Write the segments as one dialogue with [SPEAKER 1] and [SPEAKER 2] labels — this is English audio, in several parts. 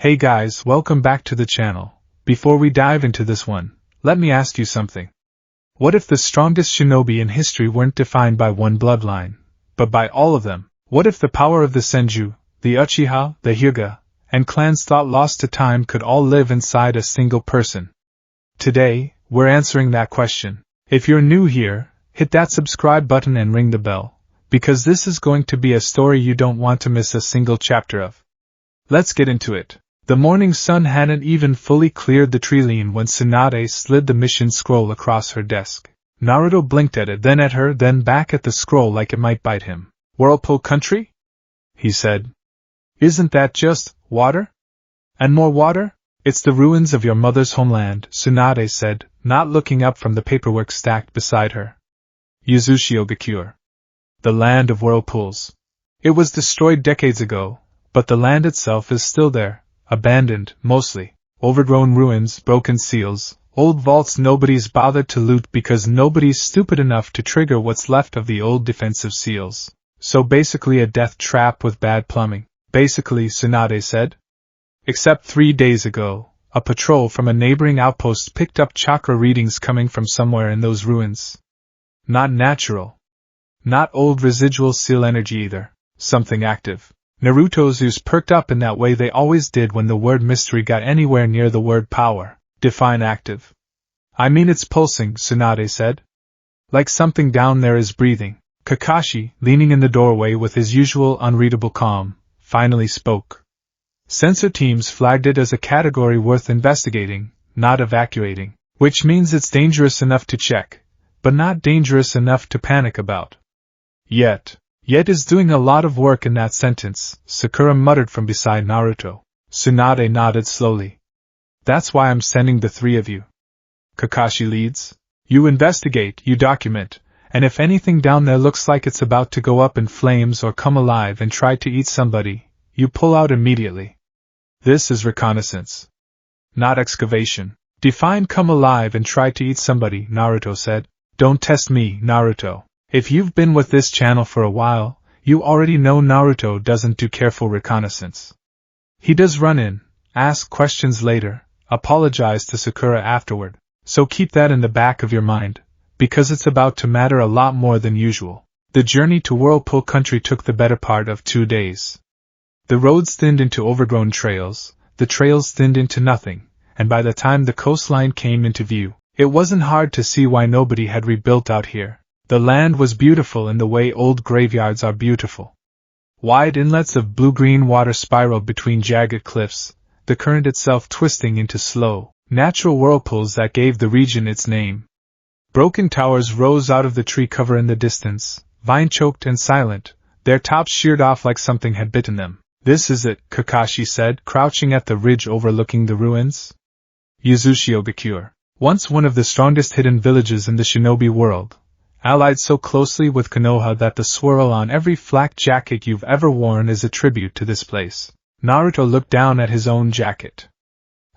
[SPEAKER 1] Hey guys, welcome back to the channel. Before we dive into this one, let me ask you something. What if the strongest shinobi in history weren't defined by one bloodline, but by all of them? What if the power of the Senju, the Uchiha, the Hyuga, and clans thought lost to time could all live inside a single person? Today, we're answering that question. If you're new here, hit that subscribe button and ring the bell, because this is going to be a story you don't want to miss a single chapter of. Let's get into it. The morning sun hadn't even fully cleared the treeline when Tsunade slid the mission scroll across her desk. Naruto blinked at it, then at her, then back at the scroll like it might bite him. Whirlpool Country? He said. Isn't that just water? And more water? It's the ruins of your mother's homeland, Tsunade said, not looking up from the paperwork stacked beside her. Uzumaki. The land of whirlpools. It was destroyed decades ago, but the land itself is still there. Abandoned, mostly. Overgrown ruins, broken seals, old vaults nobody's bothered to loot because nobody's stupid enough to trigger what's left of the old defensive seals. So basically a death trap with bad plumbing. Basically, Tsunade said. Except 3 days ago, a patrol from a neighboring outpost picked up chakra readings coming from somewhere in those ruins. Not natural. Not old residual seal energy either. Something active. Naruto's ears perked up in that way they always did when the word mystery got anywhere near the word power. Define active. I mean it's pulsing, Tsunade said. Like something down there is breathing. Kakashi, leaning in the doorway with his usual unreadable calm, finally spoke. Sensor teams flagged it as a category worth investigating, not evacuating, which means it's dangerous enough to check, but not dangerous enough to panic about. Yet is doing a lot of work in that sentence, Sakura muttered from beside Naruto. Tsunade nodded slowly. That's why I'm sending the three of you. Kakashi leads. You investigate, you document, and if anything down there looks like it's about to go up in flames or come alive and try to eat somebody, you pull out immediately. This is reconnaissance. Not excavation. Define come alive and try to eat somebody, Naruto said. Don't test me, Naruto. If you've been with this channel for a while, you already know Naruto doesn't do careful reconnaissance. He does run in, ask questions later, apologize to Sakura afterward, so keep that in the back of your mind, because it's about to matter a lot more than usual. The journey to Whirlpool Country took the better part of 2 days. The roads thinned into overgrown trails, the trails thinned into nothing, and by the time the coastline came into view, it wasn't hard to see why nobody had rebuilt out here. The land was beautiful in the way old graveyards are beautiful. Wide inlets of blue-green water spiraled between jagged cliffs, the current itself twisting into slow, natural whirlpools that gave the region its name. Broken towers rose out of the tree cover in the distance, vine-choked and silent, their tops sheared off like something had bitten them. This is it, Kakashi said, crouching at the ridge overlooking the ruins. Uzumaki. Once one of the strongest hidden villages in the shinobi world. Allied so closely with Konoha that the swirl on every flak jacket you've ever worn is a tribute to this place. Naruto looked down at his own jacket.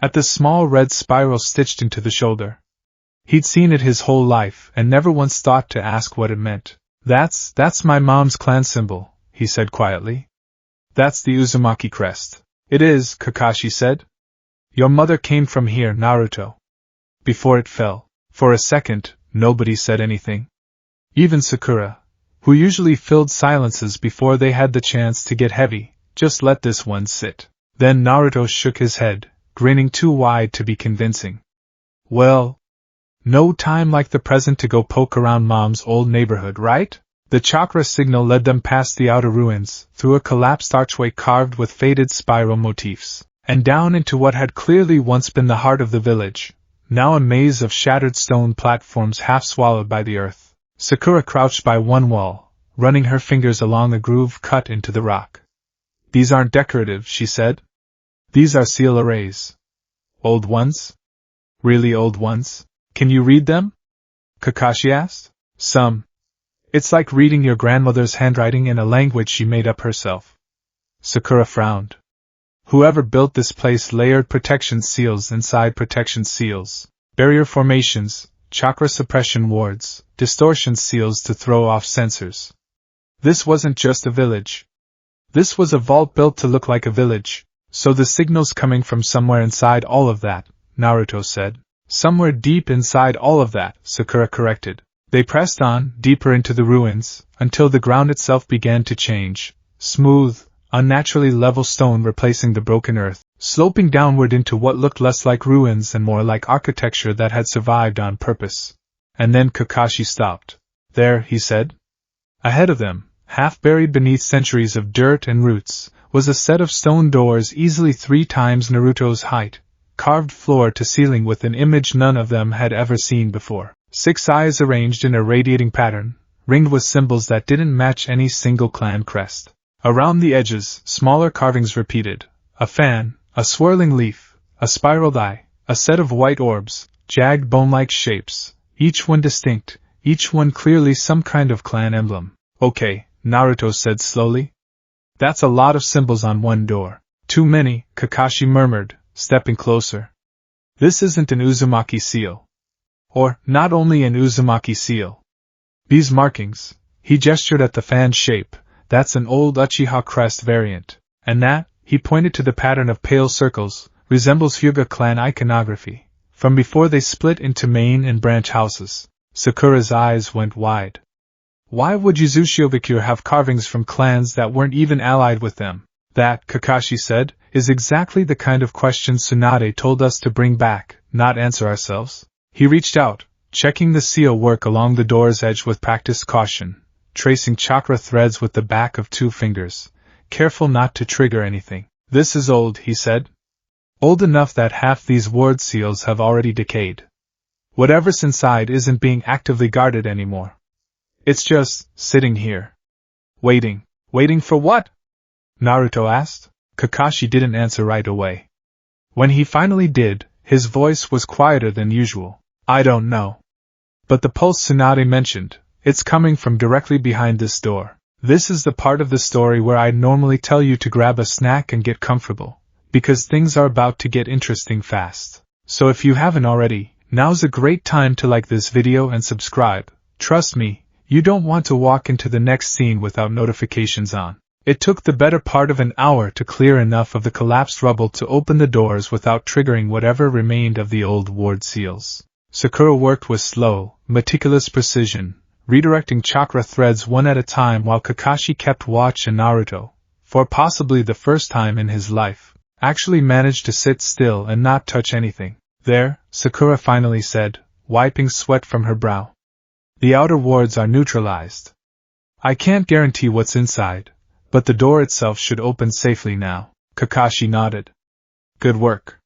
[SPEAKER 1] At the small red spiral stitched into the shoulder. He'd seen it his whole life and never once thought to ask what it meant. That's my mom's clan symbol, he said quietly. That's the Uzumaki crest. It is, Kakashi said. Your mother came from here, Naruto. Before it fell. For a second, nobody said anything. Even Sakura, who usually filled silences before they had the chance to get heavy, just let this one sit. Then Naruto shook his head, grinning too wide to be convincing. Well, no time like the present to go poke around Mom's old neighborhood, right? The chakra signal led them past the outer ruins, through a collapsed archway carved with faded spiral motifs, and down into what had clearly once been the heart of the village, now a maze of shattered stone platforms half swallowed by the earth. Sakura crouched by one wall, running her fingers along a groove cut into the rock. These aren't decorative, she said. These are seal arrays. Old ones? Really old ones? Can you read them? Kakashi asked. Some. It's like reading your grandmother's handwriting in a language she made up herself. Sakura frowned. Whoever built this place layered protection seals inside protection seals, barrier formations, chakra suppression wards, distortion seals to throw off sensors. This wasn't just a village. This was a vault built to look like a village, So the signal's coming from somewhere inside all of that, Naruto said. Somewhere deep inside all of that, Sakura corrected. They pressed on, deeper into the ruins, until the ground itself began to change. Smooth, unnaturally level stone replacing the broken earth, sloping downward into what looked less like ruins and more like architecture that had survived on purpose. And then Kakashi stopped. There, he said. Ahead of them, half buried beneath centuries of dirt and roots, was a set of stone doors easily 3 times Naruto's height, carved floor to ceiling with an image none of them had ever seen before. 6 eyes arranged in a radiating pattern, ringed with symbols that didn't match any single clan crest. Around the edges, smaller carvings repeated. A fan, a swirling leaf, a spiraled eye, a set of white orbs, jagged bone-like shapes, each one distinct, each one clearly some kind of clan emblem. Okay, Naruto said slowly. That's a lot of symbols on one door. Too many, Kakashi murmured, stepping closer. This isn't an Uzumaki seal. Or, not only an Uzumaki seal. These markings, he gestured at the fan shape, that's an old Uchiha crest variant, and that, he pointed to the pattern of pale circles, resembles Hyuga clan iconography, from before they split into main and branch houses. Sakura's eyes went wide. Why would Uzushiobikure have carvings from clans that weren't even allied with them? That, Kakashi said, is exactly the kind of question Tsunade told us to bring back, not answer ourselves. He reached out, checking the seal work along the door's edge with practiced caution, tracing chakra threads with the back of 2 fingers, careful not to trigger anything. This is old, he said. Old enough that half these ward seals have already decayed. Whatever's inside isn't being actively guarded anymore. It's just sitting here. Waiting. Waiting for what? Naruto asked. Kakashi didn't answer right away. When he finally did, his voice was quieter than usual. I don't know. But the pulse Tsunade mentioned, it's coming from directly behind this door. This is the part of the story where I'd normally tell you to grab a snack and get comfortable, because things are about to get interesting fast. So if you haven't already, now's a great time to like this video and subscribe. Trust me, you don't want to walk into the next scene without notifications on. It took the better part of an hour to clear enough of the collapsed rubble to open the doors without triggering whatever remained of the old ward seals. Sakura worked with slow, meticulous precision, redirecting chakra threads one at a time while Kakashi kept watch, and Naruto, for possibly the first time in his life, actually managed to sit still and not touch anything. There, Sakura finally said, wiping sweat from her brow. The outer wards are neutralized. I can't guarantee what's inside, but the door itself should open safely now. Kakashi nodded. Good work.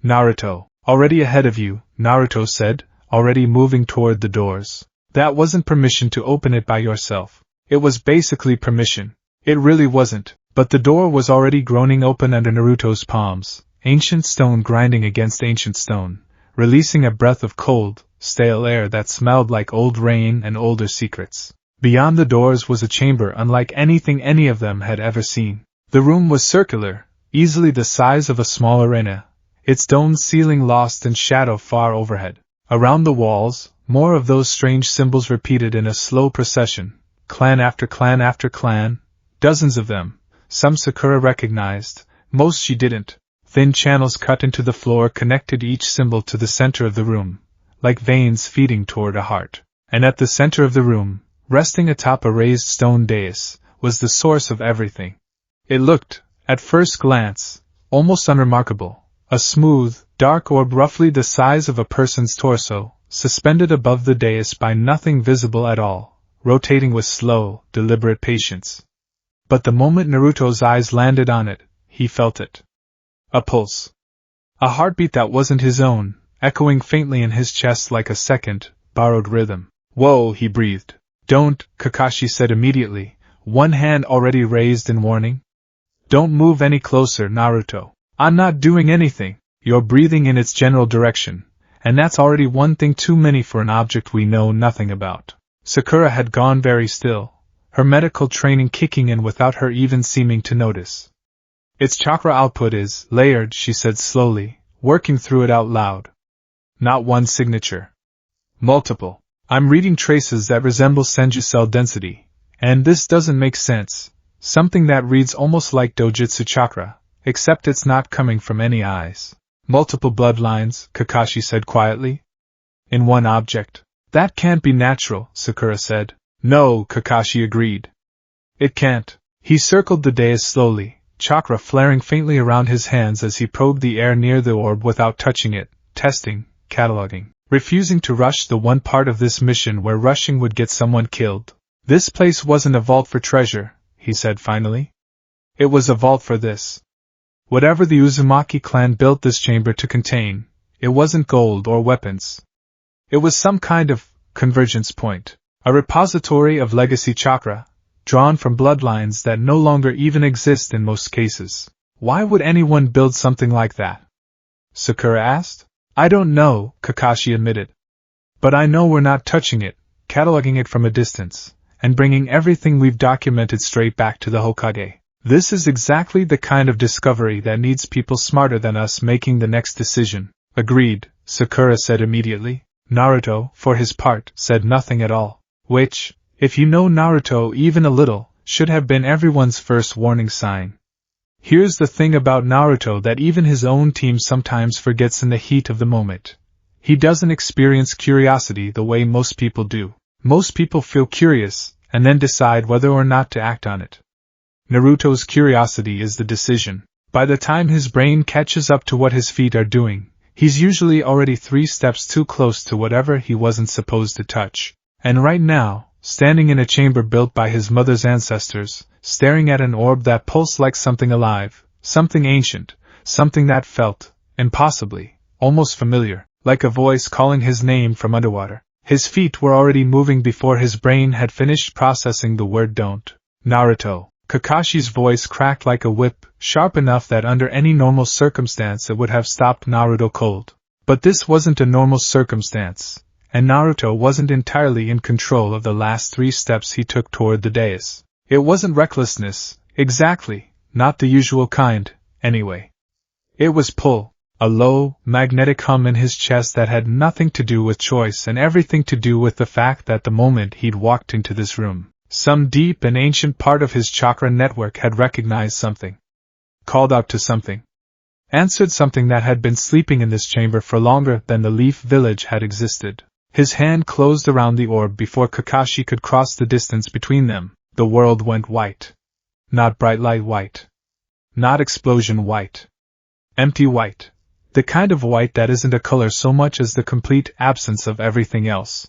[SPEAKER 1] Naruto, already ahead of you, Naruto said, already moving toward the doors. That wasn't permission to open it by yourself. It was basically permission. It really wasn't, but the door was already groaning open under Naruto's palms, ancient stone grinding against ancient stone, releasing a breath of cold, stale air that smelled like old rain and older secrets. Beyond the doors was a chamber unlike anything any of them had ever seen. The room was circular, easily the size of a small arena, its domed ceiling lost in shadow far overhead. Around the walls, more of those strange symbols repeated in a slow procession, clan after clan after clan, dozens of them. Some Sakura recognized, most she didn't. Thin channels cut into the floor connected each symbol to the center of the room, like veins feeding toward a heart. And at the center of the room, resting atop a raised stone dais, was the source of everything. It looked, at first glance, almost unremarkable. A smooth, dark orb roughly the size of a person's torso, suspended above the dais by nothing visible at all, rotating with slow, deliberate patience. But the moment Naruto's eyes landed on it, he felt it. A pulse. A heartbeat that wasn't his own, echoing faintly in his chest like a second, borrowed rhythm. Whoa, he breathed. Don't, Kakashi said immediately, one hand already raised in warning. Don't move any closer, Naruto. I'm not doing anything. You're breathing in its general direction, and that's already one thing too many for an object we know nothing about. Sakura had gone very still, her medical training kicking in without her even seeming to notice. Its chakra output is layered, she said slowly, working through it out loud. Not one signature. Multiple. I'm reading traces that resemble senju cell density, and this doesn't make sense. Something that reads almost like dojutsu chakra, except it's not coming from any eyes. Multiple bloodlines, Kakashi said quietly. In one object. That can't be natural, Sakura said. No, Kakashi agreed. It can't. He circled the dais slowly, chakra flaring faintly around his hands as he probed the air near the orb without touching it, testing, cataloging, refusing to rush the one part of this mission where rushing would get someone killed. This place wasn't a vault for treasure, he said finally. It was a vault for this. Whatever the Uzumaki clan built this chamber to contain, it wasn't gold or weapons. It was some kind of convergence point, a repository of legacy chakra, drawn from bloodlines that no longer even exist in most cases. Why would anyone build something like that? Sakura asked. I don't know, Kakashi admitted. But I know we're not touching it, cataloging it from a distance, and bringing everything we've documented straight back to the Hokage. This is exactly the kind of discovery that needs people smarter than us making the next decision. Agreed, Sakura said immediately. Naruto, for his part, said nothing at all, which, if you know Naruto even a little, should have been everyone's first warning sign. Here's the thing about Naruto that even his own team sometimes forgets in the heat of the moment. He doesn't experience curiosity the way most people do. Most people feel curious, and then decide whether or not to act on it. Naruto's curiosity is the decision. By the time his brain catches up to what his feet are doing, he's usually already 3 steps too close to whatever he wasn't supposed to touch. And right now, standing in a chamber built by his mother's ancestors, staring at an orb that pulsed like something alive, something ancient, something that felt, impossibly, almost familiar, like a voice calling his name from underwater. His feet were already moving before his brain had finished processing the word don't. Naruto. Kakashi's voice cracked like a whip, sharp enough that under any normal circumstance it would have stopped Naruto cold. But this wasn't a normal circumstance, and Naruto wasn't entirely in control of the last 3 steps he took toward the dais. It wasn't recklessness, exactly, not the usual kind, anyway. It was pull, a low, magnetic hum in his chest that had nothing to do with choice and everything to do with the fact that the moment he'd walked into this room, some deep and ancient part of his chakra network had recognized something. Called out to something. Answered something that had been sleeping in this chamber for longer than the Leaf Village had existed. His hand closed around the orb before Kakashi could cross the distance between them. The world went white. Not bright light white. Not explosion white. Empty white. The kind of white that isn't a color so much as the complete absence of everything else.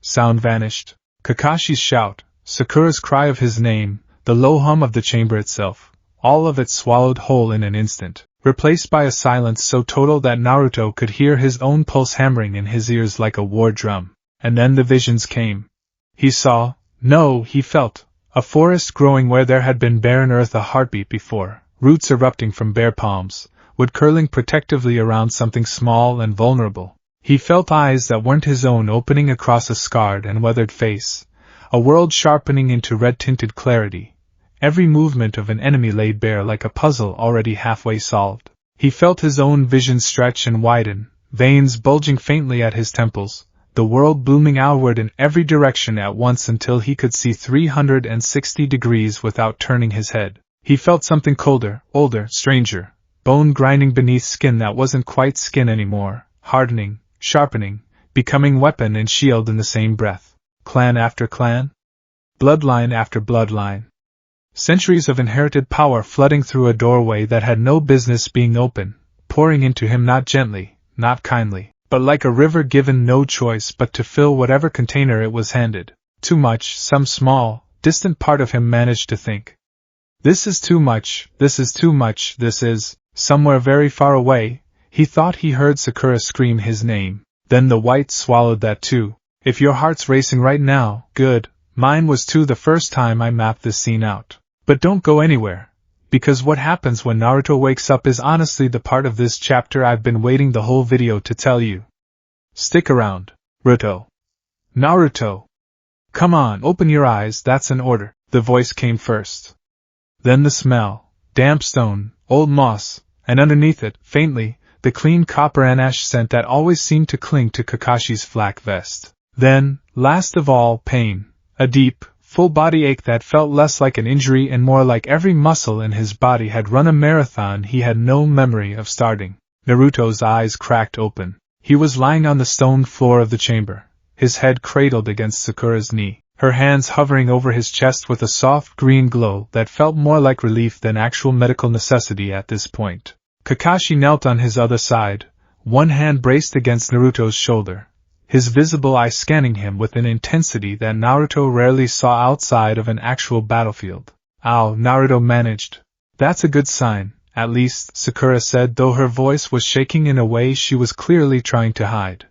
[SPEAKER 1] Sound vanished. Kakashi's shout, Sakura's cry of his name, the low hum of the chamber itself, all of it swallowed whole in an instant, replaced by a silence so total that Naruto could hear his own pulse hammering in his ears like a war drum. And then the visions came. He saw, no, he felt, a forest growing where there had been barren earth a heartbeat before, roots erupting from bare palms, wood curling protectively around something small and vulnerable. He felt eyes that weren't his own opening across a scarred and weathered face, a world sharpening into red-tinted clarity, every movement of an enemy laid bare like a puzzle already halfway solved. He felt his own vision stretch and widen, veins bulging faintly at his temples, the world blooming outward in every direction at once until he could see 360 degrees without turning his head. He felt something colder, older, stranger, bone grinding beneath skin that wasn't quite skin anymore, hardening, sharpening, becoming weapon and shield in the same breath. Clan after clan? Bloodline after bloodline. Centuries of inherited power flooding through a doorway that had no business being open, pouring into him not gently, not kindly, but like a river given no choice but to fill whatever container it was handed. Too much, some small, distant part of him managed to think. This is too much, this is too much, this is, somewhere very far away, he thought he heard Sakura scream his name. Then the white swallowed that too. If your heart's racing right now, good, mine was too the first time I mapped this scene out. But don't go anywhere, because what happens when Naruto wakes up is honestly the part of this chapter I've been waiting the whole video to tell you. Stick around, Ruto. Naruto. Come on, open your eyes, that's an order. The voice came first. Then the smell, damp stone, old moss, and underneath it, faintly, the clean copper and ash scent that always seemed to cling to Kakashi's flak vest. Then, last of all, pain, a deep, full body ache that felt less like an injury and more like every muscle in his body had run a marathon he had no memory of starting. Naruto's eyes cracked open. He was lying on the stone floor of the chamber, his head cradled against Sakura's knee, her hands hovering over his chest with a soft green glow that felt more like relief than actual medical necessity at this point. Kakashi knelt on his other side, one hand braced against Naruto's shoulder, his visible eye scanning him with an intensity that Naruto rarely saw outside of an actual battlefield. "Ow," Naruto managed. "That's a good sign, at least," Sakura said, though her voice was shaking in a way she was clearly trying to hide.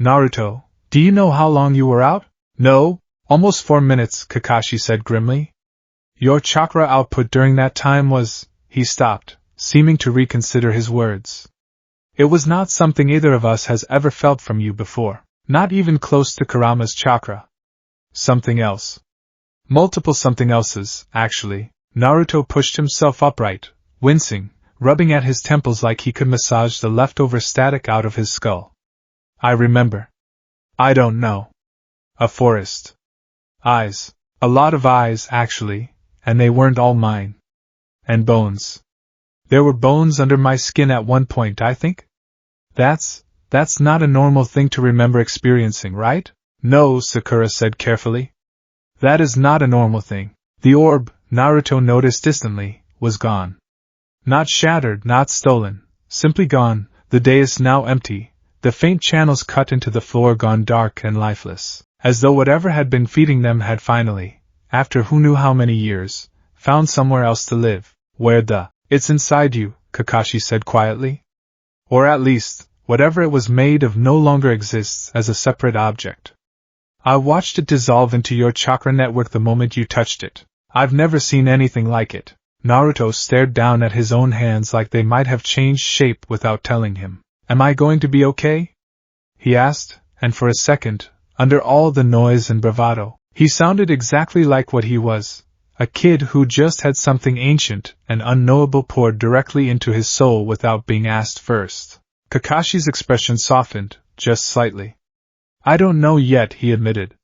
[SPEAKER 1] "Naruto, do you know how long you were out?" "No, almost 4 minutes," Kakashi said grimly. "Your chakra output during that time was—" He stopped, seeming to reconsider his words. "It was not something either of us has ever felt from you before, not even close to Kurama's chakra. Something else. Multiple something elses, actually." Naruto pushed himself upright, wincing, rubbing at his temples like he could massage the leftover static out of his skull. "I remember. I don't know. A forest. Eyes. A lot of eyes, actually, and they weren't all mine. And bones. There were bones under my skin at one point, I think? That's not a normal thing to remember experiencing, right?" "No," Sakura said carefully. "That is not a normal thing." The orb, Naruto noticed distantly, was gone. Not shattered, not stolen, simply gone. The dais now empty, the faint channels cut into the floor gone dark and lifeless, as though whatever had been feeding them had finally, after who knew how many years, found somewhere else to live. "It's inside you," Kakashi said quietly. "Or at least, whatever it was made of no longer exists as a separate object. I watched it dissolve into your chakra network the moment you touched it. I've never seen anything like it." Naruto stared down at his own hands like they might have changed shape without telling him. "Am I going to be okay?" he asked, and for a second, under all the noise and bravado, he sounded exactly like what he was. A kid who just had something ancient and unknowable poured directly into his soul without being asked first. Kakashi's expression softened, just slightly. "I don't know yet," he admitted.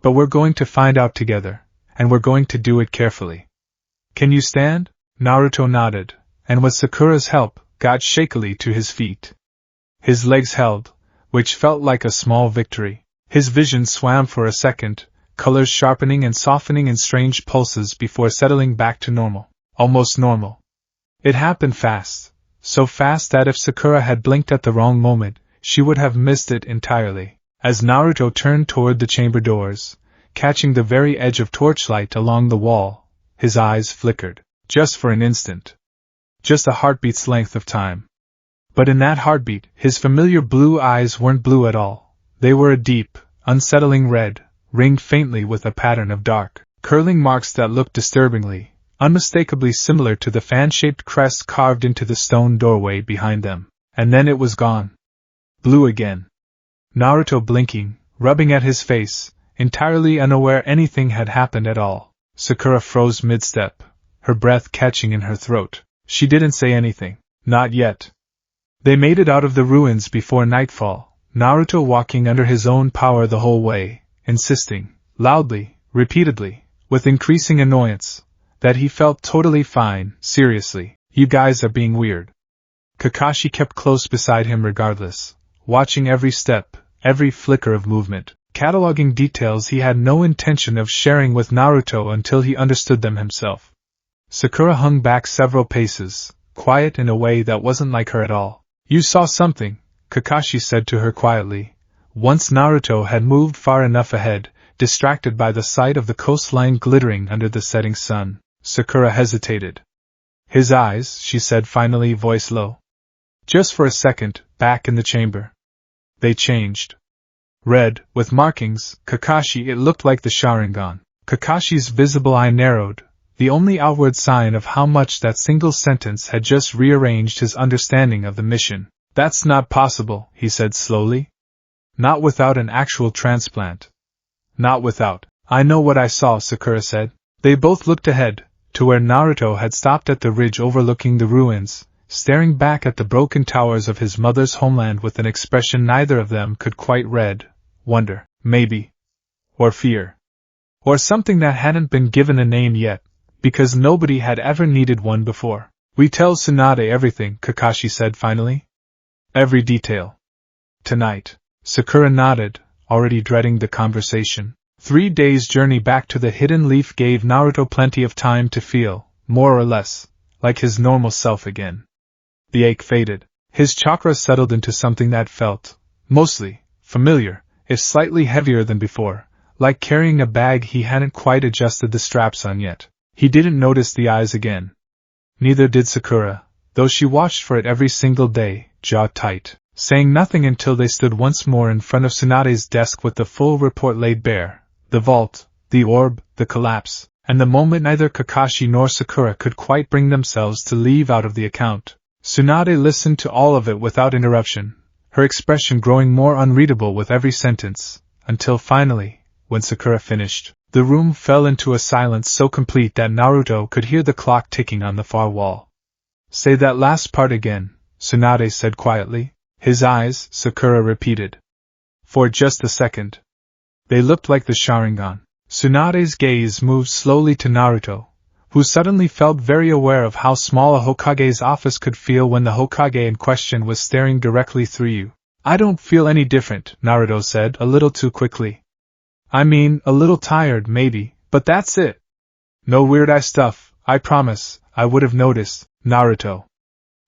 [SPEAKER 1] "But we're going to find out together, and we're going to do it carefully. Can you stand?" Naruto nodded, and with Sakura's help, got shakily to his feet. His legs held, which felt like a small victory. His vision swam for a second, colors sharpening and softening in strange pulses before settling back to normal. Almost normal. It happened fast. So fast that if Sakura had blinked at the wrong moment, she would have missed it entirely. As Naruto turned toward the chamber doors, catching the very edge of torchlight along the wall, his eyes flickered. Just for an instant. Just a heartbeat's length of time. But in that heartbeat, his familiar blue eyes weren't blue at all. They were a deep, unsettling red, ringed faintly with a pattern of dark, curling marks that looked disturbingly, unmistakably similar to the fan-shaped crest carved into the stone doorway behind them. And then it was gone. Blue again. Naruto blinking, rubbing at his face, entirely unaware anything had happened at all. Sakura froze mid-step, her breath catching in her throat. She didn't say anything. Not yet. They made it out of the ruins before nightfall, Naruto walking under his own power the whole way, insisting, loudly, repeatedly, with increasing annoyance, that he felt totally fine. "Seriously, you guys are being weird." Kakashi kept close beside him regardless, watching every step, every flicker of movement, cataloging details he had no intention of sharing with Naruto until he understood them himself. Sakura hung back several paces, quiet in a way that wasn't like her at all. "You saw something," Kakashi said to her quietly, once Naruto had moved far enough ahead, distracted by the sight of the coastline glittering under the setting sun. Sakura hesitated. "His eyes," she said finally, voice low. Just for a second, back in the chamber. They changed. Red, with markings, Kakashi, it looked like the Sharingan. Kakashi's visible eye narrowed, the only outward sign of how much that single sentence had just rearranged his understanding of the mission. "That's not possible," he said slowly. "Not without an actual transplant. Not without." "I know what I saw," Sakura said. They both looked ahead, to where Naruto had stopped at the ridge overlooking the ruins, staring back at the broken towers of his mother's homeland with an expression neither of them could quite read. Wonder, maybe. Or fear. Or something that hadn't been given a name yet, because nobody had ever needed one before. We tell Tsunade everything, Kakashi said finally. Every detail. Tonight. Sakura nodded, already dreading the conversation. 3 days' journey back to the Hidden Leaf gave Naruto plenty of time to feel, more or less, like his normal self again. The ache faded. His chakra settled into something that felt, mostly, familiar, if slightly heavier than before, like carrying a bag he hadn't quite adjusted the straps on yet. He didn't notice the eyes again. Neither did Sakura, though she watched for it every single day, jaw tight, saying nothing until they stood once more in front of Tsunade's desk with the full report laid bare, the vault, the orb, the collapse, and the moment neither Kakashi nor Sakura could quite bring themselves to leave out of the account. Tsunade listened to all of it without interruption, her expression growing more unreadable with every sentence, until finally, when Sakura finished, the room fell into a silence so complete that Naruto could hear the clock ticking on the far wall. Say that last part again, Tsunade said quietly. His eyes, Sakura repeated. For just a second. They looked like the Sharingan. Tsunade's gaze moved slowly to Naruto, who suddenly felt very aware of how small a Hokage's office could feel when the Hokage in question was staring directly through you. I don't feel any different, Naruto said a little too quickly. I mean, a little tired maybe, but that's it. No weird-eye stuff, I promise, I would have noticed, Naruto.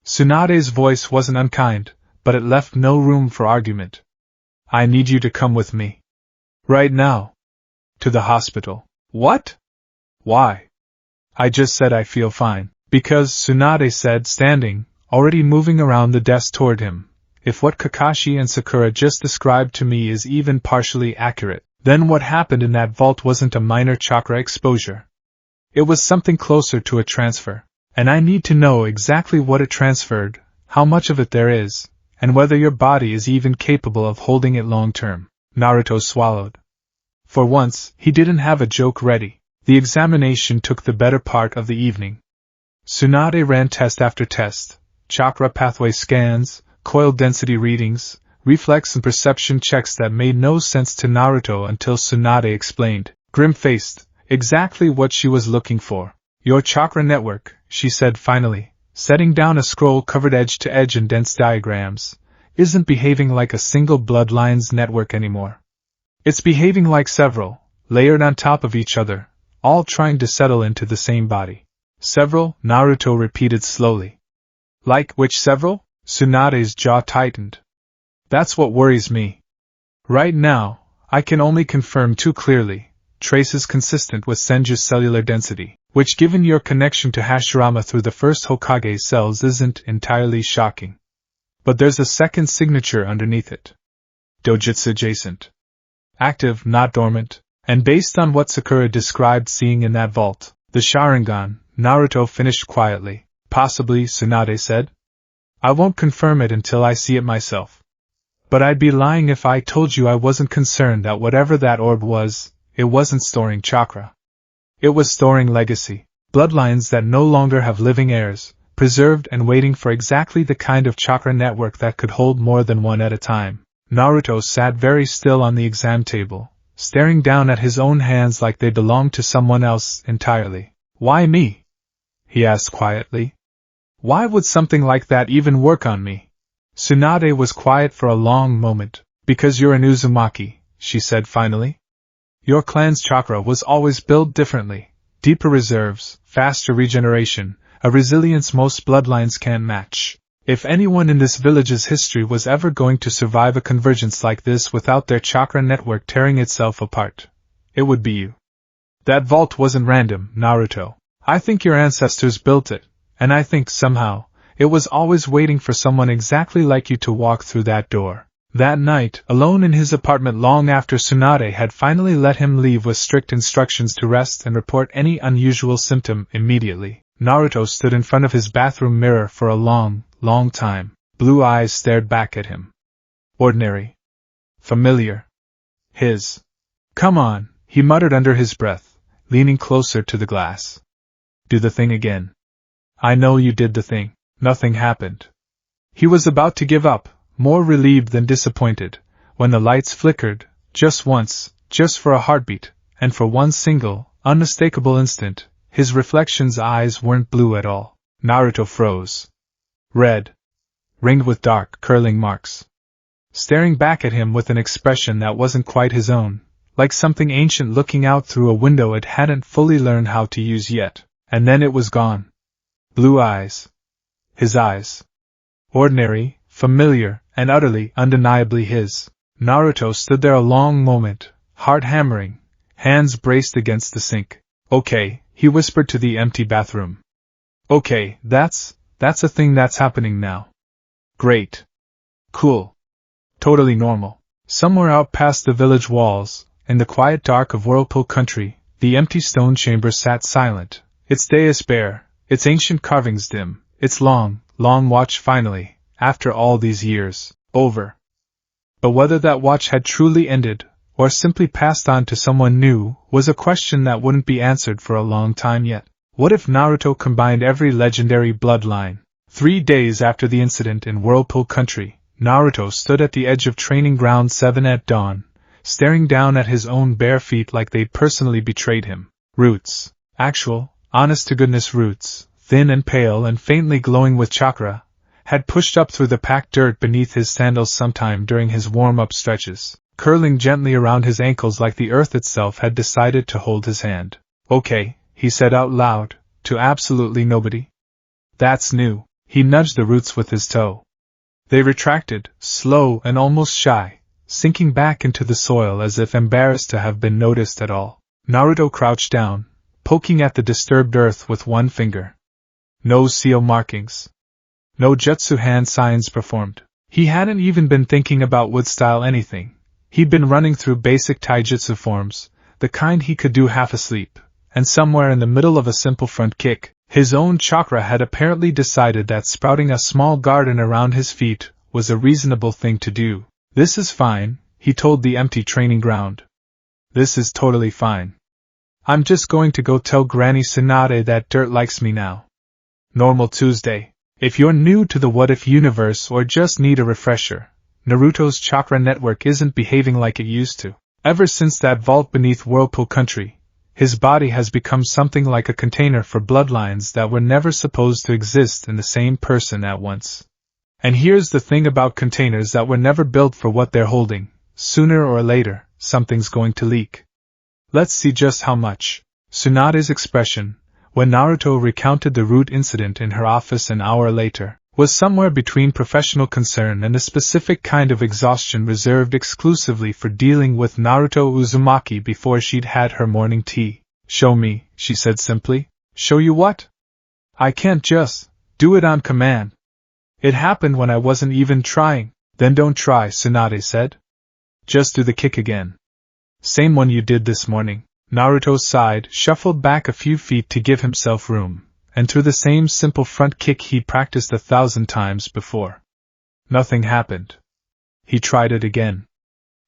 [SPEAKER 1] Tsunade's voice wasn't unkind, but it left no room for argument. I need you to come with me. Right now. To the hospital. What? Why? I just said I feel fine. Because, Tsunade said, standing, already moving around the desk toward him. If what Kakashi and Sakura just described to me is even partially accurate, then what happened in that vault wasn't a minor chakra exposure. It was something closer to a transfer. And I need to know exactly what it transferred, how much of it there is, and whether your body is even capable of holding it long term. Naruto swallowed. For once, he didn't have a joke ready. The examination took the better part of the evening. Tsunade ran test after test, chakra pathway scans, coil density readings, reflex and perception checks that made no sense to Naruto until Tsunade explained, grim-faced, exactly what she was looking for. Your chakra network, she said finally, setting down a scroll covered edge to edge in dense diagrams, isn't behaving like a single bloodlines network anymore. It's behaving like several, layered on top of each other, all trying to settle into the same body. Several, Naruto repeated slowly. Like which several? Tsunade's jaw tightened. That's what worries me. Right now, I can only confirm too clearly, traces consistent with Senju's cellular density, which given your connection to Hashirama through the first Hokage's cells isn't entirely shocking. But there's a second signature underneath it. Dojutsu adjacent. Active, not dormant, and based on what Sakura described seeing in that vault, the Sharingan, Naruto finished quietly. Possibly, Tsunade said. I won't confirm it until I see it myself. But I'd be lying if I told you I wasn't concerned that whatever that orb was, it wasn't storing chakra. It was storing legacy, bloodlines that no longer have living heirs, preserved and waiting for exactly the kind of chakra network that could hold more than one at a time. Naruto sat very still on the exam table, staring down at his own hands like they belonged to someone else entirely. Why me? He asked quietly. Why would something like that even work on me? Tsunade was quiet for a long moment. Because you're an Uzumaki, she said finally. Your clan's chakra was always built differently. Deeper reserves, faster regeneration, a resilience most bloodlines can't match. If anyone in this village's history was ever going to survive a convergence like this without their chakra network tearing itself apart, it would be you. That vault wasn't random, Naruto. I think your ancestors built it, and I think, somehow, it was always waiting for someone exactly like you to walk through that door. That night, alone in his apartment long after Tsunade had finally let him leave with strict instructions to rest and report any unusual symptom immediately, Naruto stood in front of his bathroom mirror for a long time. Blue eyes stared back at him. Ordinary. Familiar. His. Come on, he muttered under his breath, leaning closer to the glass. Do the thing again. I know you did the thing. Nothing happened. He was about to give up, more relieved than disappointed, when the lights flickered, just once, just for a heartbeat, and for one single, unmistakable instant, his reflection's eyes weren't blue at all. Naruto froze. Red. Ringed with dark, curling marks. Staring back at him with an expression that wasn't quite his own, like something ancient looking out through a window it hadn't fully learned how to use yet. And then it was gone. Blue eyes. His eyes. Ordinary, familiar, and utterly, undeniably his. Naruto stood there a long moment, heart hammering, hands braced against the sink. Okay, he whispered to the empty bathroom. Okay, that's a thing that's happening now. Great. Cool. Totally normal. Somewhere out past the village walls, in the quiet dark of Whirlpool Country, the empty stone chamber sat silent, its dais bare, its ancient carvings dim, its long, long watch finally, after all these years, over. But whether that watch had truly ended, or simply passed on to someone new, was a question that wouldn't be answered for a long time yet. What if Naruto combined every legendary bloodline? 3 days after the incident in Whirlpool Country, Naruto stood at the edge of Training Ground 7 at dawn, staring down at his own bare feet like they'd personally betrayed him. Roots. Actual, honest-to-goodness roots, thin and pale and faintly glowing with chakra, had pushed up through the packed dirt beneath his sandals sometime during his warm-up stretches, curling gently around his ankles like the earth itself had decided to hold his hand. Okay, he said out loud, to absolutely nobody. That's new. He nudged the roots with his toe. They retracted, slow and almost shy, sinking back into the soil as if embarrassed to have been noticed at all. Naruto crouched down, poking at the disturbed earth with one finger. No seal markings. No jutsu hand signs performed. He hadn't even been thinking about wood-style anything. He'd been running through basic taijutsu forms, the kind he could do half asleep, and somewhere in the middle of a simple front kick, his own chakra had apparently decided that sprouting a small garden around his feet was a reasonable thing to do. This is fine, he told the empty training ground. This is totally fine. I'm just going to go tell Granny Tsunade that dirt likes me now. Normal Tuesday. If you're new to the What If universe or just need a refresher, Naruto's chakra network isn't behaving like it used to. Ever since that vault beneath Whirlpool Country, his body has become something like a container for bloodlines that were never supposed to exist in the same person at once. And here's the thing about containers that were never built for what they're holding. Sooner or later, something's going to leak. Let's see just how much. Tsunade's expression, when Naruto recounted the root incident in her office an hour later, was somewhere between professional concern and a specific kind of exhaustion reserved exclusively for dealing with Naruto Uzumaki before she'd had her morning tea. Show me, she said simply. Show you what? I can't just do it on command. It happened when I wasn't even trying. Then don't try, Tsunade said. Just do the kick again. Same one you did this morning. Naruto sighed, shuffled back a few feet to give himself room, and threw the same simple front kick he'd practiced 1,000 times before. Nothing happened. He tried it again.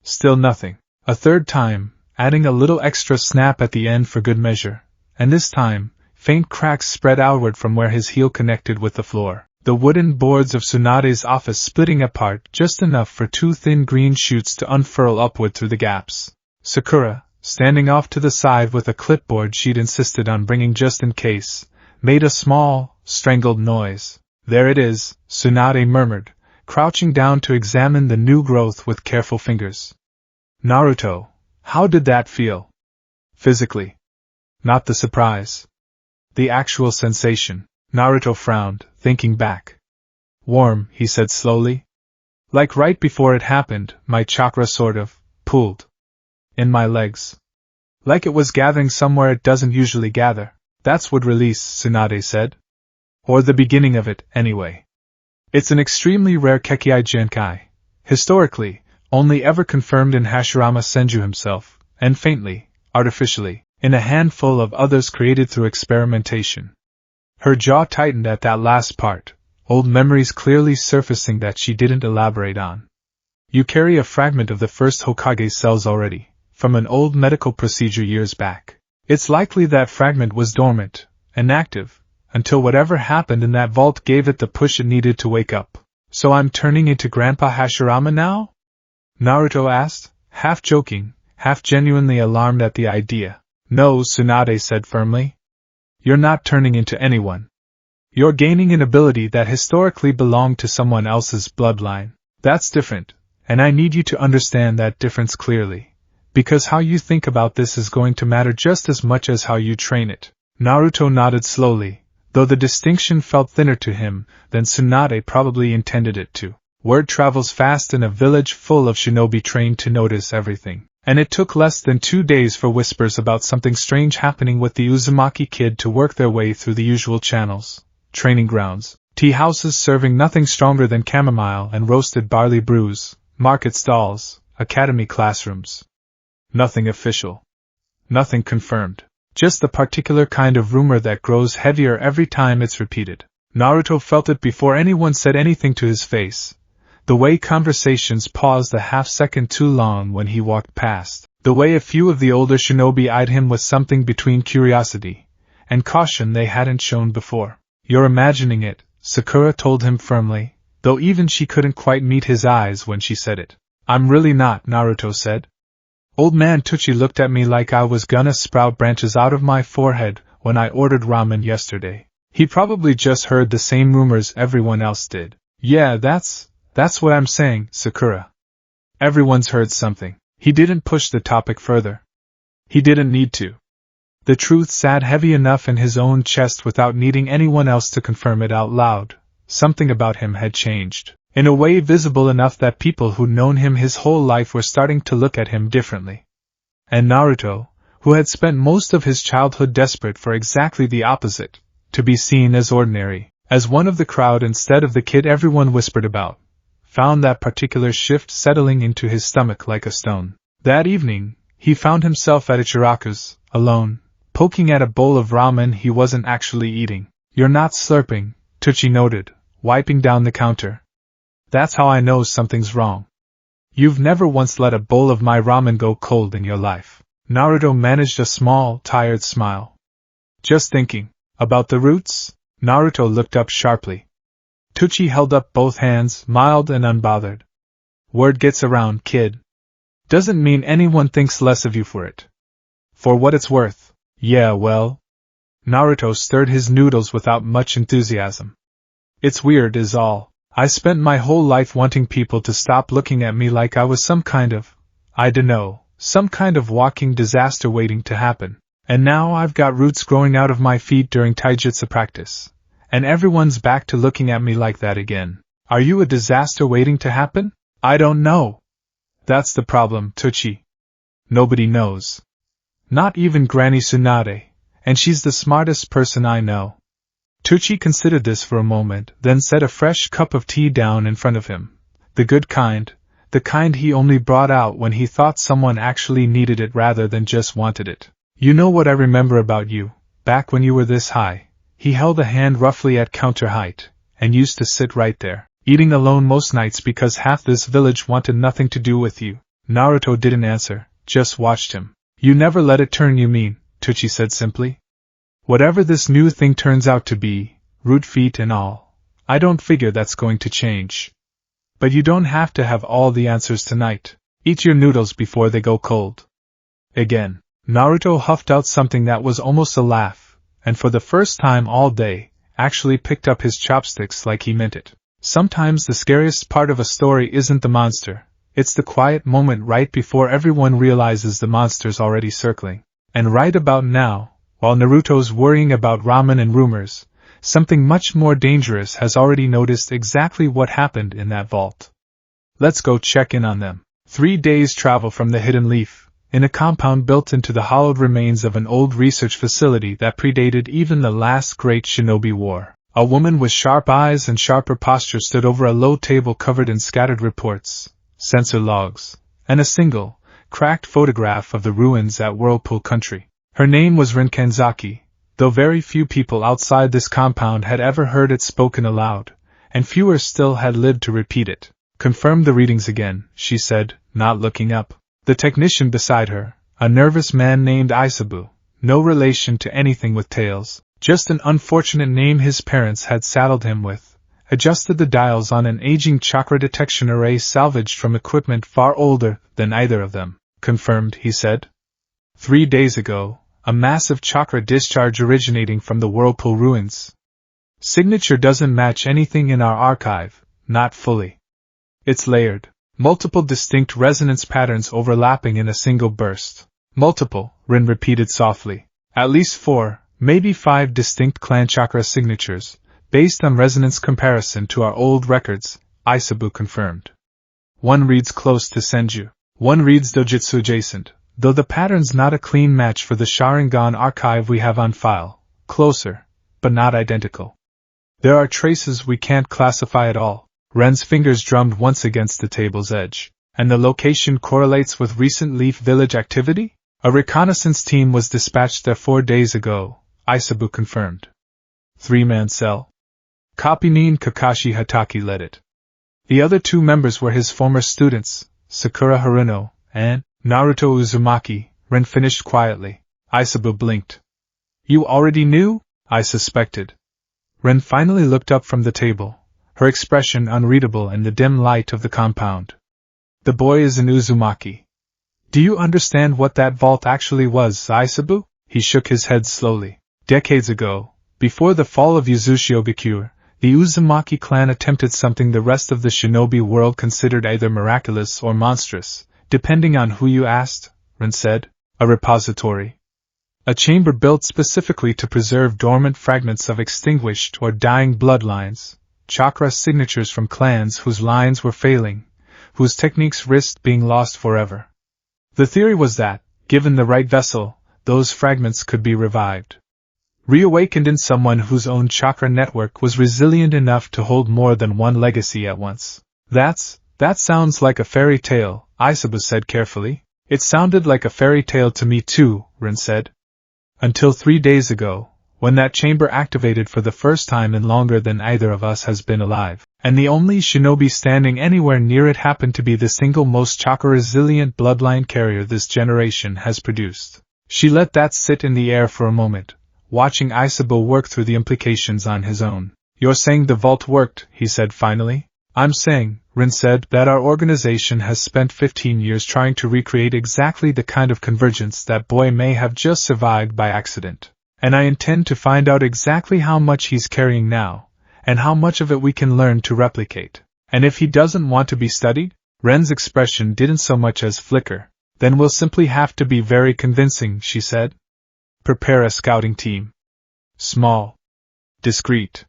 [SPEAKER 1] Still nothing. A third time, adding a little extra snap at the end for good measure, and this time, faint cracks spread outward from where his heel connected with the floor, the wooden boards of Tsunade's office splitting apart just enough for 2 thin green shoots to unfurl upward through the gaps. Sakura, standing off to the side with a clipboard she'd insisted on bringing just in case, made a small, strangled noise. There it is, Tsunade murmured, crouching down to examine the new growth with careful fingers. Naruto, how did that feel? Physically. Not the surprise. The actual sensation. Naruto frowned, thinking back. Warm, he said slowly. Like right before it happened, my chakra sort of pulled. In my legs. Like it was gathering somewhere it doesn't usually gather. That's what release, Tsunade said. Or the beginning of it, anyway. It's an extremely rare Kekkei Genkai. Historically, only ever confirmed in Hashirama Senju himself, and faintly, artificially, in a handful of others created through experimentation. Her jaw tightened at that last part, old memories clearly surfacing that she didn't elaborate on. You carry a fragment of the first Hokage's cells already, from an old medical procedure years back. It's likely that fragment was dormant, inactive, until whatever happened in that vault gave it the push it needed to wake up. So I'm turning into Grandpa Hashirama now? Naruto asked, half joking, half genuinely alarmed at the idea. No, Tsunade said firmly. You're not turning into anyone. You're gaining an ability that historically belonged to someone else's bloodline. That's different, and I need you to understand that difference clearly, because how you think about this is going to matter just as much as how you train it. Naruto nodded slowly, though the distinction felt thinner to him than Tsunade probably intended it to. Word travels fast in a village full of shinobi trained to notice everything, and it took less than 2 days for whispers about something strange happening with the Uzumaki kid to work their way through the usual channels: training grounds, tea houses serving nothing stronger than chamomile and roasted barley brews, market stalls, academy classrooms. Nothing official. Nothing confirmed. Just the particular kind of rumor that grows heavier every time it's repeated. Naruto felt it before anyone said anything to his face. The way conversations paused a half-second too long when he walked past. The way a few of the older shinobi eyed him with something between curiosity and caution they hadn't shown before. You're imagining it, Sakura told him firmly, though even she couldn't quite meet his eyes when she said it. I'm really not, Naruto said. Old man Tsuchi looked at me like I was gonna sprout branches out of my forehead when I ordered ramen yesterday. He probably just heard the same rumors everyone else did. Yeah, that's what I'm saying, Sakura. Everyone's heard something. He didn't push the topic further. He didn't need to. The truth sat heavy enough in his own chest without needing anyone else to confirm it out loud. Something about him had changed, in a way visible enough that people who'd known him his whole life were starting to look at him differently. And Naruto, who had spent most of his childhood desperate for exactly the opposite, to be seen as ordinary, as one of the crowd instead of the kid everyone whispered about, found that particular shift settling into his stomach like a stone. That evening, he found himself at Ichiraku's, alone, poking at a bowl of ramen he wasn't actually eating. You're not slurping, Tsuchi noted, wiping down the counter. That's how I know something's wrong. You've never once let a bowl of my ramen go cold in your life. Naruto managed a small, tired smile. Just thinking. About the roots? Naruto looked up sharply. Tsuchi held up both hands, mild and unbothered. Word gets around, kid. Doesn't mean anyone thinks less of you for it. For what it's worth. Yeah, well. Naruto stirred his noodles without much enthusiasm. It's weird is all. I spent my whole life wanting people to stop looking at me like I was some kind of, I dunno, some kind of walking disaster waiting to happen. And now I've got roots growing out of my feet during taijutsu practice. And everyone's back to looking at me like that again. Are you a disaster waiting to happen? I don't know. That's the problem, Tsuchi. Nobody knows. Not even Granny Tsunade, and she's the smartest person I know. Tsuchi considered this for a moment, then set a fresh cup of tea down in front of him. The good kind, the kind he only brought out when he thought someone actually needed it rather than just wanted it. You know what I remember about you, back when you were this high. He held a hand roughly at counter height, and used to sit right there, eating alone most nights because half this village wanted nothing to do with you. Naruto didn't answer, just watched him. You never let it turn you mean, Tsuchi said simply. Whatever this new thing turns out to be, root feet and all, I don't figure that's going to change. But you don't have to have all the answers tonight. Eat your noodles before they go cold. Again, Naruto huffed out something that was almost a laugh, and for the first time all day, actually picked up his chopsticks like he meant it. Sometimes the scariest part of a story isn't the monster, it's the quiet moment right before everyone realizes the monster's already circling. And right about now, while Naruto's worrying about ramen and rumors, something much more dangerous has already noticed exactly what happened in that vault. Let's go check in on them. 3 days' travel from the Hidden Leaf, in a compound built into the hollowed remains of an old research facility that predated even the last great shinobi war. A woman with sharp eyes and sharper posture stood over a low table covered in scattered reports, sensor logs, and a single, cracked photograph of the ruins at Whirlpool Country. Her name was Rinkenzaki, though very few people outside this compound had ever heard it spoken aloud, and fewer still had lived to repeat it. Confirm the readings again, she said, not looking up. The technician beside her, a nervous man named Isabu, no relation to anything with tails, just an unfortunate name his parents had saddled him with, adjusted the dials on an aging chakra detection array salvaged from equipment far older than either of them. confirmed, he said. 3 days ago, a massive chakra discharge originating from the whirlpool ruins. Signature doesn't match anything in our archive, not fully. It's layered. Multiple distinct resonance patterns overlapping in a single burst. Multiple, Rin repeated softly. At least 4, maybe 5 distinct clan chakra signatures, based on resonance comparison to our old records, Isabu confirmed. One reads close to Senju. One reads dojutsu adjacent, though the pattern's not a clean match for the Sharingan archive we have on file. Closer, but not identical. There are traces we can't classify at all. Ren's fingers drummed once against the table's edge. And the location correlates with recent Leaf Village activity? A reconnaissance team was dispatched there 4 days ago, Isabu confirmed. 3-man cell. Kopinin Kakashi Hataki led it. The other 2 members were his former students, Sakura Haruno and Naruto Uzumaki. Ren finished quietly. Isabu blinked. You already knew? I suspected. Ren finally looked up from the table, her expression unreadable in the dim light of the compound. The boy is an Uzumaki. Do you understand what that vault actually was, Isabu? He shook his head slowly. Decades ago, before the fall of Uzushio-Bikure, the Uzumaki clan attempted something the rest of the shinobi world considered either miraculous or monstrous, depending on who you asked, Ren said. A repository. A chamber built specifically to preserve dormant fragments of extinguished or dying bloodlines, chakra signatures from clans whose lines were failing, whose techniques risked being lost forever. The theory was that, given the right vessel, those fragments could be revived. Reawakened in someone whose own chakra network was resilient enough to hold more than one legacy at once. That sounds like a fairy tale, Isabu said carefully. It sounded like a fairy tale to me too, Rin said. Until 3 days ago, when that chamber activated for the first time in longer than either of us has been alive, and the only shinobi standing anywhere near it happened to be the single most chakra-resilient bloodline carrier this generation has produced. She let that sit in the air for a moment, watching Isabu work through the implications on his own. You're saying the vault worked, he said finally. I'm saying, Rin said, that our organization has spent 15 years trying to recreate exactly the kind of convergence that boy may have just survived by accident. And I intend to find out exactly how much he's carrying now, and how much of it we can learn to replicate. And if he doesn't want to be studied? Ren's expression didn't so much as flicker. Then we'll simply have to be very convincing, she said. Prepare a scouting team. Small. Discreet.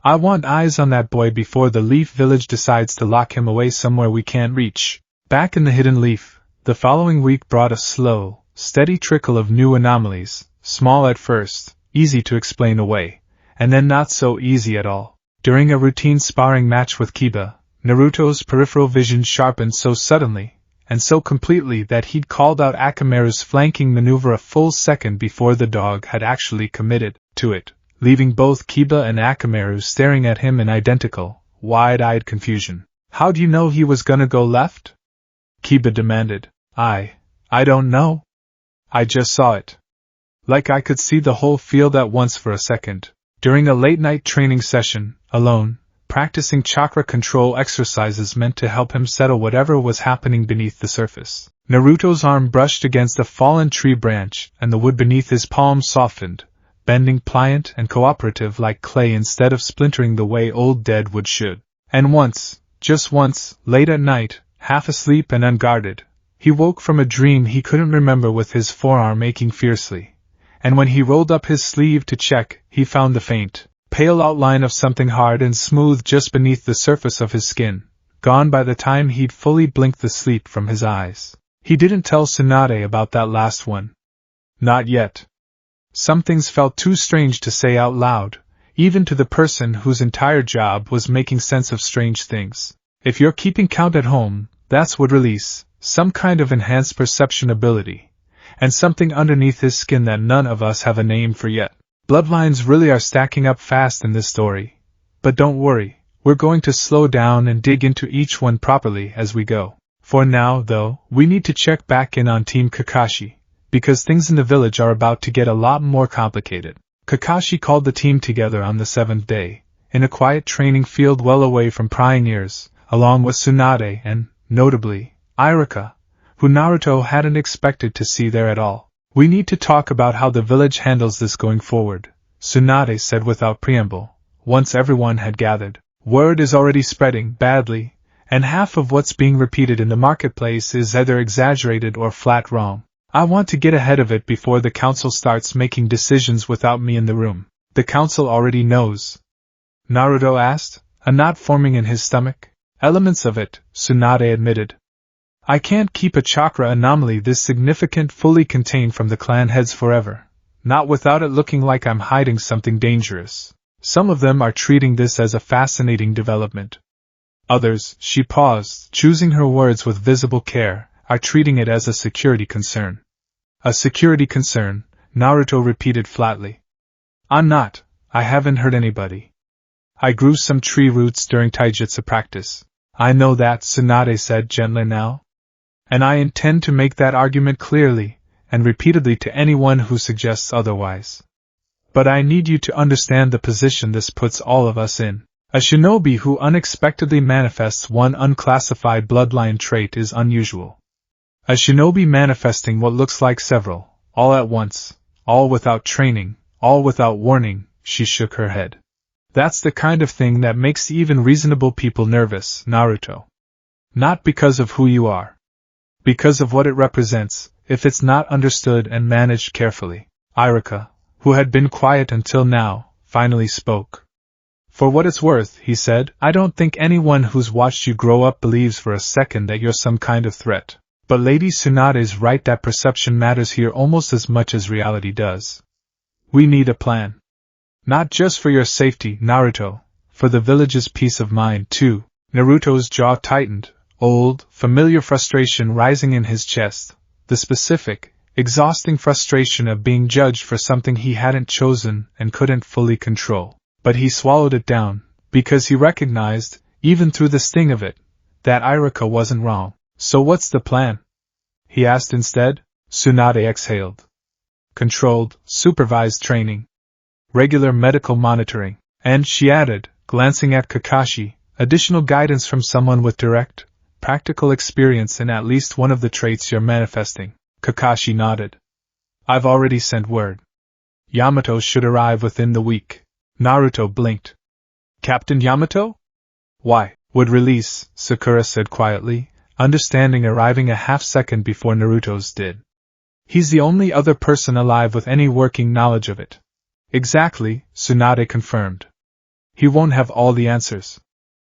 [SPEAKER 1] I want eyes on that boy before the Leaf Village decides to lock him away somewhere we can't reach. Back in the Hidden Leaf, the following week brought a slow, steady trickle of new anomalies, small at first, easy to explain away, and then not so easy at all. During a routine sparring match with Kiba, Naruto's peripheral vision sharpened so suddenly, and so completely that he'd called out Akamaru's flanking maneuver a full second before the dog had actually committed to it, leaving both Kiba and Akamaru staring at him in identical, wide-eyed confusion. How do you know he was gonna go left? Kiba demanded. I don't know. I just saw it. Like I could see the whole field at once for a second. During a late-night training session, alone, practicing chakra control exercises meant to help him settle whatever was happening beneath the surface. Naruto's arm brushed against a fallen tree branch, and the wood beneath his palm softened, bending pliant and cooperative like clay instead of splintering the way old dead wood should. And once, just once, late at night, half asleep and unguarded, he woke from a dream he couldn't remember with his forearm aching fiercely. And when he rolled up his sleeve to check, he found the faint, pale outline of something hard and smooth just beneath the surface of his skin, gone by the time he'd fully blinked the sleep from his eyes. He didn't tell Tsunade about that last one. Not yet. Some things felt too strange to say out loud, even to the person whose entire job was making sense of strange things. If you're keeping count at home, that's would release some kind of enhanced perception ability, and something underneath his skin that none of us have a name for yet. Bloodlines really are stacking up fast in this story. But don't worry, we're going to slow down and dig into each one properly as we go. For now, though, we need to check back in on Team Kakashi, because things in the village are about to get a lot more complicated. Kakashi called the team together on the 7th day, in a quiet training field well away from prying ears, along with Tsunade and, notably, Irika, who Naruto hadn't expected to see there at all. "We need to talk about how the village handles this going forward," Tsunade said without preamble, once everyone had gathered. "Word is already spreading badly, and half of what's being repeated in the marketplace is either exaggerated or flat wrong. I want to get ahead of it before the council starts making decisions without me in the room." "The council already knows?" Naruto asked, a knot forming in his stomach. "Elements of it," Tsunade admitted. "I can't keep a chakra anomaly this significant fully contained from the clan heads forever, not without it looking like I'm hiding something dangerous. Some of them are treating this as a fascinating development. Others," she paused, choosing her words with visible care, "are treating it as a security concern." "A security concern," Naruto repeated flatly. "I'm not. I haven't hurt anybody. I grew some tree roots during taijutsu practice." "I know that," Tsunade said gently now. "And I intend to make that argument clearly and repeatedly to anyone who suggests otherwise. But I need you to understand the position this puts all of us in. A shinobi who unexpectedly manifests one unclassified bloodline trait is unusual. A shinobi manifesting what looks like several, all at once, all without training, all without warning," she shook her head. "That's the kind of thing that makes even reasonable people nervous, Naruto. Not because of who you are. Because of what it represents, if it's not understood and managed carefully." Iruka, who had been quiet until now, finally spoke. "For what it's worth," he said, "I don't think anyone who's watched you grow up believes for a second that you're some kind of threat. But Lady Tsunade's right that perception matters here almost as much as reality does. We need a plan. Not just for your safety, Naruto, for the village's peace of mind too." Naruto's jaw tightened, old, familiar frustration rising in his chest, the specific, exhausting frustration of being judged for something he hadn't chosen and couldn't fully control. But he swallowed it down, because he recognized, even through the sting of it, that Iruka wasn't wrong. "So what's the plan?" he asked instead. Tsunade exhaled. "Controlled, supervised training. Regular medical monitoring. And," she added, glancing at Kakashi, "additional guidance from someone with direct, practical experience in at least one of the traits you're manifesting." Kakashi nodded. "I've already sent word. Yamato should arrive within the week." Naruto blinked. "Captain Yamato? Why?" "Would release," Sakura said quietly, understanding arriving a half-second before Naruto's did. "He's the only other person alive with any working knowledge of it." "Exactly," Tsunade confirmed. "He won't have all the answers.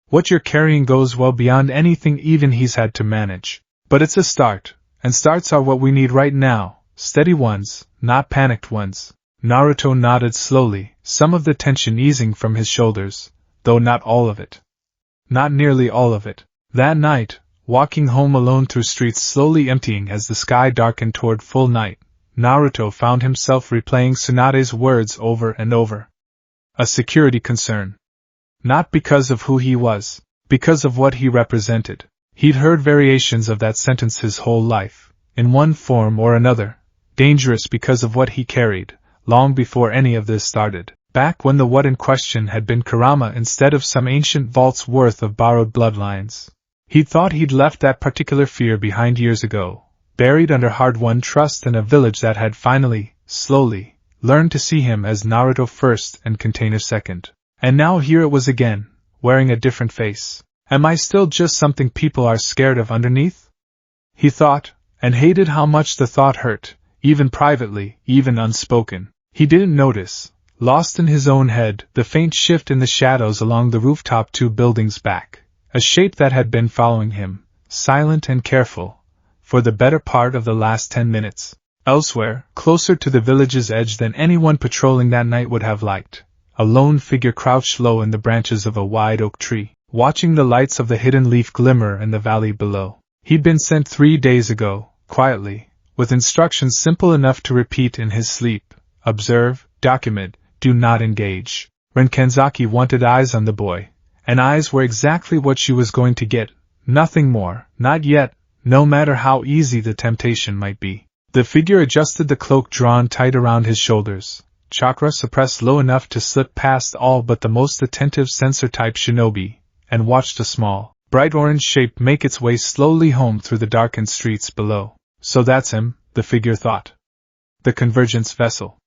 [SPEAKER 1] What you're carrying goes well beyond anything even he's had to manage. But it's a start, and starts are what we need right now, steady ones, not panicked ones." Naruto nodded slowly, some of the tension easing from his shoulders, though not all of it. Not nearly all of it. That night, walking home alone through streets slowly emptying as the sky darkened toward full night, Naruto found himself replaying Tsunade's words over and over. A security concern. Not because of who he was, because of what he represented. He'd heard variations of that sentence his whole life, in one form or another, dangerous because of what he carried, long before any of this started, back when the what in question had been Kurama instead of some ancient vault's worth of borrowed bloodlines. He'd thought he'd left that particular fear behind years ago, buried under hard-won trust in a village that had finally, slowly, learned to see him as Naruto first and Container second. And now here it was again, wearing a different face. Am I still just something people are scared of underneath? He thought, and hated how much the thought hurt, even privately, even unspoken. He didn't notice, lost in his own head, the faint shift in the shadows along the rooftop 2 buildings back, a shape that had been following him, silent and careful, for the better part of the last 10 minutes. Elsewhere, closer to the village's edge than anyone patrolling that night would have liked, a lone figure crouched low in the branches of a wide oak tree, watching the lights of the hidden leaf glimmer in the valley below. He'd been sent 3 days ago, quietly, with instructions simple enough to repeat in his sleep: observe, document, do not engage. Ren Kanzaki wanted eyes on the boy, and eyes were exactly what she was going to get, nothing more, not yet, no matter how easy the temptation might be. The figure adjusted the cloak drawn tight around his shoulders, chakra suppressed low enough to slip past all but the most attentive sensor-type shinobi, and watched a small, bright orange shape make its way slowly home through the darkened streets below. So that's him, the figure thought. The convergence vessel.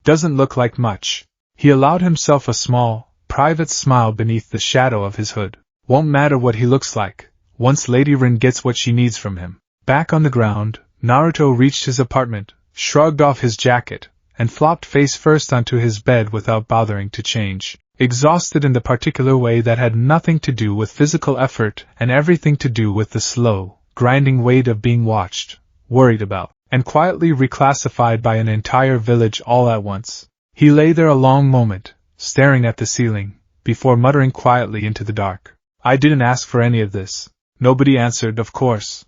[SPEAKER 1] Doesn't look like much. He allowed himself a small, private smile beneath the shadow of his hood. Won't matter what he looks like, once Lady Rin gets what she needs from him. Back on the ground, Naruto reached his apartment, shrugged off his jacket, and flopped face first onto his bed without bothering to change. Exhausted in the particular way that had nothing to do with physical effort and everything to do with the slow, grinding weight of being watched, worried about, and quietly reclassified by an entire village all at once. He lay there a long moment, staring at the ceiling, before muttering quietly into the dark. I didn't ask for any of this. Nobody answered, of course.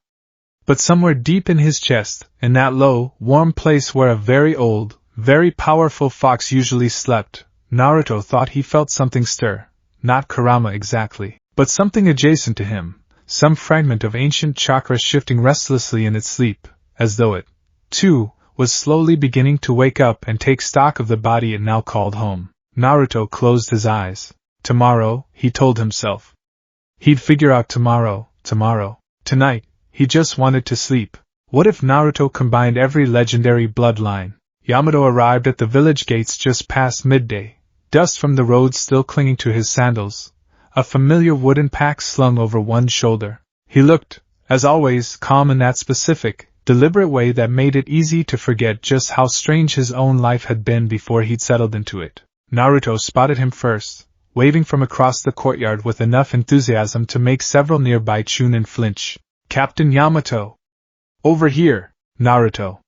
[SPEAKER 1] But somewhere deep in his chest, in that low, warm place where a very old, very powerful fox usually slept, Naruto thought he felt something stir. Not Kurama exactly, but something adjacent to him, some fragment of ancient chakra shifting restlessly in its sleep, as though it, too, was slowly beginning to wake up and take stock of the body it now called home. Naruto closed his eyes. Tomorrow, he told himself. He'd figure out tomorrow. Tonight, he just wanted to sleep. What if Naruto combined every legendary bloodline? Yamato arrived at the village gates just past midday, dust from the road still clinging to his sandals, a familiar wooden pack slung over one shoulder. He looked, as always, calm in that specific, deliberate way that made it easy to forget just how strange his own life had been before he'd settled into it. Naruto spotted him first, waving from across the courtyard with enough enthusiasm to make several nearby Chunin flinch. Captain Yamato! Over here, Naruto!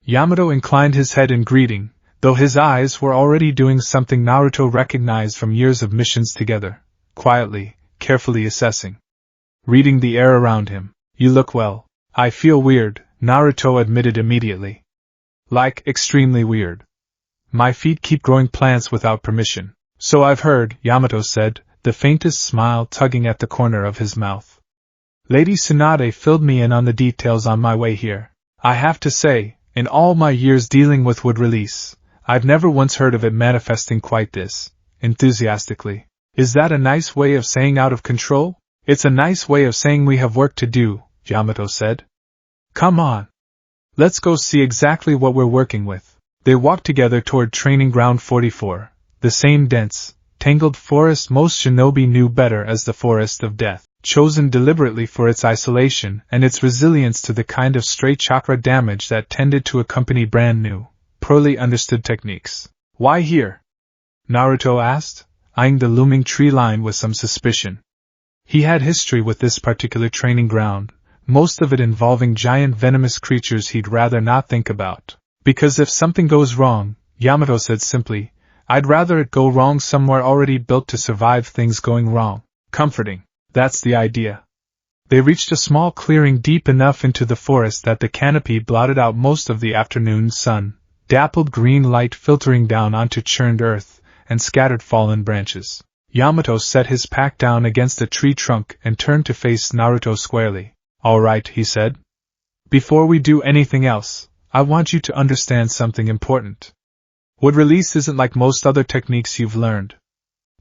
[SPEAKER 1] Yamato inclined his head in greeting, though his eyes were already doing something Naruto recognized from years of missions together, quietly, carefully assessing. Reading the air around him. You look well. I feel weird, Naruto admitted immediately. Like, extremely weird. My feet keep growing plants without permission. So I've heard, Yamato said, the faintest smile tugging at the corner of his mouth. Lady Tsunade filled me in on the details on my way here. I have to say, in all my years dealing with wood release, I've never once heard of it manifesting quite this enthusiastically. Is that a nice way of saying out of control? It's a nice way of saying we have work to do, Yamato said. Come on. Let's go see exactly what we're working with. They walked together toward Training Ground 44, the same dense, tangled forest most shinobi knew better as the Forest of Death, chosen deliberately for its isolation and its resilience to the kind of stray chakra damage that tended to accompany brand new, poorly understood techniques. Why here? Naruto asked, eyeing the looming tree line with some suspicion. He had history with this particular training ground, most of it involving giant venomous creatures he'd rather not think about. Because if something goes wrong, Yamato said simply, I'd rather it go wrong somewhere already built to survive things going wrong. Comforting. That's the idea. They reached a small clearing deep enough into the forest that the canopy blotted out most of the afternoon sun, dappled green light filtering down onto churned earth, and scattered fallen branches. Yamato set his pack down against a tree trunk and turned to face Naruto squarely. All right, he said. Before we do anything else, I want you to understand something important. Wood release isn't like most other techniques you've learned.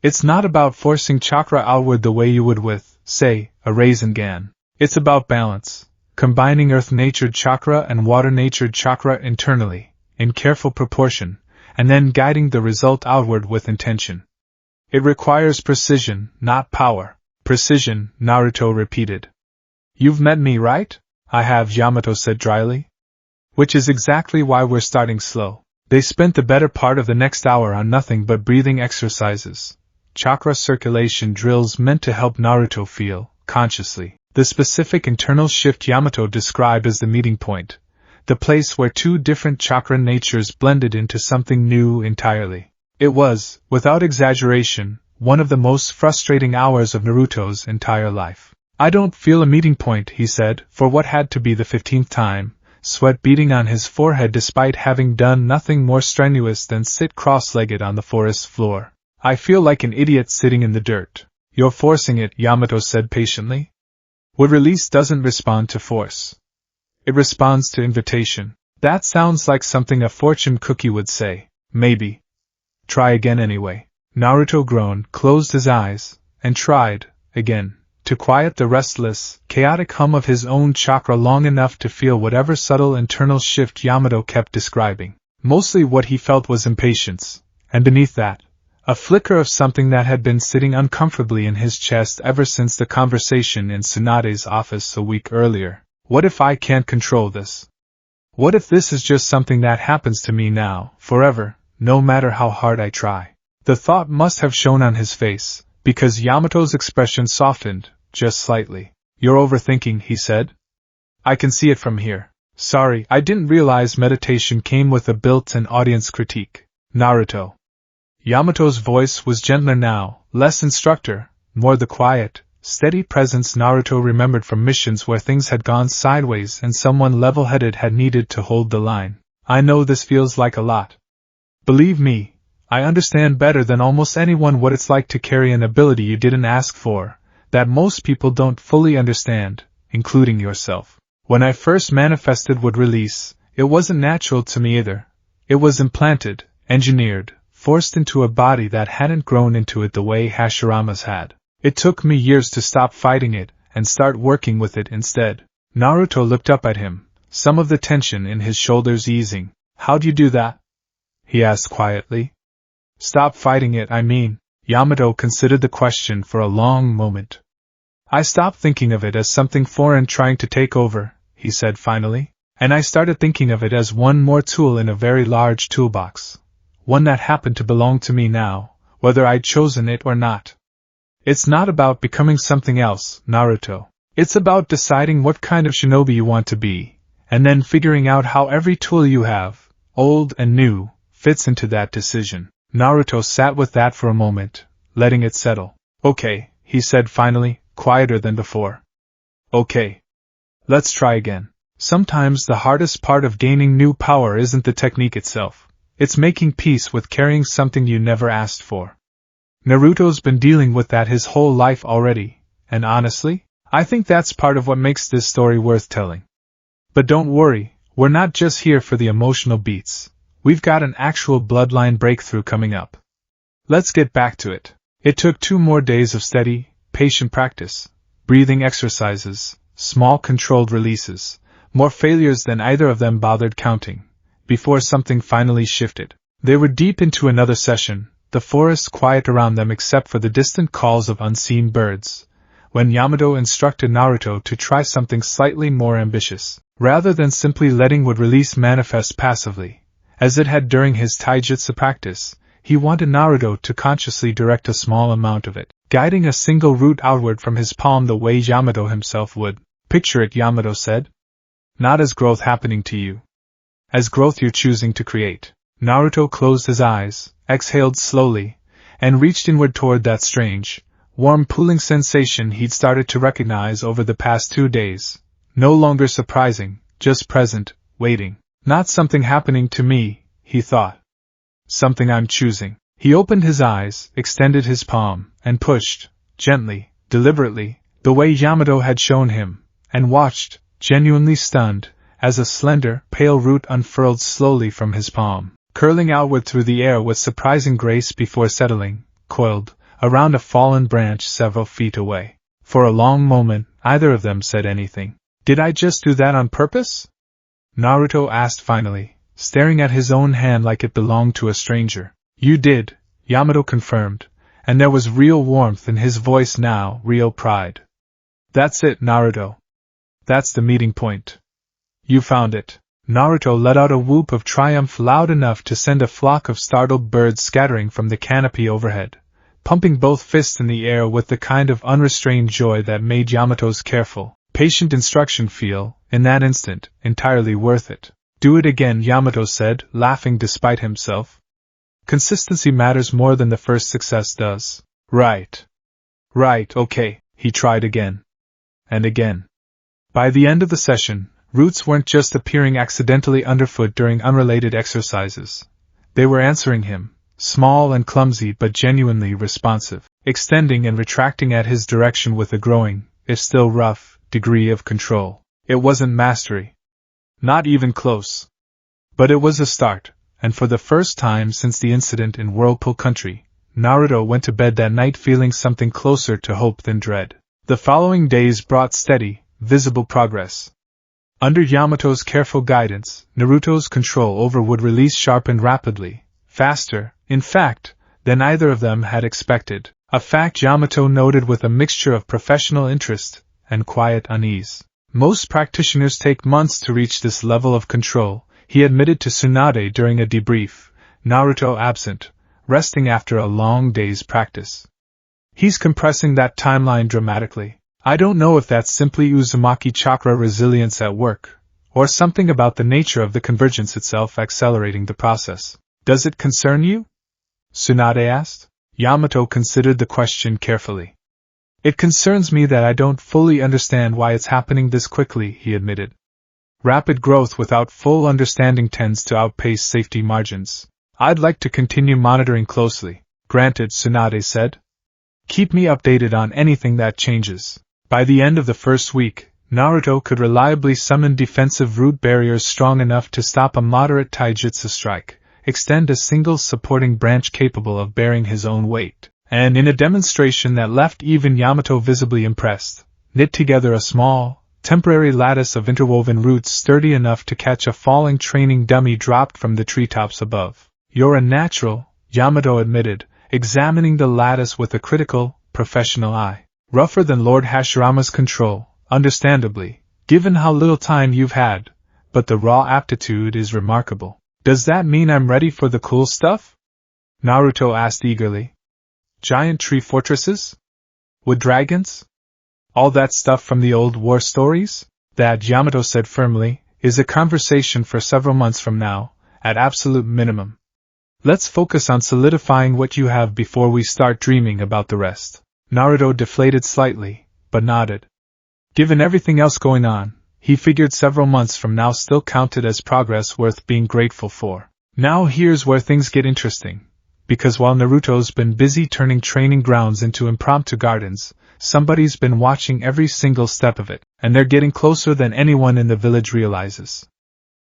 [SPEAKER 1] It's not about forcing chakra outward the way you would with, say, a Sharingan. It's about balance, combining earth-natured chakra and water-natured chakra internally, in careful proportion, and then guiding the result outward with intention. It requires precision, not power. Precision, Naruto repeated. You've met me, right? I have, Yamato said dryly. Which is exactly why we're starting slow. They spent the better part of the next hour on nothing but breathing exercises, chakra circulation drills meant to help Naruto feel, consciously, the specific internal shift Yamato described as the meeting point, the place where two different chakra natures blended into something new entirely. It was, without exaggeration, one of the most frustrating hours of Naruto's entire life. I don't feel a meeting point, he said, for what had to be the 15th time, sweat beading on his forehead despite having done nothing more strenuous than sit cross-legged on the forest floor. I feel like an idiot sitting in the dirt. You're forcing it, Yamato said patiently. Wood release doesn't respond to force. It responds to invitation. That sounds like something a fortune cookie would say. Maybe. Try again anyway. Naruto groaned, closed his eyes, and tried, again, to quiet the restless, chaotic hum of his own chakra long enough to feel whatever subtle internal shift Yamato kept describing. Mostly what he felt was impatience, and beneath that, a flicker of something that had been sitting uncomfortably in his chest ever since the conversation in Tsunade's office a week earlier. What if I can't control this? What if this is just something that happens to me now, forever, no matter how hard I try? The thought must have shown on his face, because Yamato's expression softened, just slightly. You're overthinking, he said. I can see it from here. Sorry, I didn't realize meditation came with a built-in audience critique. Naruto. Yamato's voice was gentler now, less instructor, more the quiet, steady presence Naruto remembered from missions where things had gone sideways and someone level-headed had needed to hold the line. I know this feels like a lot. Believe me, I understand better than almost anyone what it's like to carry an ability you didn't ask for, that most people don't fully understand, including yourself. When I first manifested would release, it wasn't natural to me either. It was implanted, engineered, forced into a body that hadn't grown into it the way Hashirama's had. It took me years to stop fighting it and start working with it instead. Naruto looked up at him, some of the tension in his shoulders easing. How'd you do that? He asked quietly. Stop fighting it, I mean. Yamato considered the question for a long moment. I stopped thinking of it as something foreign trying to take over, he said finally, and I started thinking of it as one more tool in a very large toolbox. One that happened to belong to me now, whether I'd chosen it or not. It's not about becoming something else, Naruto. It's about deciding what kind of shinobi you want to be, and then figuring out how every tool you have, old and new, fits into that decision. Naruto sat with that for a moment, letting it settle. Okay, he said finally, quieter than before. Okay. Let's try again. Sometimes the hardest part of gaining new power isn't the technique itself. It's making peace with carrying something you never asked for. Naruto's been dealing with that his whole life already, and honestly, I think that's part of what makes this story worth telling. But don't worry, we're not just here for the emotional beats. We've got an actual bloodline breakthrough coming up. Let's get back to it. It took 2 more days of steady, patient practice, breathing exercises, small controlled releases, more failures than either of them bothered counting, before something finally shifted. They were deep into another session, the forest quiet around them except for the distant calls of unseen birds, when Yamato instructed Naruto to try something slightly more ambitious. Rather than simply letting would release manifest passively, as it had during his taijutsu practice, he wanted Naruto to consciously direct a small amount of it, guiding a single root outward from his palm the way Yamato himself would. Picture it, Yamato said. Not as growth happening to you. As growth you're choosing to create. Naruto closed his eyes, exhaled slowly, and reached inward toward that strange, warm pulling sensation he'd started to recognize over the past 2 days. No longer surprising, just present, waiting. Not something happening to me, he thought. Something I'm choosing. He opened his eyes, extended his palm, and pushed, gently, deliberately, the way Yamato had shown him, and watched, genuinely stunned, as a slender, pale root unfurled slowly from his palm, curling outward through the air with surprising grace before settling, coiled, around a fallen branch several feet away. For a long moment, neither of them said anything. Did I just do that on purpose? Naruto asked finally, staring at his own hand like it belonged to a stranger. You did, Yamato confirmed, and there was real warmth in his voice now, real pride. That's it, Naruto. That's the meeting point. You found it. Naruto let out a whoop of triumph loud enough to send a flock of startled birds scattering from the canopy overhead, pumping both fists in the air with the kind of unrestrained joy that made Yamato's careful, patient instruction feel, in that instant, entirely worth it. Do it again, Yamato said, laughing despite himself. Consistency matters more than the first success does. Right. Right, okay, he tried again. And again. By the end of the session, roots weren't just appearing accidentally underfoot during unrelated exercises. They were answering him, small and clumsy but genuinely responsive, extending and retracting at his direction with a growing, if still rough, degree of control. It wasn't mastery. Not even close. But it was a start, and for the first time since the incident in Whirlpool Country, Naruto went to bed that night feeling something closer to hope than dread. The following days brought steady, visible progress. Under Yamato's careful guidance, Naruto's control over wood release sharpened rapidly, faster, in fact, than either of them had expected, a fact Yamato noted with a mixture of professional interest and quiet unease. Most practitioners take months to reach this level of control, he admitted to Tsunade during a debrief, Naruto absent, resting after a long day's practice. He's compressing that timeline dramatically. I don't know if that's simply Uzumaki chakra resilience at work, or something about the nature of the convergence itself accelerating the process. Does it concern you? Tsunade asked. Yamato considered the question carefully. It concerns me that I don't fully understand why it's happening this quickly, he admitted. Rapid growth without full understanding tends to outpace safety margins. I'd like to continue monitoring closely. Granted, Tsunade said. Keep me updated on anything that changes. By the end of the first week, Naruto could reliably summon defensive root barriers strong enough to stop a moderate taijutsu strike, extend a single supporting branch capable of bearing his own weight, and in a demonstration that left even Yamato visibly impressed, knit together a small, temporary lattice of interwoven roots sturdy enough to catch a falling training dummy dropped from the treetops above. You're a natural, Yamato admitted, examining the lattice with a critical, professional eye. Rougher than Lord Hashirama's control, understandably, given how little time you've had, but the raw aptitude is remarkable. Does that mean I'm ready for the cool stuff? Naruto asked eagerly. Giant tree fortresses? Wood dragons? All that stuff from the old war stories? That, Yamato said firmly, is a conversation for several months from now, at absolute minimum. Let's focus on solidifying what you have before we start dreaming about the rest. Naruto deflated slightly, but nodded. Given everything else going on, he figured several months from now still counted as progress worth being grateful for. Now here's where things get interesting, because while Naruto's been busy turning training grounds into impromptu gardens, somebody's been watching every single step of it, and they're getting closer than anyone in the village realizes.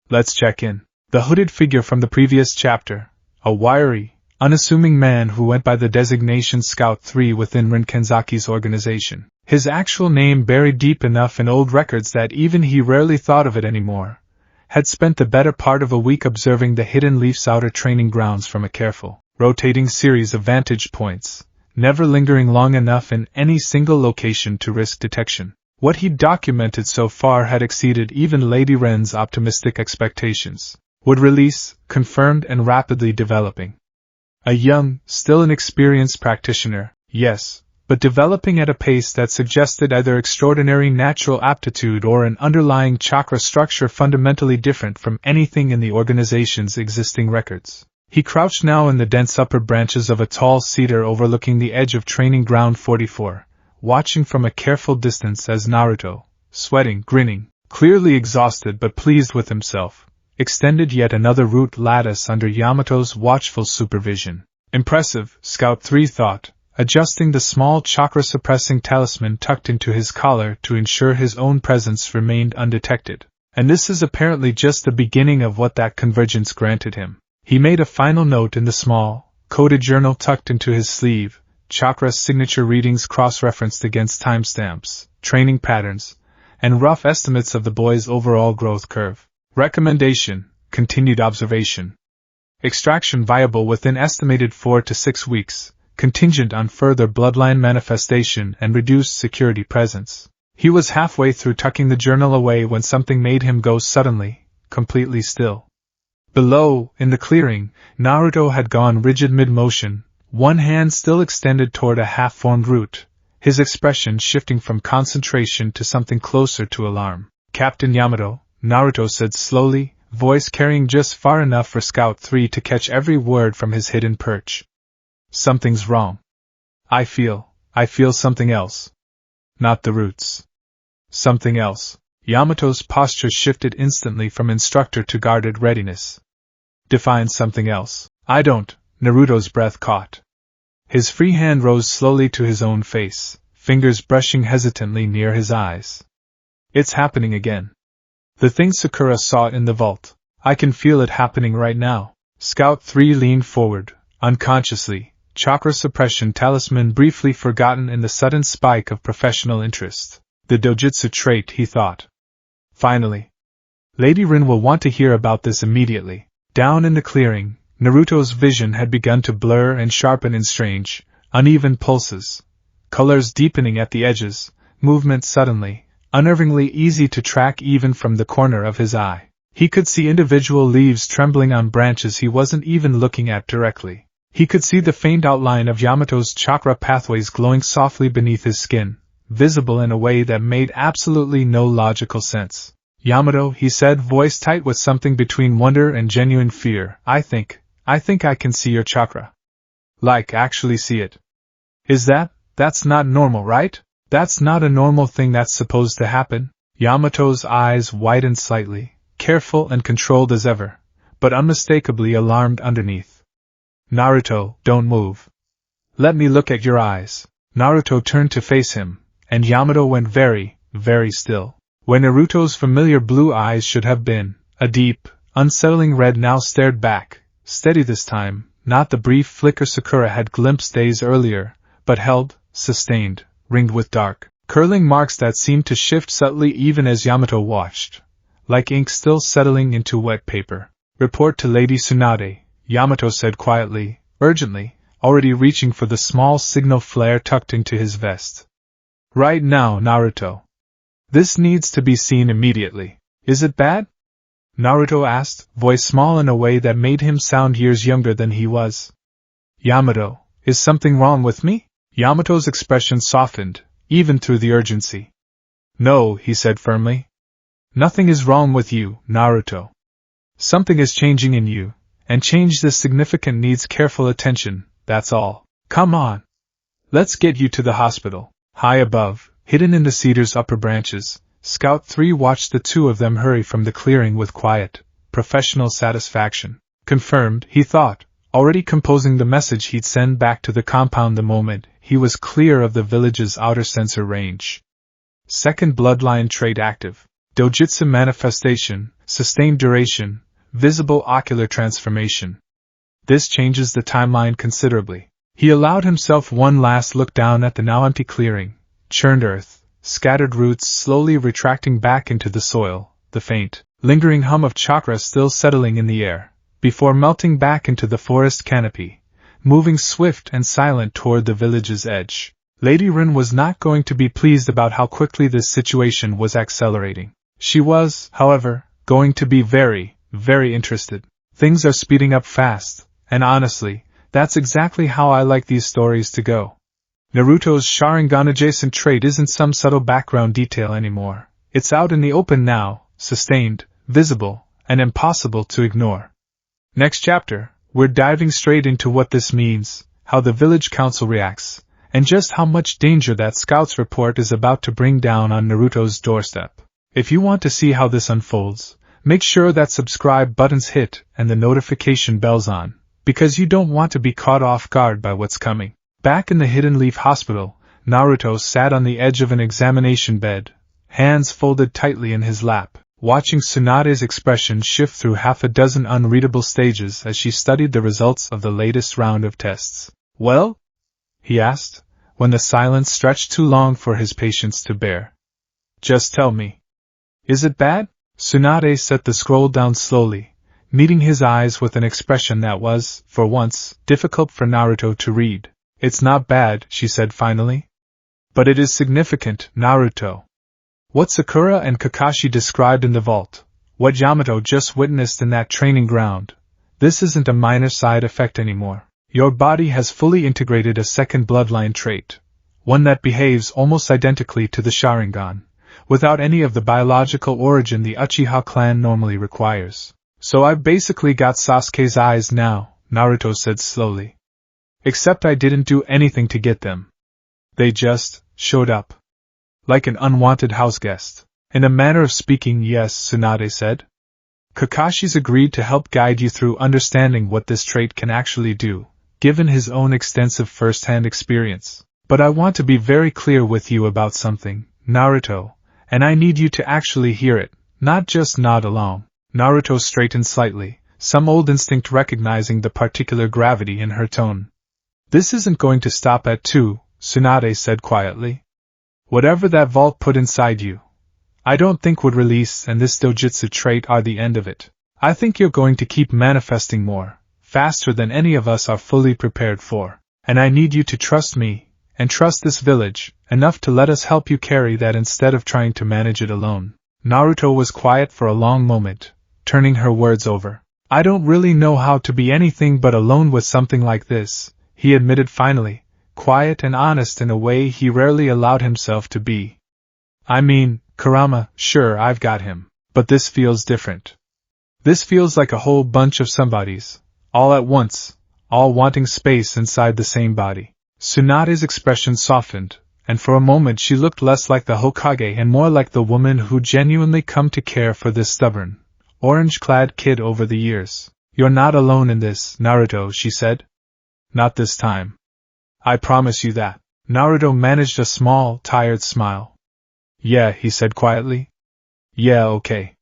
[SPEAKER 1] Let's check in. The hooded figure from the previous chapter, a wiry, unassuming man who went by the designation Scout 3 within Rinkenzaki's organization. His actual name buried deep enough in old records that even he rarely thought of it anymore, had spent the better part of a week observing the Hidden Leaf's outer training grounds from a careful, rotating series of vantage points, never lingering long enough in any single location to risk detection. What he'd documented so far had exceeded even Lady Ren's optimistic expectations. Would release, confirmed and rapidly developing. A young, still inexperienced practitioner, yes, but developing at a pace that suggested either extraordinary natural aptitude or an underlying chakra structure fundamentally different from anything in the organization's existing records. He crouched now in the dense upper branches of a tall cedar overlooking the edge of Training Ground 44, watching from a careful distance as Naruto, sweating, grinning, clearly exhausted but pleased with himself, extended yet another root lattice under Yamato's watchful supervision. Impressive, Scout 3 thought, adjusting the small chakra-suppressing talisman tucked into his collar to ensure his own presence remained undetected. And this is apparently just the beginning of what that convergence granted him. He made a final note in the small, coded journal tucked into his sleeve, chakra signature readings cross-referenced against timestamps, training patterns, and rough estimates of the boy's overall growth curve. Recommendation: continued observation. Extraction viable within estimated 4 to 6 weeks, contingent on further bloodline manifestation and reduced security presence. He was halfway through tucking the journal away when something made him go suddenly, completely still. Below, in the clearing, Naruto had gone rigid mid-motion, one hand still extended toward a half-formed root, his expression shifting from concentration to something closer to alarm. Captain Yamato, Naruto said slowly, voice carrying just far enough for Scout 3 to catch every word from his hidden perch. Something's wrong. I feel something else. Not the roots. Something else. Yamato's posture shifted instantly from instructor to guarded readiness. Define something else. I don't. Naruto's breath caught. His free hand rose slowly to his own face, fingers brushing hesitantly near his eyes. It's happening again. The thing Sakura saw in the vault. I can feel it happening right now. Scout 3 leaned forward, unconsciously, chakra suppression talisman briefly forgotten in the sudden spike of professional interest. The dojutsu trait, he thought. Finally. Lady Rin will want to hear about this immediately. Down in the clearing, Naruto's vision had begun to blur and sharpen in strange, uneven pulses. Colors deepening at the edges, movement suddenly, unnervingly easy to track even from the corner of his eye. He could see individual leaves trembling on branches he wasn't even looking at directly. He could see the faint outline of Yamato's chakra pathways glowing softly beneath his skin, visible in a way that made absolutely no logical sense. Yamato, he said, voice tight with something between wonder and genuine fear, I think I can see your chakra. Like, actually see it. That's not normal, right? That's not a normal thing that's supposed to happen. Yamato's eyes widened slightly, careful and controlled as ever, but unmistakably alarmed underneath. Naruto, don't move. Let me look at your eyes. Naruto turned to face him, and Yamato went very, very still. Where Naruto's familiar blue eyes should have been, a deep, unsettling red now stared back, steady this time, not the brief flicker Sakura had glimpsed days earlier, but held, sustained, ringed with dark, curling marks that seemed to shift subtly even as Yamato watched, like ink still settling into wet paper. Report to Lady Tsunade, Yamato said quietly, urgently, already reaching for the small signal flare tucked into his vest. Right now, Naruto. This needs to be seen immediately. Is it bad? Naruto asked, voice small in a way that made him sound years younger than he was. Yamato, is something wrong with me? Yamato's expression softened, even through the urgency. No, he said firmly. Nothing is wrong with you, Naruto. Something is changing in you, and change this significant needs careful attention, that's all. Come on. Let's get you to the hospital. High above, hidden in the cedar's upper branches, Scout 3 watched the two of them hurry from the clearing with quiet, professional satisfaction. Confirmed, he thought, already composing the message he'd send back to the compound the moment he was clear of the village's outer sensor range. Second bloodline trait active. Dojutsu manifestation, sustained duration, visible ocular transformation. This changes the timeline considerably. He allowed himself one last look down at the now empty clearing, churned earth, scattered roots slowly retracting back into the soil, the faint, lingering hum of chakra still settling in the air, before melting back into the forest canopy, moving swift and silent toward the village's edge. Lady Rin was not going to be pleased about how quickly this situation was accelerating. She was, however, going to be very, very interested. Things are speeding up fast, and honestly, that's exactly how I like these stories to go. Naruto's Sharingan-adjacent trait isn't some subtle background detail anymore. It's out in the open now, sustained, visible, and impossible to ignore. Next chapter, we're diving straight into what this means, how the village council reacts, and just how much danger that scout's report is about to bring down on Naruto's doorstep. If you want to see how this unfolds, make sure that subscribe button's hit and the notification bell's on, because you don't want to be caught off guard by what's coming. Back in the Hidden Leaf Hospital, Naruto sat on the edge of an examination bed, hands folded tightly in his lap, watching Tsunade's expression shift through half a dozen unreadable stages as she studied the results of the latest round of tests. Well? He asked, when the silence stretched too long for his patience to bear. Just tell me. Is it bad? Tsunade set the scroll down slowly, meeting his eyes with an expression that was, for once, difficult for Naruto to read. It's not bad, she said finally. But it is significant, Naruto. What Sakura and Kakashi described in the vault, what Yamato just witnessed in that training ground, this isn't a minor side effect anymore. Your body has fully integrated a second bloodline trait, one that behaves almost identically to the Sharingan, without any of the biological origin the Uchiha clan normally requires. So I've basically got Sasuke's eyes now, Naruto said slowly. Except I didn't do anything to get them. They just showed up. Like an unwanted house guest. In a manner of speaking, yes, Tsunade said. Kakashi's agreed to help guide you through understanding what this trait can actually do, given his own extensive first-hand experience. But I want to be very clear with you about something, Naruto, and I need you to actually hear it, not just nod along. Naruto straightened slightly, some old instinct recognizing the particular gravity in her tone. This isn't going to stop at 2, Tsunade said quietly. Whatever that vault put inside you, I don't think would release, and this dojutsu trait are the end of it. I think you're going to keep manifesting more, faster than any of us are fully prepared for. And I need you to trust me, and trust this village, enough to let us help you carry that instead of trying to manage it alone. Naruto was quiet for a long moment, turning her words over. I don't really know how to be anything but alone with something like this, he admitted finally, quiet and honest in a way he rarely allowed himself to be. I mean, Kurama, sure I've got him, but this feels different. This feels like a whole bunch of somebodies, all at once, all wanting space inside the same body. Tsunade's expression softened, and for a moment she looked less like the Hokage and more like the woman who genuinely come to care for this stubborn, orange-clad kid over the years. You're not alone in this, Naruto, she said. Not this time. I promise you that. Naruto managed a small, tired smile. Yeah, he said quietly. Yeah, okay.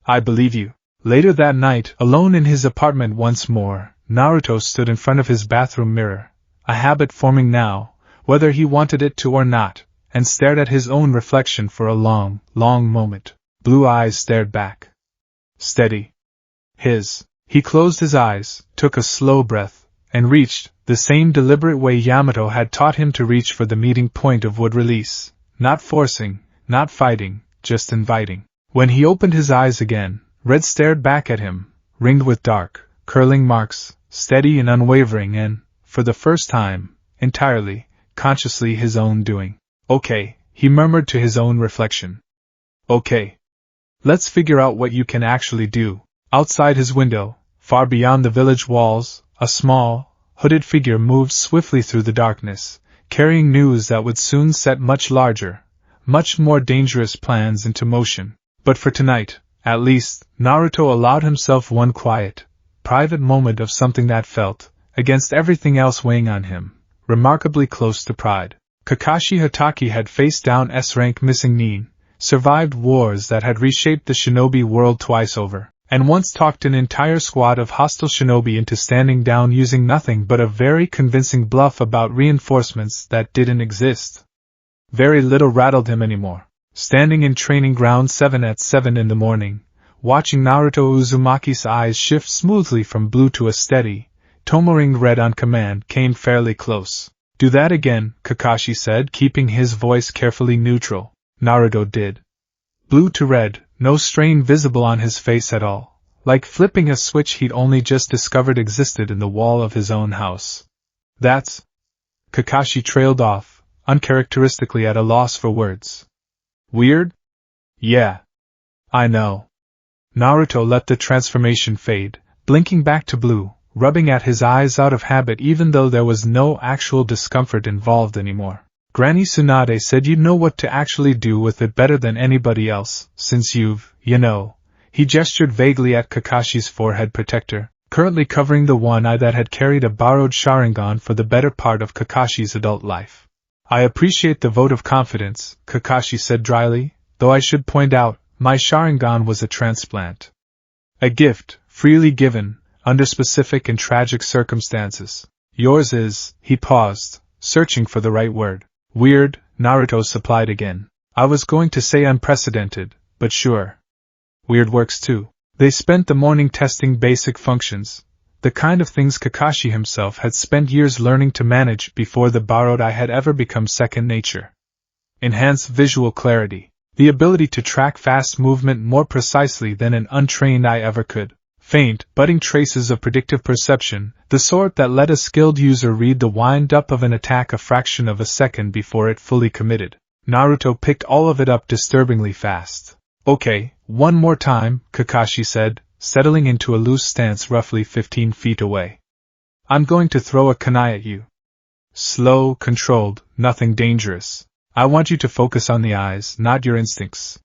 [SPEAKER 1] I believe you. Later that night, alone in his apartment once more, Naruto stood in front of his bathroom mirror, a habit forming now, whether he wanted it to or not, and stared at his own reflection for a long, long moment. Blue eyes stared back. Steady. He closed his eyes, took a slow breath, and reached, the same deliberate way Yamato had taught him to reach for the meeting point of wood release, not forcing, not fighting, just inviting. When he opened his eyes again, Red stared back at him, ringed with dark, curling marks, steady and unwavering and, for the first time, entirely, consciously his own doing. Okay, he murmured to his own reflection. Okay. Let's figure out what you can actually do. Outside his window, far beyond the village walls, a small, hooded figure moved swiftly through the darkness, carrying news that would soon set much larger, much more dangerous plans into motion. But for tonight, at least, Naruto allowed himself one quiet, private moment of something that felt, against everything else weighing on him, remarkably close to pride. Kakashi Hatake had faced down S-rank missing Nin, survived wars that had reshaped the shinobi world twice over, and once talked an entire squad of hostile shinobi into standing down using nothing but a very convincing bluff about reinforcements that didn't exist. Very little rattled him anymore. Standing in training ground 7 at 7 in the morning, watching Naruto Uzumaki's eyes shift smoothly from blue to a steady, tomoring red on command came fairly close. Do that again, Kakashi said, keeping his voice carefully neutral. Naruto did. Blue to red, no strain visible on his face at all, like flipping a switch he'd only just discovered existed in the wall of his own house. That's... Kakashi trailed off, uncharacteristically at a loss for words. Weird? Yeah. I know. Naruto let the transformation fade, blinking back to blue, rubbing at his eyes out of habit even though there was no actual discomfort involved anymore. Granny Tsunade said you'd know what to actually do with it better than anybody else, since you've, He gestured vaguely at Kakashi's forehead protector, currently covering the one eye that had carried a borrowed Sharingan for the better part of Kakashi's adult life. I appreciate the vote of confidence, Kakashi said dryly, though I should point out, my Sharingan was a transplant. A gift, freely given, under specific and tragic circumstances. Yours is, he paused, searching for the right word. Weird, Naruto supplied again. I was going to say unprecedented, but sure. Weird works too. They spent the morning testing basic functions, the kind of things Kakashi himself had spent years learning to manage before the borrowed eye had ever become second nature. Enhanced visual clarity, the ability to track fast movement more precisely than an untrained eye ever could. Faint, budding traces of predictive perception, the sort that let a skilled user read the wind-up of an attack a fraction of a second before it fully committed. Naruto picked all of it up disturbingly fast. Okay, one more time, Kakashi said, settling into a loose stance roughly 15 feet away. I'm going to throw a kunai at you. Slow, controlled, nothing dangerous. I want you to focus on the eyes, not your instincts.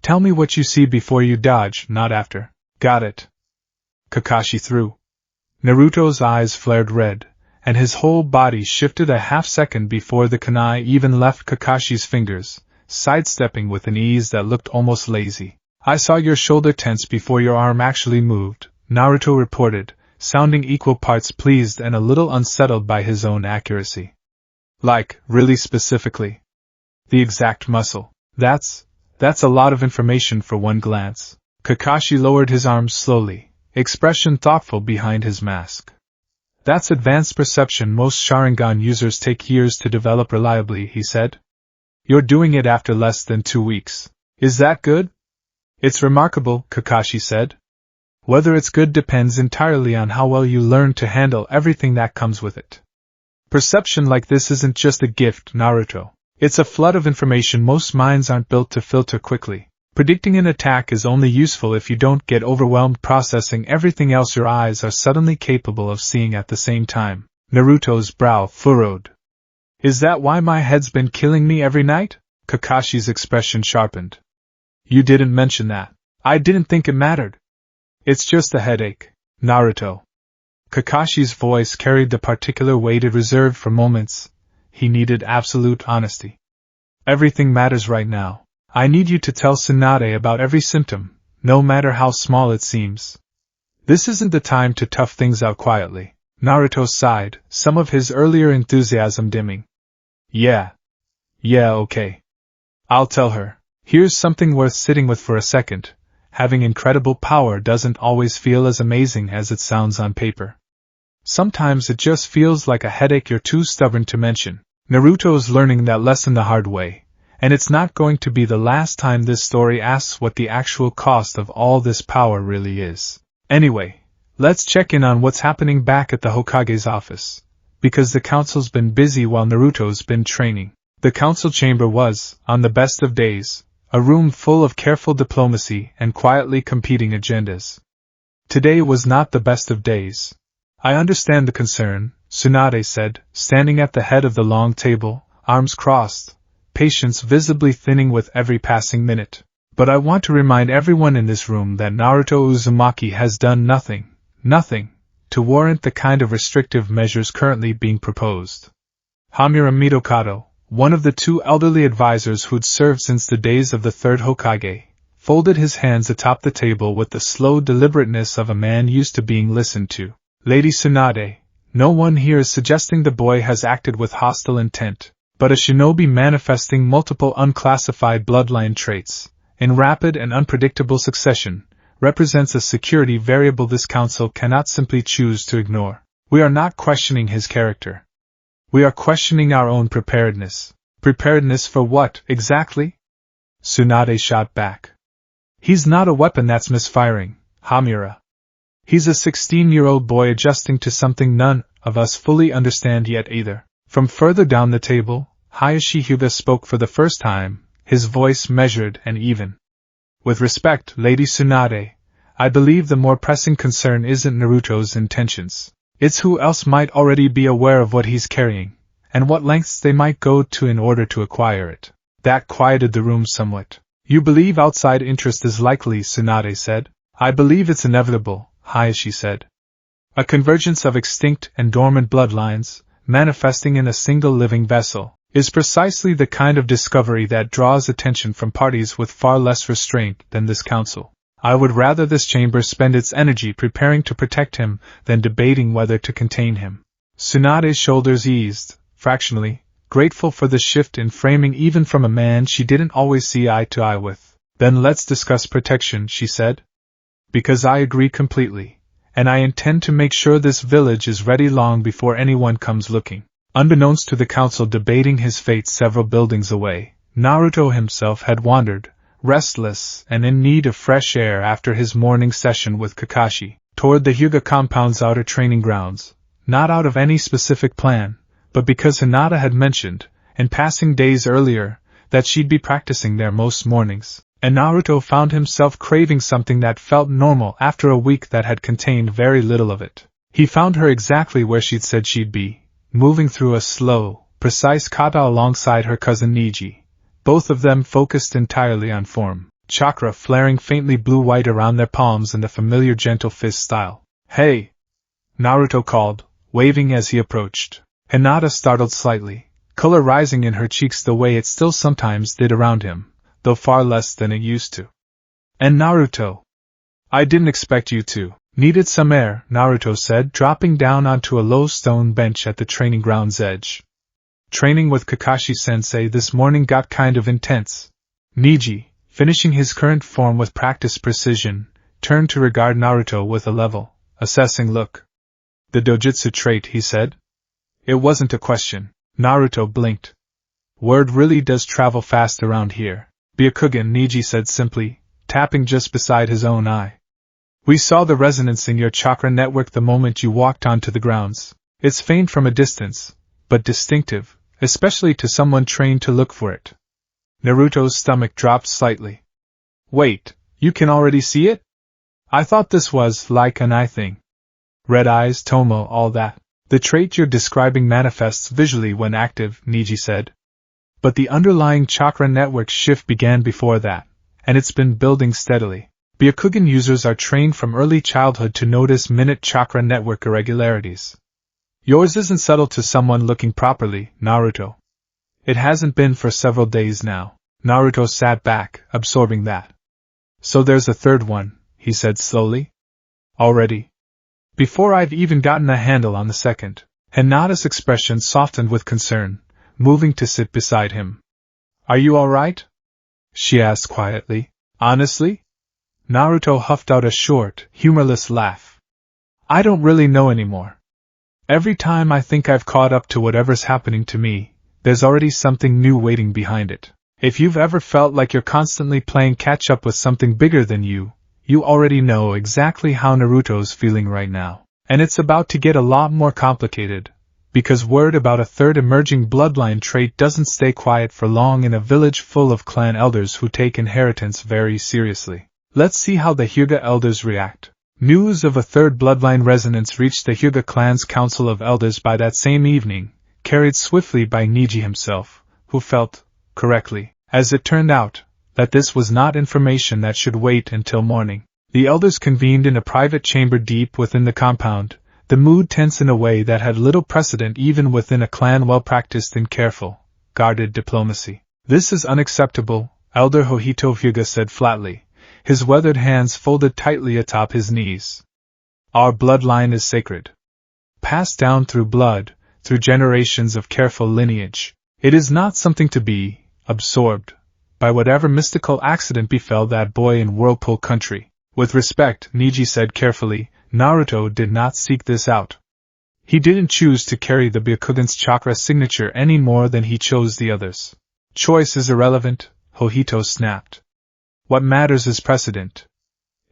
[SPEAKER 1] Tell me what you see before you dodge, not after. Got it. Kakashi threw. Naruto's eyes flared red, and his whole body shifted a half-second before the kunai even left Kakashi's fingers, sidestepping with an ease that looked almost lazy. I saw your shoulder tense before your arm actually moved, Naruto reported, sounding equal parts pleased and a little unsettled by his own accuracy. Like, really specifically? The exact muscle. That's a lot of information for one glance. Kakashi lowered his arms slowly, expression thoughtful behind his mask. That's advanced perception most Sharingan users take years to develop reliably, he said. You're doing it after less than 2 weeks. Is that good? It's remarkable, Kakashi said. Whether it's good depends entirely on how well you learn to handle everything that comes with it. Perception like this isn't just a gift, Naruto. It's a flood of information most minds aren't built to filter quickly. Predicting an attack is only useful if you don't get overwhelmed processing everything else your eyes are suddenly capable of seeing at the same time. Naruto's brow furrowed. Is that why my head's been killing me every night? Kakashi's expression sharpened. You didn't mention that. I didn't think it mattered. It's just a headache, Naruto. Kakashi's voice carried the particular weight it reserved for moments. He needed absolute honesty. Everything matters right now. I need you to tell Tsunade about every symptom, no matter how small it seems. This isn't the time to tough things out quietly. Naruto sighed, some of his earlier enthusiasm dimming. Yeah, okay. I'll tell her. Here's something worth sitting with for a second. Having incredible power doesn't always feel as amazing as it sounds on paper. Sometimes it just feels like a headache you're too stubborn to mention. Naruto's learning that lesson the hard way, and it's not going to be the last time this story asks what the actual cost of all this power really is. Anyway, let's check in on what's happening back at the Hokage's office, because the council's been busy while Naruto's been training. The council chamber was, on the best of days, a room full of careful diplomacy and quietly competing agendas. Today was not the best of days. I understand the concern, Tsunade said, standing at the head of the long table, arms crossed, patience visibly thinning with every passing minute. But I want to remind everyone in this room that Naruto Uzumaki has done nothing, to warrant the kind of restrictive measures currently being proposed. Hamura Mitokado, one of the 2 elderly advisors who'd served since the days of the 3rd Hokage, folded his hands atop the table with the slow deliberateness of a man used to being listened to. Lady Tsunade, no one here is suggesting the boy has acted with hostile intent, but a shinobi manifesting multiple unclassified bloodline traits, in rapid and unpredictable succession, represents a security variable this council cannot simply choose to ignore. We are not questioning his character. We are questioning our own preparedness. Preparedness for what, exactly? Tsunade shot back. He's not a weapon that's misfiring, Hamura. He's a 16-year-old boy adjusting to something none of us fully understand yet either. From further down the table, Hayashi Hyuga spoke for the first time, his voice measured and even. With respect, Lady Tsunade, I believe the more pressing concern isn't Naruto's intentions. It's who else might already be aware of what he's carrying, and what lengths they might go to in order to acquire it. That quieted the room somewhat. You believe outside interest is likely, Tsunade said. I believe it's inevitable, Hayashi said. A convergence of extinct and dormant bloodlines, manifesting in a single living vessel, is precisely the kind of discovery that draws attention from parties with far less restraint than this council. I would rather this chamber spend its energy preparing to protect him than debating whether to contain him. Tsunade's shoulders eased, fractionally, grateful for the shift in framing even from a man she didn't always see eye to eye with. Then let's discuss protection, she said. Because I agree completely, and I intend to make sure this village is ready long before anyone comes looking. Unbeknownst to the council debating his fate several buildings away, Naruto himself had wandered, restless and in need of fresh air after his morning session with Kakashi, toward the Hyuga compound's outer training grounds, not out of any specific plan, but because Hinata had mentioned, in passing days earlier, that she'd be practicing there most mornings, and Naruto found himself craving something that felt normal after a week that had contained very little of it. He found her exactly where she'd said she'd be, moving through a slow, precise kata alongside her cousin Niji, both of them focused entirely on form, chakra flaring faintly blue-white around their palms in the familiar gentle fist style. Hey! Naruto called, waving as he approached. Hinata startled slightly, color rising in her cheeks the way it still sometimes did around him, though far less than it used to. And Naruto? I didn't expect you to. Needed some air, Naruto said, dropping down onto a low stone bench at the training ground's edge. Training with Kakashi-sensei this morning got kind of intense. Neji, finishing his current form with practiced precision, turned to regard Naruto with a level, assessing look. The dojutsu trait, he said. It wasn't a question. Naruto blinked. Word really does travel fast around here. Byakugan, Neji said simply, tapping just beside his own eye. We saw the resonance in your chakra network the moment you walked onto the grounds. It's faint from a distance, but distinctive, especially to someone trained to look for it. Naruto's stomach dropped slightly. Wait, you can already see it? I thought this was like an eye thing. Red eyes, Tomo, all that. The trait you're describing manifests visually when active, Neji said. But the underlying chakra network shift began before that, and it's been building steadily. Byakugan users are trained from early childhood to notice minute chakra network irregularities. Yours isn't subtle to someone looking properly, Naruto. It hasn't been for several days now. Naruto sat back, absorbing that. So there's a third one, he said slowly. Already. Before I've even gotten a handle on the second. Hinata's expression softened with concern, moving to sit beside him. Are you all right? She asked quietly. Honestly? Naruto huffed out a short, humorless laugh. I don't really know anymore. Every time I think I've caught up to whatever's happening to me, there's already something new waiting behind it. If you've ever felt like you're constantly playing catch-up with something bigger than you, you already know exactly how Naruto's feeling right now. And it's about to get a lot more complicated, because word about a third emerging bloodline trait doesn't stay quiet for long in a village full of clan elders who take inheritance very seriously. Let's see how the Hyuga elders react. News of a third bloodline resonance reached the Hyuga clan's council of elders by that same evening, carried swiftly by Neji himself, who felt, correctly, as it turned out, that this was not information that should wait until morning. The elders convened in a private chamber deep within the compound, the mood tense in a way that had little precedent even within a clan well practiced in careful, guarded diplomacy. This is unacceptable, Elder Hohito Hyuga said flatly, his weathered hands folded tightly atop his knees. Our bloodline is sacred. Passed down through blood, through generations of careful lineage. It is not something to be absorbed by whatever mystical accident befell that boy in Whirlpool Country. With respect, Neji said carefully, Naruto did not seek this out. He didn't choose to carry the Byakugan's chakra signature any more than he chose the others. Choice is irrelevant, Hohito snapped. What matters is precedent.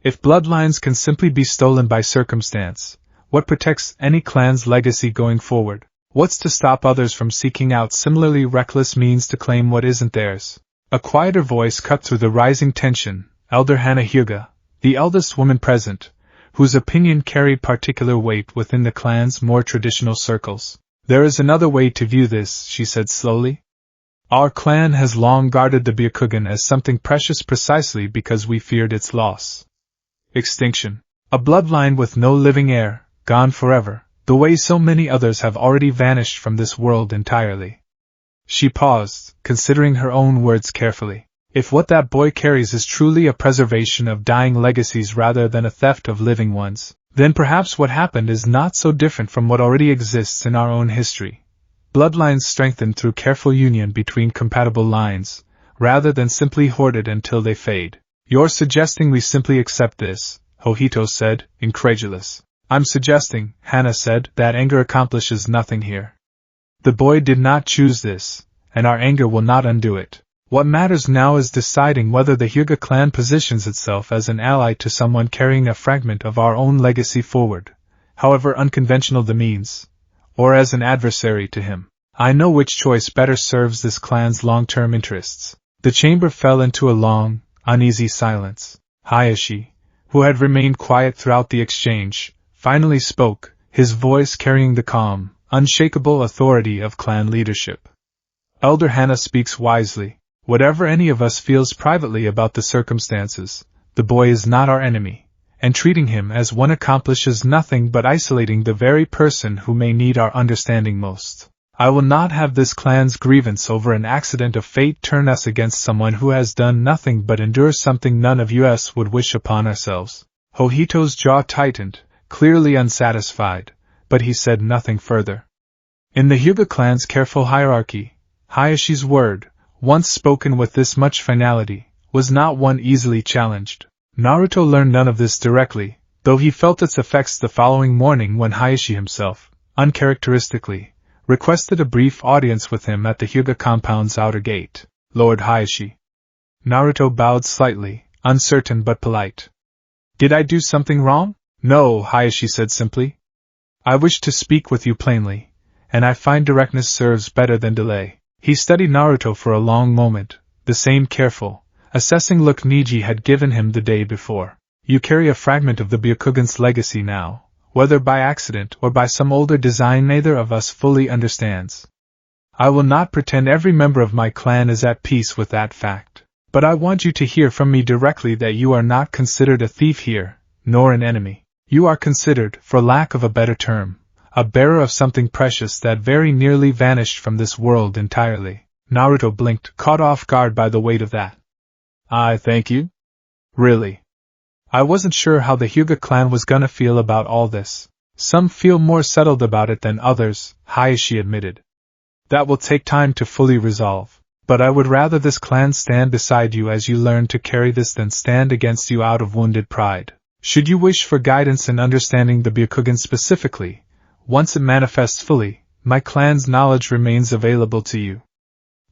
[SPEAKER 1] If bloodlines can simply be stolen by circumstance, what protects any clan's legacy going forward? What's to stop others from seeking out similarly reckless means to claim what isn't theirs? A quieter voice cut through the rising tension, Elder Hana Hyuga, the eldest woman present, whose opinion carried particular weight within the clan's more traditional circles. There is another way to view this, she said slowly. Our clan has long guarded the Byakugan as something precious precisely because we feared its loss. Extinction. A bloodline with no living heir, gone forever, the way so many others have already vanished from this world entirely. She paused, considering her own words carefully. If what that boy carries is truly a preservation of dying legacies rather than a theft of living ones, then perhaps what happened is not so different from what already exists in our own history. Bloodlines strengthened through careful union between compatible lines, rather than simply hoarded until they fade. You're suggesting we simply accept this, Hohito said, incredulous. I'm suggesting, Hana said, that anger accomplishes nothing here. The boy did not choose this, and our anger will not undo it. What matters now is deciding whether the Hyuga clan positions itself as an ally to someone carrying a fragment of our own legacy forward, however unconventional the means, or as an adversary to him. I know which choice better serves this clan's long-term interests. The chamber fell into a long, uneasy silence. Hayashi, who had remained quiet throughout the exchange, finally spoke, his voice carrying the calm, unshakable authority of clan leadership. Elder Hana speaks wisely. Whatever any of us feels privately about the circumstances, the boy is not our enemy, and treating him as one accomplishes nothing but isolating the very person who may need our understanding most. I will not have this clan's grievance over an accident of fate turn us against someone who has done nothing but endure something none of us would wish upon ourselves. Hojito's jaw tightened, clearly unsatisfied, but he said nothing further. In the Hyuga clan's careful hierarchy, Hayashi's word, once spoken with this much finality, was not one easily challenged. Naruto learned none of this directly, though he felt its effects the following morning when Hayashi himself, uncharacteristically, requested a brief audience with him at the Hyuga compound's outer gate. Lord Hayashi. Naruto bowed slightly, uncertain but polite. Did I do something wrong? No, Hayashi said simply. I wish to speak with you plainly, and I find directness serves better than delay. He studied Naruto for a long moment, the same careful, assessing look Niji had given him the day before. You carry a fragment of the Byakugan's legacy now, whether by accident or by some older design neither of us fully understands. I will not pretend every member of my clan is at peace with that fact, but I want you to hear from me directly that you are not considered a thief here, nor an enemy. You are considered, for lack of a better term, a bearer of something precious that very nearly vanished from this world entirely. Naruto blinked, caught off guard by the weight of that. I thank you? Really? I wasn't sure how the Hyuga clan was gonna feel about all this. Some feel more settled about it than others, Hayashi admitted. That will take time to fully resolve, but I would rather this clan stand beside you as you learn to carry this than stand against you out of wounded pride. Should you wish for guidance in understanding the Byakugan specifically, once it manifests fully, my clan's knowledge remains available to you.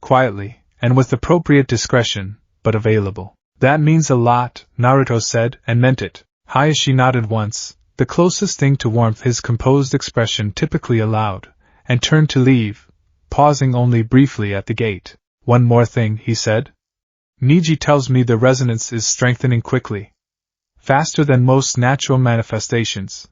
[SPEAKER 1] Quietly, and with appropriate discretion, but available. That means a lot, Naruto said, and meant it. Hayashi nodded once, the closest thing to warmth his composed expression typically allowed, and turned to leave, pausing only briefly at the gate. One more thing, he said. Niji tells me the resonance is strengthening quickly. Faster than most natural manifestations.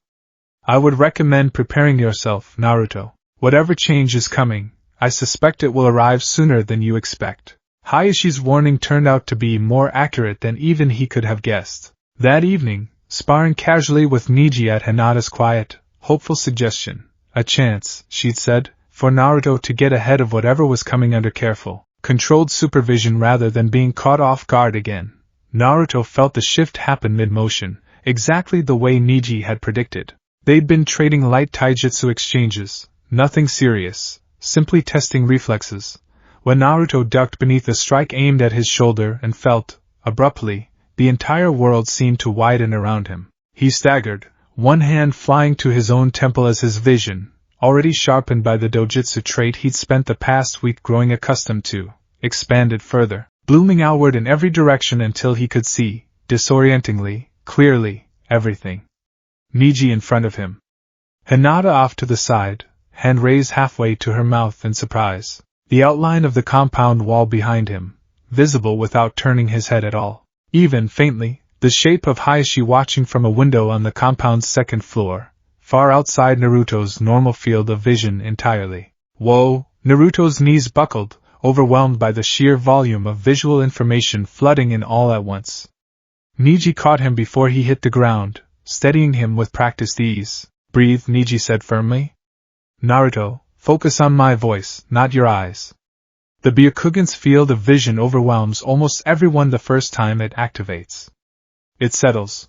[SPEAKER 1] I would recommend preparing yourself, Naruto. Whatever change is coming, I suspect it will arrive sooner than you expect. Hayashi's warning turned out to be more accurate than even he could have guessed. That evening, sparring casually with Niji at Hinata's quiet, hopeful suggestion, a chance, she'd said, for Naruto to get ahead of whatever was coming under careful, controlled supervision rather than being caught off guard again. Naruto felt the shift happen mid-motion, exactly the way Niji had predicted. They'd been trading light taijutsu exchanges, nothing serious, simply testing reflexes, when Naruto ducked beneath a strike aimed at his shoulder and felt, abruptly, the entire world seemed to widen around him. He staggered, one hand flying to his own temple as his vision, already sharpened by the dojutsu trait he'd spent the past week growing accustomed to, expanded further, blooming outward in every direction until he could see, disorientingly, clearly, everything. Niji in front of him. Hinata off to the side, hand raised halfway to her mouth in surprise. The outline of the compound wall behind him, visible without turning his head at all. Even faintly, the shape of Hayashi watching from a window on the compound's second floor, far outside Naruto's normal field of vision entirely. Whoa! Naruto's knees buckled, overwhelmed by the sheer volume of visual information flooding in all at once. Niji caught him before he hit the ground, steadying him with practiced ease. Breathe, Niji said firmly. Naruto, focus on my voice, not your eyes. The Byakugan's field of vision overwhelms almost everyone the first time it activates. It settles.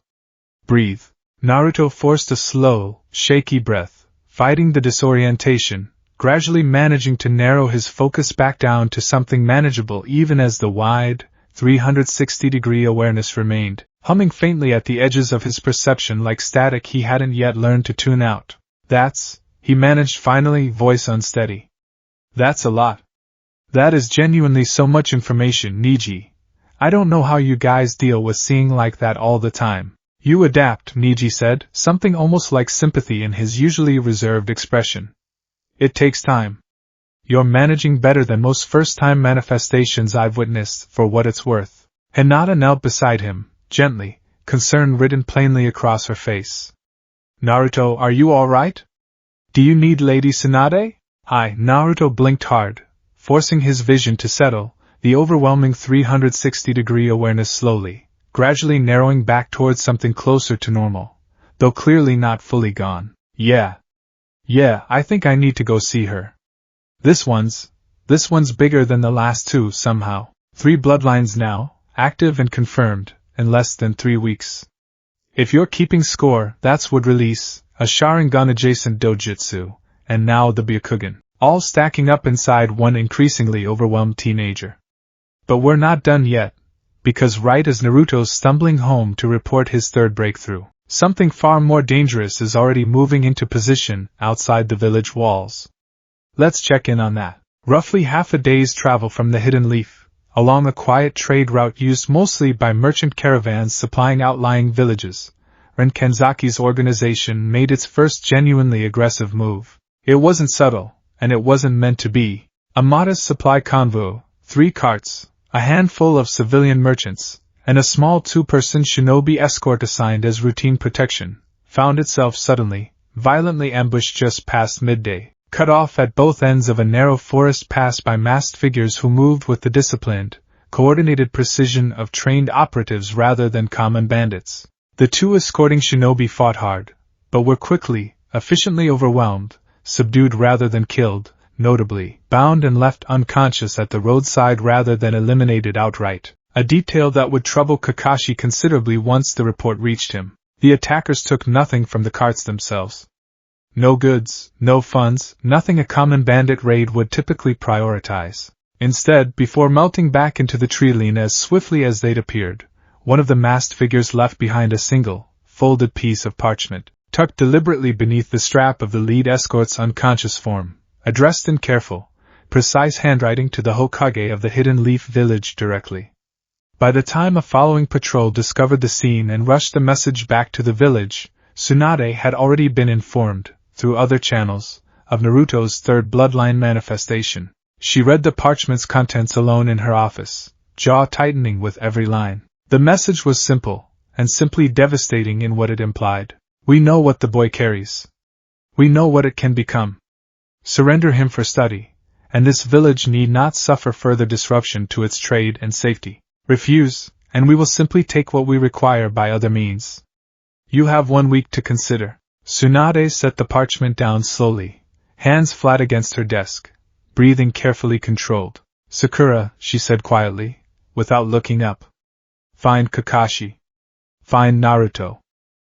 [SPEAKER 1] Breathe. Naruto forced a slow, shaky breath, fighting the disorientation, gradually managing to narrow his focus back down to something manageable even as the wide, 360-degree awareness remained, humming faintly at the edges of his perception like static he hadn't yet learned to tune out. That's, he managed finally, voice unsteady. That's a lot. That is genuinely so much information, Niji. I don't know how you guys deal with seeing like that all the time. You adapt, Niji said, something almost like sympathy in his usually reserved expression. It takes time. You're managing better than most first-time manifestations I've witnessed, for what it's worth. Hinata knelt beside him, gently, concern written plainly across her face. Naruto, are you all right? Do you need Lady Tsunade? Naruto blinked hard, forcing his vision to settle, the overwhelming 360-degree awareness slowly, gradually narrowing back towards something closer to normal, though clearly not fully gone. Yeah, I think I need to go see her. This one's bigger than the last two somehow. 3 bloodlines now, active and confirmed, in less than 3 weeks. If you're keeping score, that's would release, a Sharingan adjacent dojutsu, and now the Byakugan, all stacking up inside one increasingly overwhelmed teenager. But we're not done yet, because right as Naruto's stumbling home to report his third breakthrough, something far more dangerous is already moving into position outside the village walls. Let's check in on that. Roughly half a day's travel from the Hidden Leaf, along a quiet trade route used mostly by merchant caravans supplying outlying villages, Renkanzaki's organization made its first genuinely aggressive move. It wasn't subtle, and it wasn't meant to be. A modest supply convoy, 3 carts, a handful of civilian merchants, and a small 2-person shinobi escort assigned as routine protection, found itself suddenly, violently ambushed just past midday, cut off at both ends of a narrow forest pass by masked figures who moved with the disciplined, coordinated precision of trained operatives rather than common bandits. The 2 escorting shinobi fought hard, but were quickly, efficiently overwhelmed, subdued rather than killed, notably, bound and left unconscious at the roadside rather than eliminated outright, a detail that would trouble Kakashi considerably once the report reached him. The attackers took nothing from the carts themselves. No goods, no funds, nothing a common bandit raid would typically prioritize. Instead, before melting back into the tree line as swiftly as they'd appeared, one of the masked figures left behind a single, folded piece of parchment, tucked deliberately beneath the strap of the lead escort's unconscious form, addressed in careful, precise handwriting to the Hokage of the Hidden Leaf village directly. By the time a following patrol discovered the scene and rushed the message back to the village, Tsunade had already been informed, through other channels, of Naruto's third bloodline manifestation. She read the parchment's contents alone in her office, jaw tightening with every line. The message was simple, and simply devastating in what it implied. We know what the boy carries. We know what it can become. Surrender him for study, and this village need not suffer further disruption to its trade and safety. Refuse, and we will simply take what we require by other means. You have 1 week to consider. Tsunade set the parchment down slowly, hands flat against her desk, breathing carefully controlled. Sakura, she said quietly, without looking up. Find Kakashi. Find Naruto.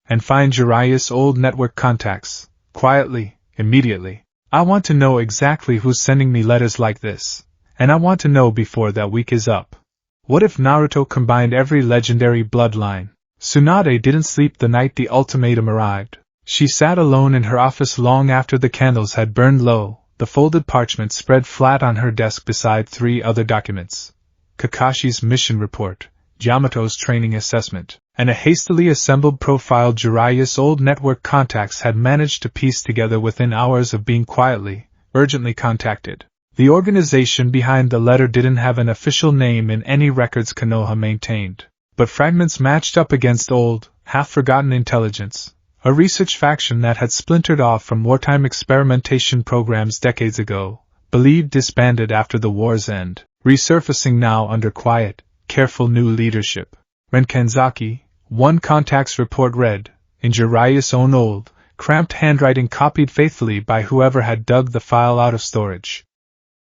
[SPEAKER 1] And find Jiraiya's old network contacts, quietly, immediately. I want to know exactly who's sending me letters like this, and I want to know before that week is up. What if Naruto combined every legendary bloodline? Tsunade didn't sleep the night the ultimatum arrived. She sat alone in her office long after the candles had burned low, the folded parchment spread flat on her desk beside 3 other documents. Kakashi's mission report, Yamato's training assessment, and a hastily assembled profile Jiraiya's old network contacts had managed to piece together within hours of being quietly, urgently contacted. The organization behind the letter didn't have an official name in any records Konoha maintained, but fragments matched up against old, half-forgotten intelligence, a research faction that had splintered off from wartime experimentation programs decades ago, believed disbanded after the war's end, resurfacing now under quiet, careful new leadership. Renkanzaki, one contact's report read, in Jiraiya's own old, cramped handwriting copied faithfully by whoever had dug the file out of storage.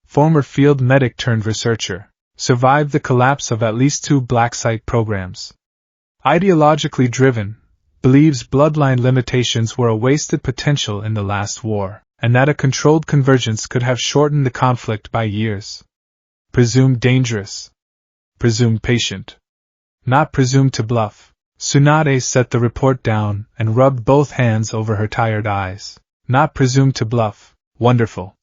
[SPEAKER 1] Former field medic turned researcher, survived the collapse of at least 2 black site programs. Ideologically driven, believes bloodline limitations were a wasted potential in the last war, and that a controlled convergence could have shortened the conflict by years. Presumed dangerous. Presumed patient. Not presumed to bluff. Tsunade set the report down and rubbed both hands over her tired eyes. Not presumed to bluff. Wonderful.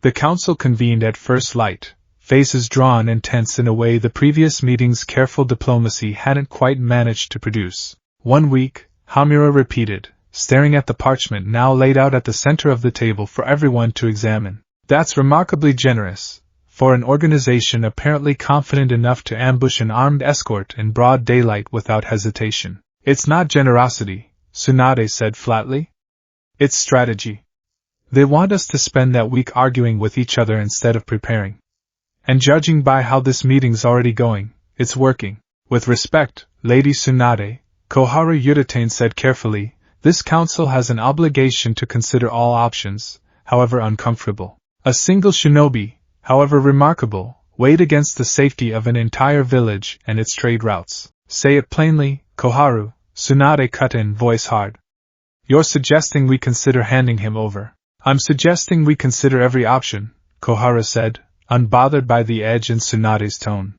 [SPEAKER 1] The council convened at first light, faces drawn and tense in a way the previous meeting's careful diplomacy hadn't quite managed to produce. 1 week, Hamura repeated, staring at the parchment now laid out at the center of the table for everyone to examine. That's remarkably generous, for an organization apparently confident enough to ambush an armed escort in broad daylight without hesitation. It's not generosity, Tsunade said flatly. It's strategy. They want us to spend that week arguing with each other instead of preparing. And judging by how this meeting's already going, it's working. With respect, Lady Tsunade, Koharu Yuditane said carefully, this council has an obligation to consider all options, however uncomfortable. A single shinobi, however remarkable, weighed against the safety of an entire village and its trade routes. Say it plainly, Koharu, Tsunade cut in, voice hard. You're suggesting we consider handing him over. I'm suggesting we consider every option, Kohara said, unbothered by the edge in Tsunade's tone.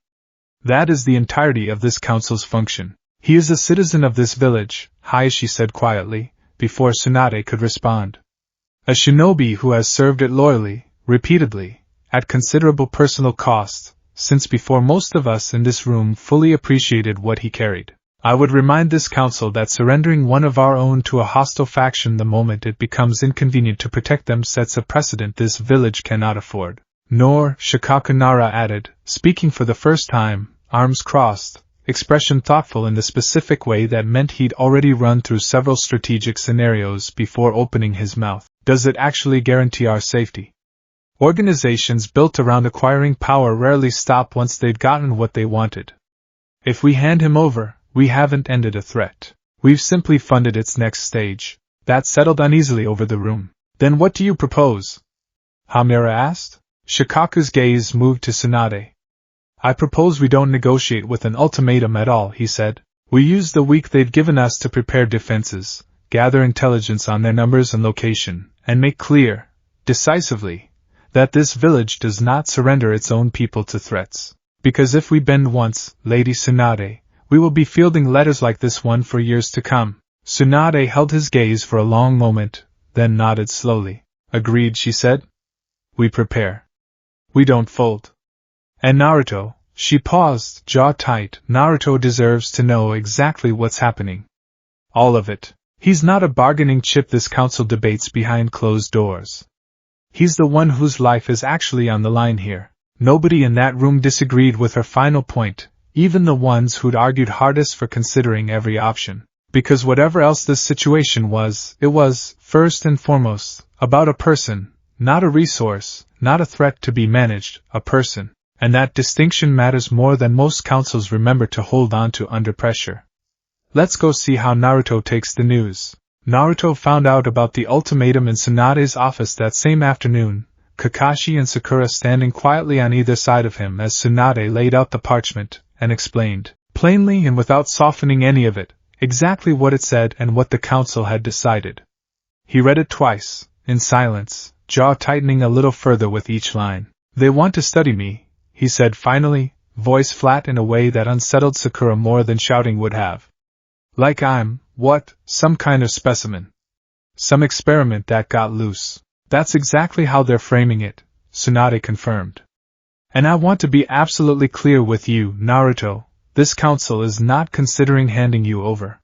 [SPEAKER 1] That is the entirety of this council's function. He is a citizen of this village, Hayashi said quietly, before Tsunade could respond. A shinobi who has served it loyally, repeatedly, at considerable personal cost, since before most of us in this room fully appreciated what he carried. I would remind this council that surrendering one of our own to a hostile faction the moment it becomes inconvenient to protect them sets a precedent this village cannot afford. Nor, Shikaku Nara added, speaking for the first time, arms crossed, expression thoughtful in the specific way that meant he'd already run through several strategic scenarios before opening his mouth. Does it actually guarantee our safety? Organizations built around acquiring power rarely stop once they've gotten what they wanted. If we hand him over, we haven't ended a threat. We've simply funded its next stage. That settled uneasily over the room. Then what do you propose? Hamura asked. Shikaku's gaze moved to Tsunade. I propose we don't negotiate with an ultimatum at all, he said. We use the week they've given us to prepare defenses, gather intelligence on their numbers and location, and make clear, decisively, that this village does not surrender its own people to threats. Because if we bend once, Lady Tsunade, we will be fielding letters like this one for years to come. Tsunade held his gaze for a long moment, then nodded slowly. Agreed, she said. We prepare. We don't fold. And Naruto, she paused, jaw tight, Naruto deserves to know exactly what's happening. All of it. He's not a bargaining chip this council debates behind closed doors. He's the one whose life is actually on the line here. Nobody in that room disagreed with her final point, even the ones who'd argued hardest for considering every option. Because whatever else this situation was, it was, first and foremost, about a person, not a resource, not a threat to be managed, a person. And that distinction matters more than most councils remember to hold on to under pressure. Let's go see how Naruto takes the news. Naruto found out about the ultimatum in Tsunade's office that same afternoon, Kakashi and Sakura standing quietly on either side of him as Tsunade laid out the parchment, and explained, plainly and without softening any of it, exactly what it said and what the council had decided. He read it twice, in silence, jaw tightening a little further with each line. They want to study me, he said finally, voice flat in a way that unsettled Sakura more than shouting would have. Like I'm, what, some kind of specimen. Some experiment that got loose. That's exactly how they're framing it, Tsunade confirmed. And I want to be absolutely clear with you, Naruto, this council is not considering handing you over.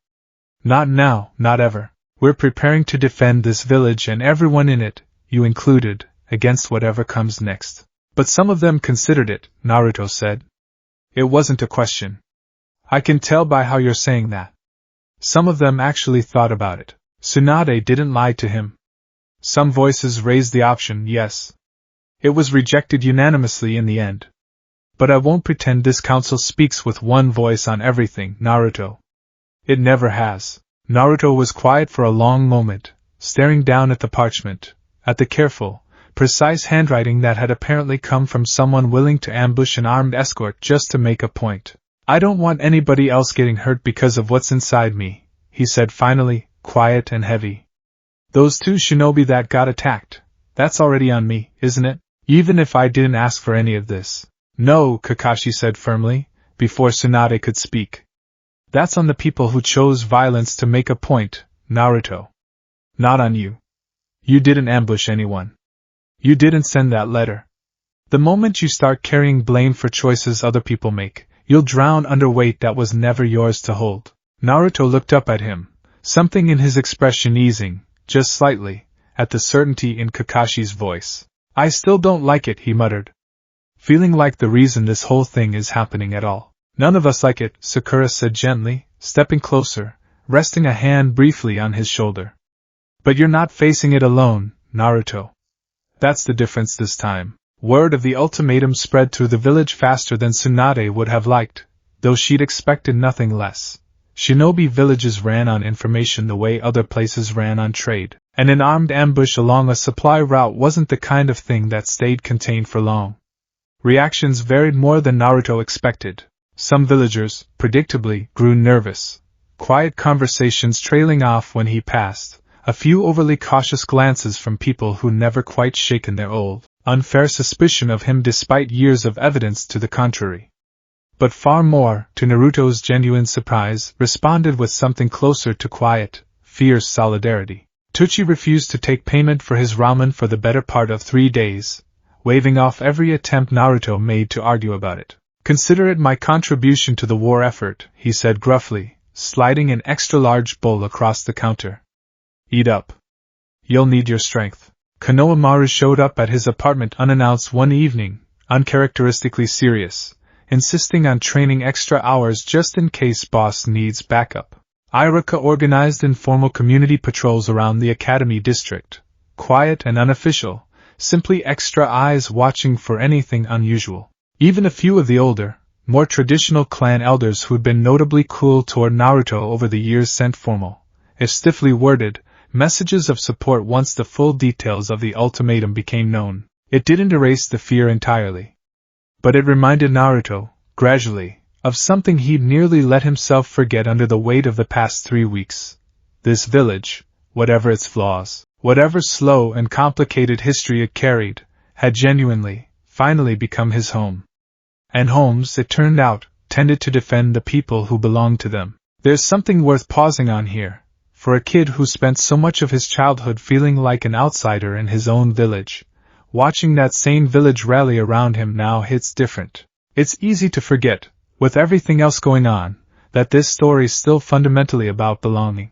[SPEAKER 1] Not now, not ever. We're preparing to defend this village and everyone in it, you included, against whatever comes next. But some of them considered it, Naruto said. It wasn't a question. I can tell by how you're saying that. Some of them actually thought about it. Tsunade didn't lie to him. Some voices raised the option, yes. It was rejected unanimously in the end. But I won't pretend this council speaks with one voice on everything, Naruto. It never has. Naruto was quiet for a long moment, staring down at the parchment, at the careful, precise handwriting that had apparently come from someone willing to ambush an armed escort just to make a point. I don't want anybody else getting hurt because of what's inside me, he said finally, quiet and heavy. Those two shinobi that got attacked, that's already on me, isn't it? Even if I didn't ask for any of this. No, Kakashi said firmly, before Tsunade could speak. That's on the people who chose violence to make a point, Naruto. Not on you. You didn't ambush anyone. You didn't send that letter. The moment you start carrying blame for choices other people make, you'll drown under weight that was never yours to hold. Naruto looked up at him, something in his expression easing, just slightly, at the certainty in Kakashi's voice. I still don't like it, he muttered. Feeling like the reason this whole thing is happening at all. None of us like it, Sakura said gently, stepping closer, resting a hand briefly on his shoulder. But you're not facing it alone, Naruto. That's the difference this time. Word of the ultimatum spread through the village faster than Tsunade would have liked, though she'd expected nothing less. Shinobi villages ran on information the way other places ran on trade, and an armed ambush along a supply route wasn't the kind of thing that stayed contained for long. Reactions varied more than Naruto expected. Some villagers, predictably, grew nervous, quiet conversations trailing off when he passed, a few overly cautious glances from people who never quite shaken their old, unfair suspicion of him despite years of evidence to the contrary. But far more, to Naruto's genuine surprise, responded with something closer to quiet, fierce solidarity. Tucci refused to take payment for his ramen for the better part of 3 days, waving off every attempt Naruto made to argue about it. "Consider it my contribution to the war effort," he said gruffly, sliding an extra-large bowl across the counter. "Eat up. You'll need your strength." Konohamaru showed up at his apartment unannounced one evening, uncharacteristically serious, insisting on training extra hours just in case boss needs backup. Iruka organized informal community patrols around the academy district, quiet and unofficial, simply extra eyes watching for anything unusual. Even a few of the older, more traditional clan elders who'd been notably cool toward Naruto over the years sent formal, if stiffly worded, messages of support once the full details of the ultimatum became known. It didn't erase the fear entirely, but it reminded Naruto, gradually, of something he'd nearly let himself forget under the weight of the past 3 weeks. This village, whatever its flaws, whatever slow and complicated history it carried, had genuinely, finally become his home. And homes, it turned out, tended to defend the people who belonged to them. There's something worth pausing on here. For a kid who spent so much of his childhood feeling like an outsider in his own village, watching that same village rally around him now hits different. It's easy to forget, with everything else going on, that this story's still fundamentally about belonging.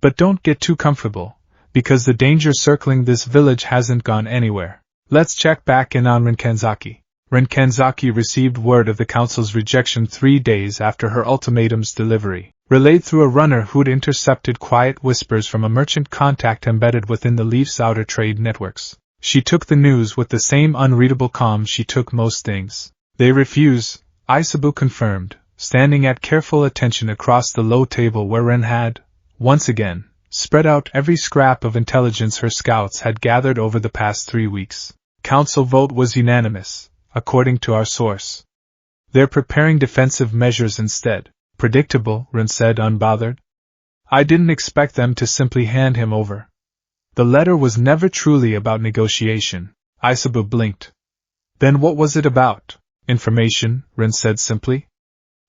[SPEAKER 1] But don't get too comfortable, because the danger circling this village hasn't gone anywhere. Let's check back in on Rinkenzaki. Rinkenzaki received word of the council's rejection 3 days after her ultimatum's delivery, relayed through a runner who'd intercepted quiet whispers from a merchant contact embedded within the Leaf's outer trade networks. She took the news with the same unreadable calm she took most things. "They refuse," Isabu confirmed, standing at careful attention across the low table where Ren had, once again, spread out every scrap of intelligence her scouts had gathered over the past 3 weeks. Council vote was unanimous, according to our source. "They're preparing defensive measures instead." "Predictable," Ren said unbothered. "I didn't expect them to simply hand him over." The letter was never truly about negotiation. Isabu blinked. "Then what was it about?" "Information," Ren said simply.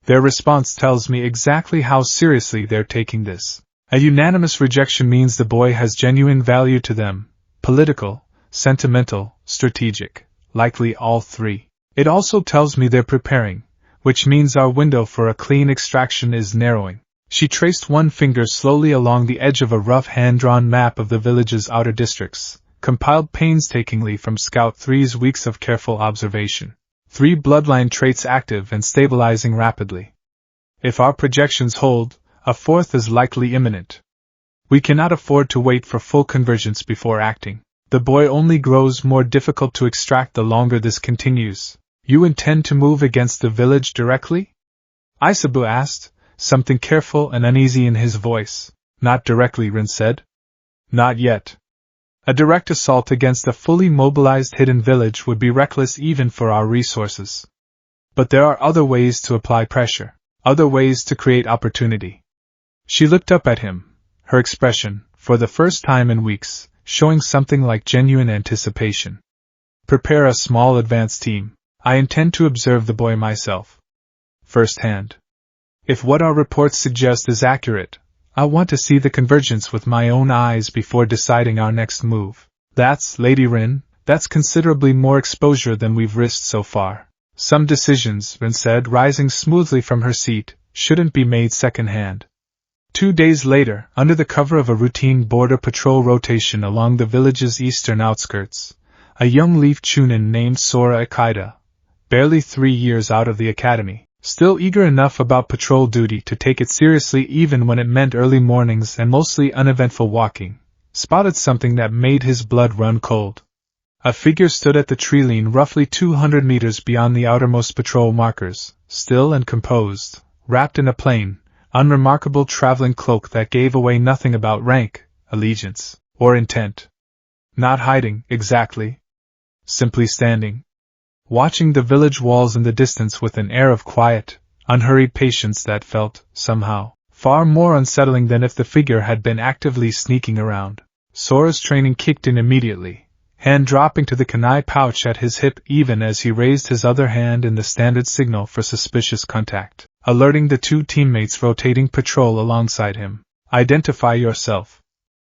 [SPEAKER 1] "Their response tells me exactly how seriously they're taking this. A unanimous rejection means the boy has genuine value to them, political, sentimental, strategic, likely all 3. It also tells me they're preparing, which means our window for a clean extraction is narrowing." She traced one finger slowly along the edge of a rough hand-drawn map of the village's outer districts, compiled painstakingly from Scout 3's weeks of careful observation. 3 bloodline traits active and stabilizing rapidly. If our projections hold, a 4th is likely imminent. We cannot afford to wait for full convergence before acting. The boy only grows more difficult to extract the longer this continues. "You intend to move against the village directly?" Isabu asked, something careful and uneasy in his voice. "Not directly," Rin said. "Not yet. A direct assault against a fully mobilized hidden village would be reckless even for our resources. But there are other ways to apply pressure, other ways to create opportunity." She looked up at him, her expression, for the first time in weeks, showing something like genuine anticipation. "Prepare a small advance team. I intend to observe the boy myself. Firsthand. If what our reports suggest is accurate, I want to see the convergence with my own eyes before deciding our next move." "That's, Lady Rin, that's considerably more exposure than we've risked so far. Some decisions," Rin said, rising smoothly from her seat, "shouldn't be made second-hand." 2 days later, under the cover of a routine border patrol rotation along the village's eastern outskirts, a young Leaf Chunin named Sora Ikeda, barely 3 years out of the academy, still eager enough about patrol duty to take it seriously even when it meant early mornings and mostly uneventful walking, spotted something that made his blood run cold. A figure stood at the tree line roughly 200 meters beyond the outermost patrol markers, still and composed, wrapped in a plain, unremarkable traveling cloak that gave away nothing about rank, allegiance, or intent. Not hiding, exactly. Simply standing, watching the village walls in the distance with an air of quiet, unhurried patience that felt, somehow, far more unsettling than if the figure had been actively sneaking around. Sora's training kicked in immediately, hand dropping to the kunai pouch at his hip even as he raised his other hand in the standard signal for suspicious contact, alerting the two teammates rotating patrol alongside him. "Identify yourself,"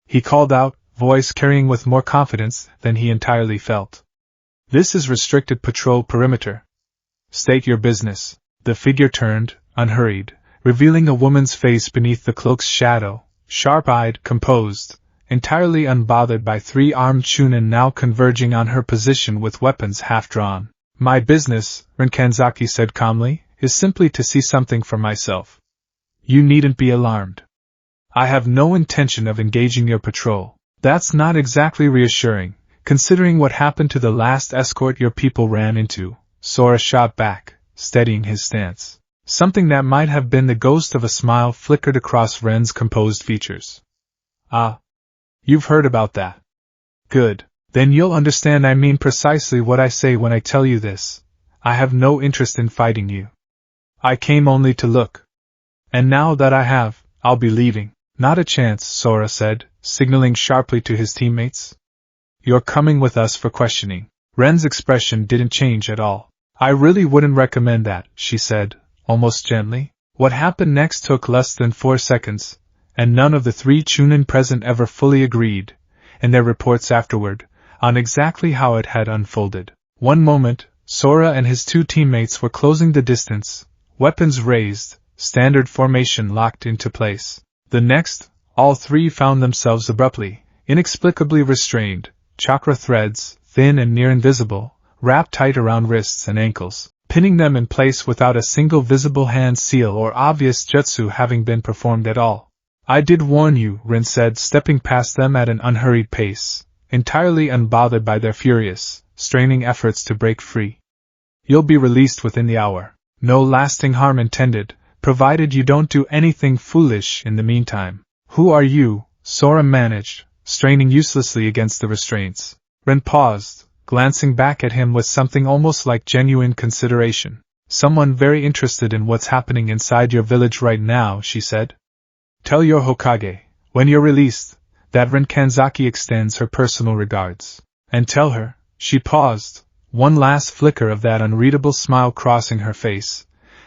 [SPEAKER 1] he called out, voice carrying with more confidence than he entirely felt. "This is restricted patrol perimeter. State your business." The figure turned, unhurried, revealing a woman's face beneath the cloak's shadow, sharp-eyed, composed, entirely unbothered by three-armed Chunin now converging on her position with weapons half-drawn. "My business," Rinkanzaki said calmly, "is simply to see something for myself. You needn't be alarmed. I have no intention of engaging your patrol." "That's not exactly reassuring, considering what happened to the last escort your people ran into," Sora shot back, steadying his stance. Something that might have been the ghost of a smile flickered across Ren's composed features. "Ah. You've heard about that. Good. Then you'll understand I mean precisely what I say when I tell you this. I have no interest in fighting you. I came only to look. And now that I have, I'll be leaving." "Not a chance," Sora said, signaling sharply to his teammates. "You're coming with us for questioning." Ren's expression didn't change at all. "I really wouldn't recommend that," she said, almost gently. What happened next took less than 4 seconds, and none of the 3 Chunin present ever fully agreed, in their reports afterward, on exactly how it had unfolded. One moment, Sora and his 2 teammates were closing the distance, weapons raised, standard formation locked into place. The next, all 3 found themselves abruptly, inexplicably restrained, chakra threads, thin and near invisible, wrapped tight around wrists and ankles, pinning them in place without a single visible hand seal or obvious jutsu having been performed at all. "I did warn you," Rin said, stepping past them at an unhurried pace, entirely unbothered by their furious, straining efforts to break free. "You'll be released within the hour. No lasting harm intended, provided you don't do anything foolish in the meantime." "Who are you?" Sora managed, straining uselessly against the restraints. Rin paused, glancing back at him with something almost like genuine consideration. "Someone very interested in what's happening inside your village right now," she said. "Tell your Hokage, when you're released, that Rinkanzaki extends her personal regards. And tell her," she paused, one last flicker of that unreadable smile crossing her face,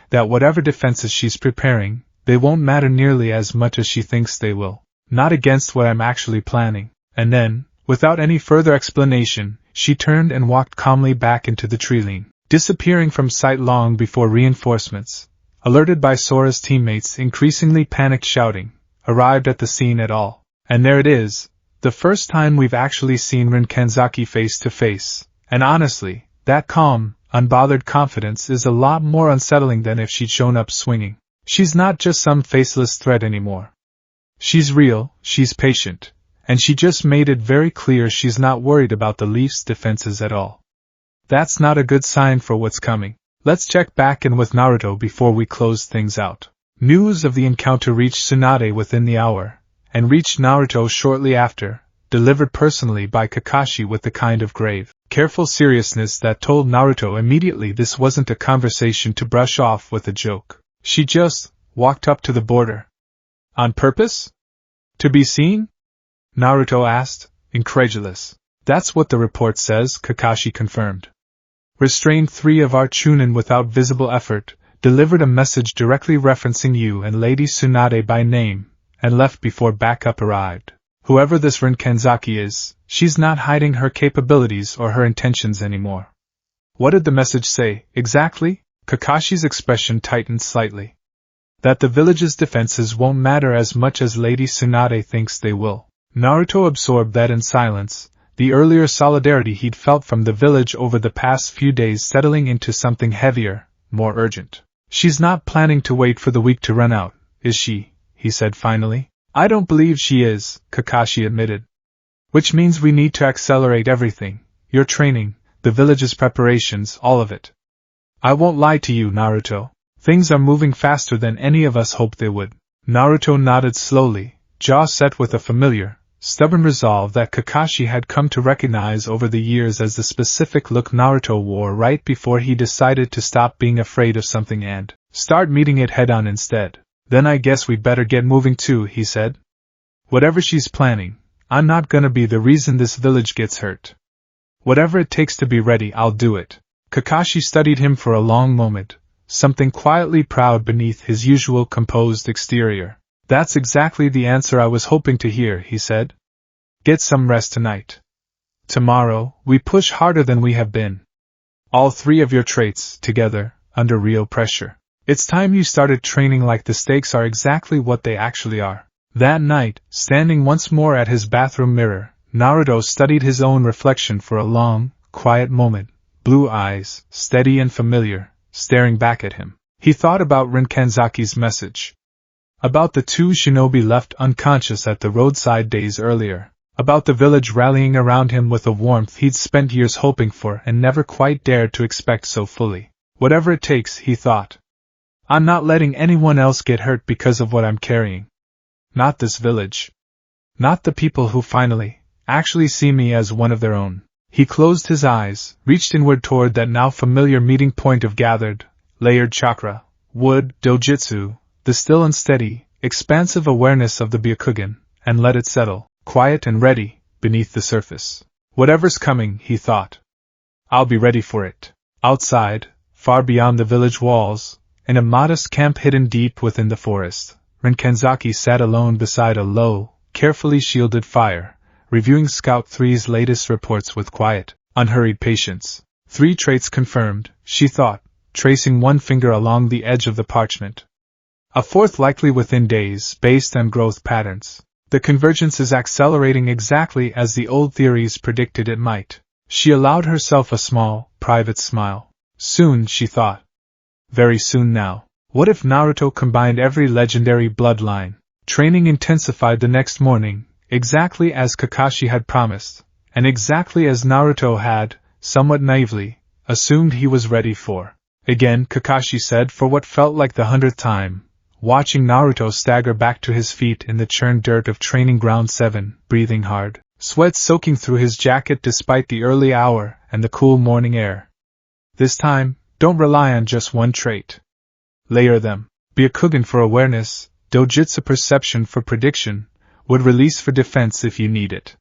[SPEAKER 1] "that whatever defenses she's preparing, they won't matter nearly as much as she thinks they will. Not against what I'm actually planning." And then, without any further explanation, she turned and walked calmly back into the treeline, disappearing from sight long before reinforcements, alerted by Sora's teammates increasingly panicked shouting, arrived at the scene at all. And there it is, the first time we've actually seen Rinkanzaki face to face, and honestly, that calm, unbothered confidence is a lot more unsettling than if she'd shown up swinging. She's not just some faceless threat anymore. She's real, she's patient, and she just made it very clear she's not worried about the Leafs' defenses at all. That's not a good sign for what's coming. Let's check back in with Naruto before we close things out. News of the encounter reached Tsunade within the hour, and reached Naruto shortly after, delivered personally by Kakashi with the kind of grave, careful seriousness that told Naruto immediately this wasn't a conversation to brush off with a joke. She just walked up to the border. On purpose? To be seen? Naruto asked, incredulous. That's what the report says, Kakashi confirmed. Restrained 3 of our Chunin without visible effort, delivered a message directly referencing you and Lady Tsunade by name, and left before backup arrived. Whoever this Rinkanzaki is, she's not hiding her capabilities or her intentions anymore. What did the message say, exactly? Kakashi's expression tightened slightly. That the village's defenses won't matter as much as Lady Tsunade thinks they will. Naruto absorbed that in silence, the earlier solidarity he'd felt from the village over the past few days settling into something heavier, more urgent. She's not planning to wait for the week to run out, is she? He said finally. I don't believe she is, Kakashi admitted. Which means we need to accelerate everything, your training, the village's preparations, all of it. I won't lie to you, Naruto. Things are moving faster than any of us hoped they would. Naruto nodded slowly, jaw set with a familiar, stubborn resolve that Kakashi had come to recognize over the years as the specific look Naruto wore right before he decided to stop being afraid of something and start meeting it head-on instead. Then I guess we'd better get moving too, he said. Whatever she's planning, I'm not gonna be the reason this village gets hurt. Whatever it takes to be ready, I'll do it. Kakashi studied him for a long moment, something quietly proud beneath his usual composed exterior. That's exactly the answer I was hoping to hear, he said. Get some rest tonight. Tomorrow, we push harder than we have been. All three of your traits, together, under real pressure. It's time you started training like the stakes are exactly what they actually are. That night, standing once more at his bathroom mirror, Naruto studied his own reflection for a long, quiet moment, blue eyes, steady and familiar, staring back at him. He thought about Rinkenzaki's message. About the two shinobi left unconscious at the roadside days earlier. About the village rallying around him with a warmth he'd spent years hoping for and never quite dared to expect so fully. Whatever it takes, he thought. I'm not letting anyone else get hurt because of what I'm carrying. Not this village. Not the people who finally, actually see me as one of their own. He closed his eyes, reached inward toward that now familiar meeting point of gathered, layered chakra, wood, dojutsu, the still and steady, expansive awareness of the Byakugan, and let it settle, quiet and ready, beneath the surface. Whatever's coming, he thought. I'll be ready for it. Outside, far beyond the village walls, in a modest camp hidden deep within the forest, Rinkenzaki sat alone beside a low, carefully shielded fire, reviewing Scout 3's latest reports with quiet, unhurried patience. 3 traits confirmed, she thought, tracing one finger along the edge of the parchment. A 4th likely within days, based on growth patterns. The convergence is accelerating exactly as the old theories predicted it might. She allowed herself a small, private smile. Soon, she thought. Very soon now. What if Naruto combined every legendary bloodline? Training intensified the next morning, exactly as Kakashi had promised, and exactly as Naruto had, somewhat naively, assumed he was ready for. Again, Kakashi said for what felt like the 100th time, watching Naruto stagger back to his feet in the churned dirt of Training Ground 7, breathing hard, sweat soaking through his jacket despite the early hour and the cool morning air. This time, don't rely on just one trait. Layer them. Byakugan for awareness, dojutsu perception for prediction, would release for defense if you need it.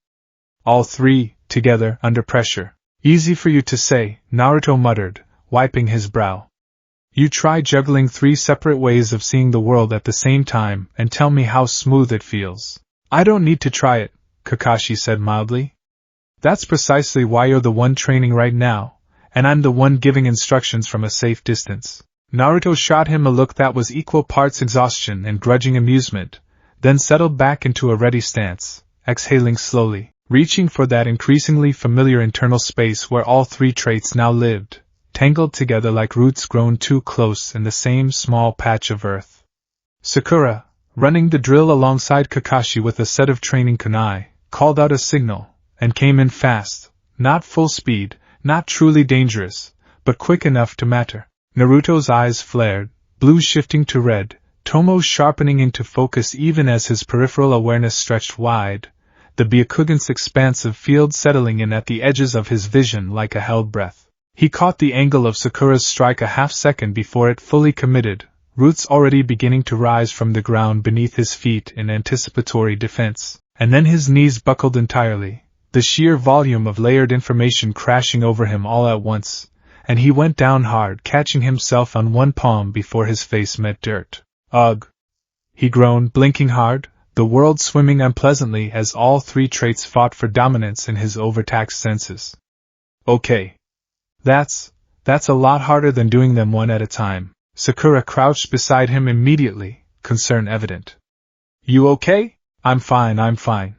[SPEAKER 1] All 3, together, under pressure. Easy for you to say, Naruto muttered, wiping his brow. You try juggling 3 separate ways of seeing the world at the same time and tell me how smooth it feels. I don't need to try it, Kakashi said mildly. That's precisely why you're the one training right now, and I'm the one giving instructions from a safe distance. Naruto shot him a look that was equal parts exhaustion and grudging amusement, then settled back into a ready stance, exhaling slowly, reaching for that increasingly familiar internal space where all 3 traits now lived, tangled together like roots grown too close in the same small patch of earth. Sakura, running the drill alongside Kakashi with a set of training kunai, called out a signal, and came in fast, not full speed, not truly dangerous, but quick enough to matter. Naruto's eyes flared, blue shifting to red, Tomo sharpening into focus even as his peripheral awareness stretched wide, the Byakugan's expansive field settling in at the edges of his vision like a held breath. He caught the angle of Sakura's strike a half-second before it fully committed, roots already beginning to rise from the ground beneath his feet in anticipatory defense, and then his knees buckled entirely, the sheer volume of layered information crashing over him all at once, and he went down hard, catching himself on one palm before his face met dirt. Ugh! He groaned, blinking hard, the world swimming unpleasantly as all 3 traits fought for dominance in his overtaxed senses. Okay. That's a lot harder than doing them one at a time. Sakura crouched beside him immediately, concern evident. You okay? I'm fine.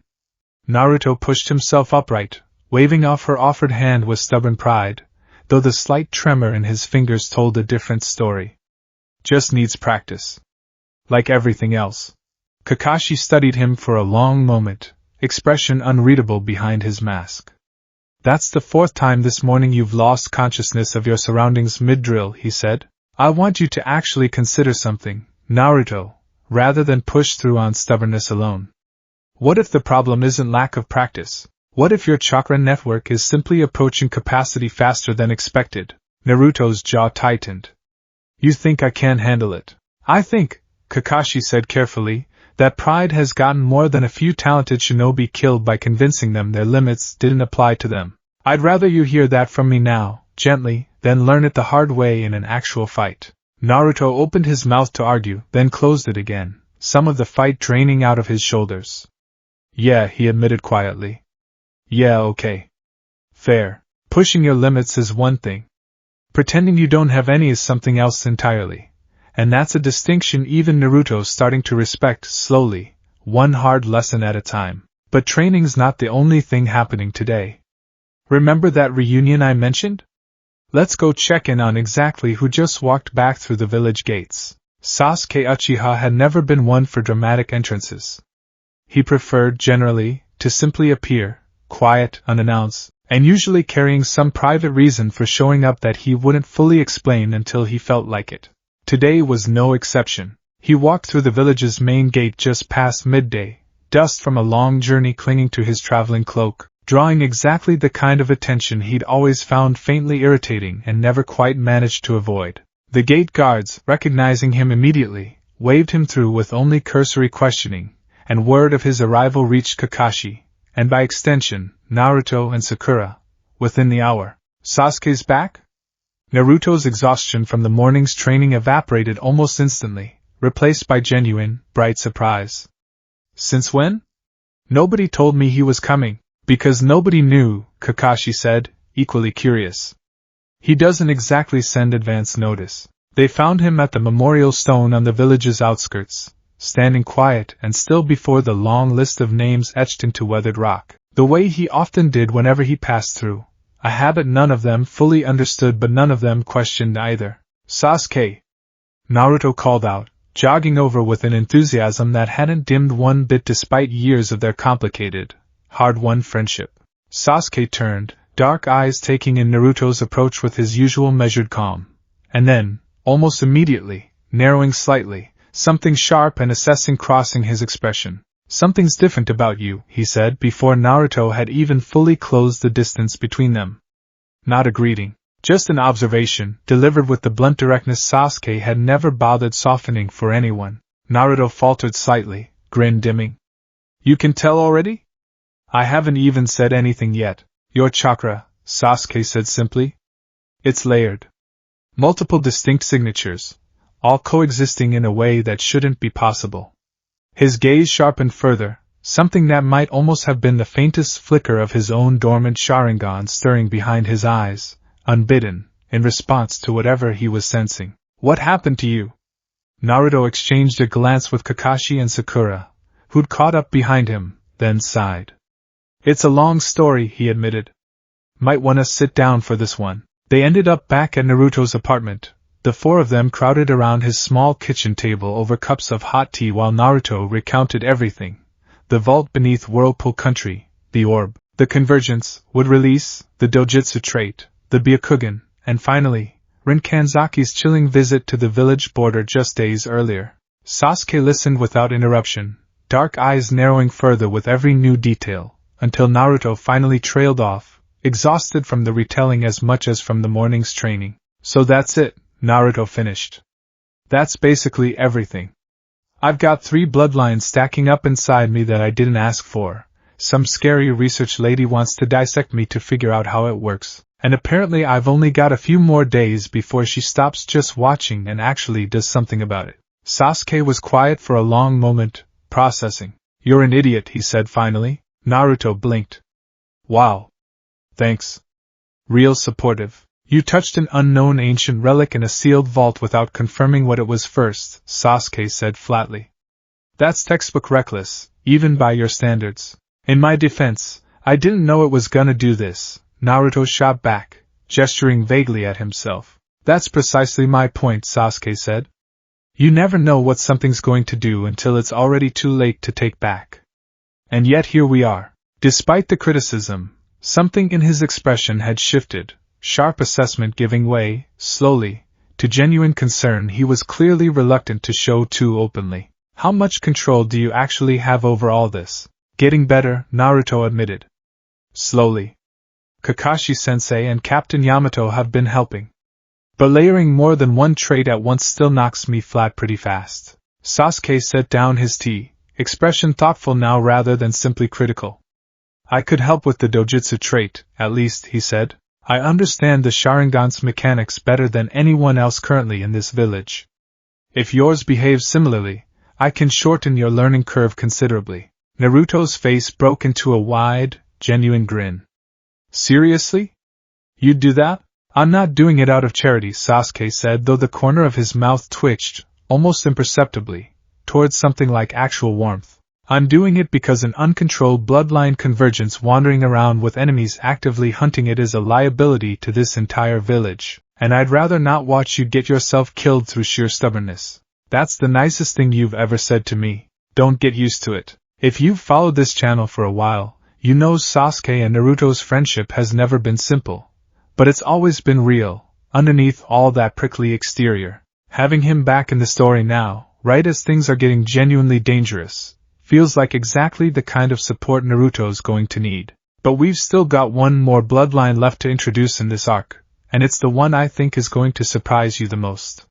[SPEAKER 1] Naruto pushed himself upright, waving off her offered hand with stubborn pride, though the slight tremor in his fingers told a different story. Just needs practice. Like everything else. Kakashi studied him for a long moment, expression unreadable behind his mask. That's the 4th time this morning you've lost consciousness of your surroundings mid-drill, he said. I want you to actually consider something, Naruto, rather than push through on stubbornness alone. What if the problem isn't lack of practice? What if your chakra network is simply approaching capacity faster than expected? Naruto's jaw tightened. You think I can't handle it? I think, Kakashi said carefully, that pride has gotten more than a few talented shinobi killed by convincing them their limits didn't apply to them. I'd rather you hear that from me now, gently, than learn it the hard way in an actual fight. Naruto opened his mouth to argue, then closed it again, some of the fight draining out of his shoulders. Yeah, he admitted quietly. Yeah, okay. Fair. Pushing your limits is one thing. Pretending you don't have any is something else entirely. And that's a distinction even Naruto's starting to respect slowly, one hard lesson at a time. But training's not the only thing happening today. Remember that reunion I mentioned? Let's go check in on exactly who just walked back through the village gates. Sasuke Uchiha had never been one for dramatic entrances. He preferred, generally, to simply appear, quiet, unannounced, and usually carrying some private reason for showing up that he wouldn't fully explain until he felt like it. Today was no exception. He walked through the village's main gate just past midday, dust from a long journey clinging to his traveling cloak, drawing exactly the kind of attention he'd always found faintly irritating and never quite managed to avoid. The gate guards, recognizing him immediately, waved him through with only cursory questioning, and word of his arrival reached Kakashi, and by extension, Naruto and Sakura, within the hour. Sasuke's back? Naruto's exhaustion from the morning's training evaporated almost instantly, replaced by genuine, bright surprise. Since when? Nobody told me he was coming. Because nobody knew, Kakashi said, equally curious. He doesn't exactly send advance notice. They found him at the memorial stone on the village's outskirts, standing quiet and still before the long list of names etched into weathered rock, the way he often did whenever he passed through, a habit none of them fully understood but none of them questioned either. Sasuke! Naruto called out, jogging over with an enthusiasm that hadn't dimmed one bit despite years of their complicated, hard-won friendship. Sasuke turned, dark eyes taking in Naruto's approach with his usual measured calm. And then, almost immediately, narrowing slightly, something sharp and assessing crossing his expression. Something's different about you, he said before Naruto had even fully closed the distance between them. Not a greeting, just an observation, delivered with the blunt directness Sasuke had never bothered softening for anyone. Naruto faltered slightly, grin dimming. You can tell already? I haven't even said anything yet. Your chakra, Sasuke said simply. It's layered. Multiple distinct signatures, all coexisting in a way that shouldn't be possible. His gaze sharpened further, something that might almost have been the faintest flicker of his own dormant Sharingan stirring behind his eyes, unbidden, in response to whatever he was sensing. What happened to you? Naruto exchanged a glance with Kakashi and Sakura, who'd caught up behind him, then sighed. It's a long story, he admitted. Might wanna sit down for this one. They ended up back at Naruto's apartment, the four of them crowded around his small kitchen table over cups of hot tea while Naruto recounted everything. The vault beneath Whirlpool Country, the orb, the convergence, would release, the dojutsu trait, the Byakugan, and finally, Rin Kanzaki's chilling visit to the village border just days earlier. Sasuke listened without interruption, dark eyes narrowing further with every new detail, until Naruto finally trailed off, exhausted from the retelling as much as from the morning's training. So that's it, Naruto finished. That's basically everything. I've got 3 bloodlines stacking up inside me that I didn't ask for. Some scary research lady wants to dissect me to figure out how it works, and apparently I've only got a few more days before she stops just watching and actually does something about it. Sasuke was quiet for a long moment, processing. You're an idiot, he said finally. Naruto blinked. Wow. Thanks. Real supportive. You touched an unknown ancient relic in a sealed vault without confirming what it was first, Sasuke said flatly. That's textbook reckless, even by your standards. In my defense, I didn't know it was gonna do this, Naruto shot back, gesturing vaguely at himself. That's precisely my point, Sasuke said. You never know what something's going to do until it's already too late to take back. And yet here we are. Despite the criticism, something in his expression had shifted, sharp assessment giving way, slowly, to genuine concern he was clearly reluctant to show too openly. How much control do you actually have over all this? Getting better, Naruto admitted. Slowly. Kakashi-sensei and Captain Yamato have been helping. But layering more than one trait at once still knocks me flat pretty fast. Sasuke set down his tea, expression thoughtful now rather than simply critical. I could help with the dojutsu trait, at least, he said. I understand the Sharingan's mechanics better than anyone else currently in this village. If yours behaves similarly, I can shorten your learning curve considerably. Naruto's face broke into a wide, genuine grin. Seriously? You'd do that? I'm not doing it out of charity, Sasuke said, though the corner of his mouth twitched, almost imperceptibly, towards something like actual warmth. I'm doing it because an uncontrolled bloodline convergence wandering around with enemies actively hunting it is a liability to this entire village, and I'd rather not watch you get yourself killed through sheer stubbornness. That's the nicest thing you've ever said to me. Don't get used to it. If you've followed this channel for a while, you know Sasuke and Naruto's friendship has never been simple. But it's always been real, underneath all that prickly exterior. Having him back in the story now, right as things are getting genuinely dangerous, feels like exactly the kind of support Naruto's going to need. But we've still got one more bloodline left to introduce in this arc, and it's the one I think is going to surprise you the most.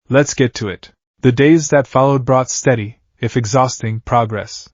[SPEAKER 1] Let's get to it. The days that followed brought steady, if exhausting, progress.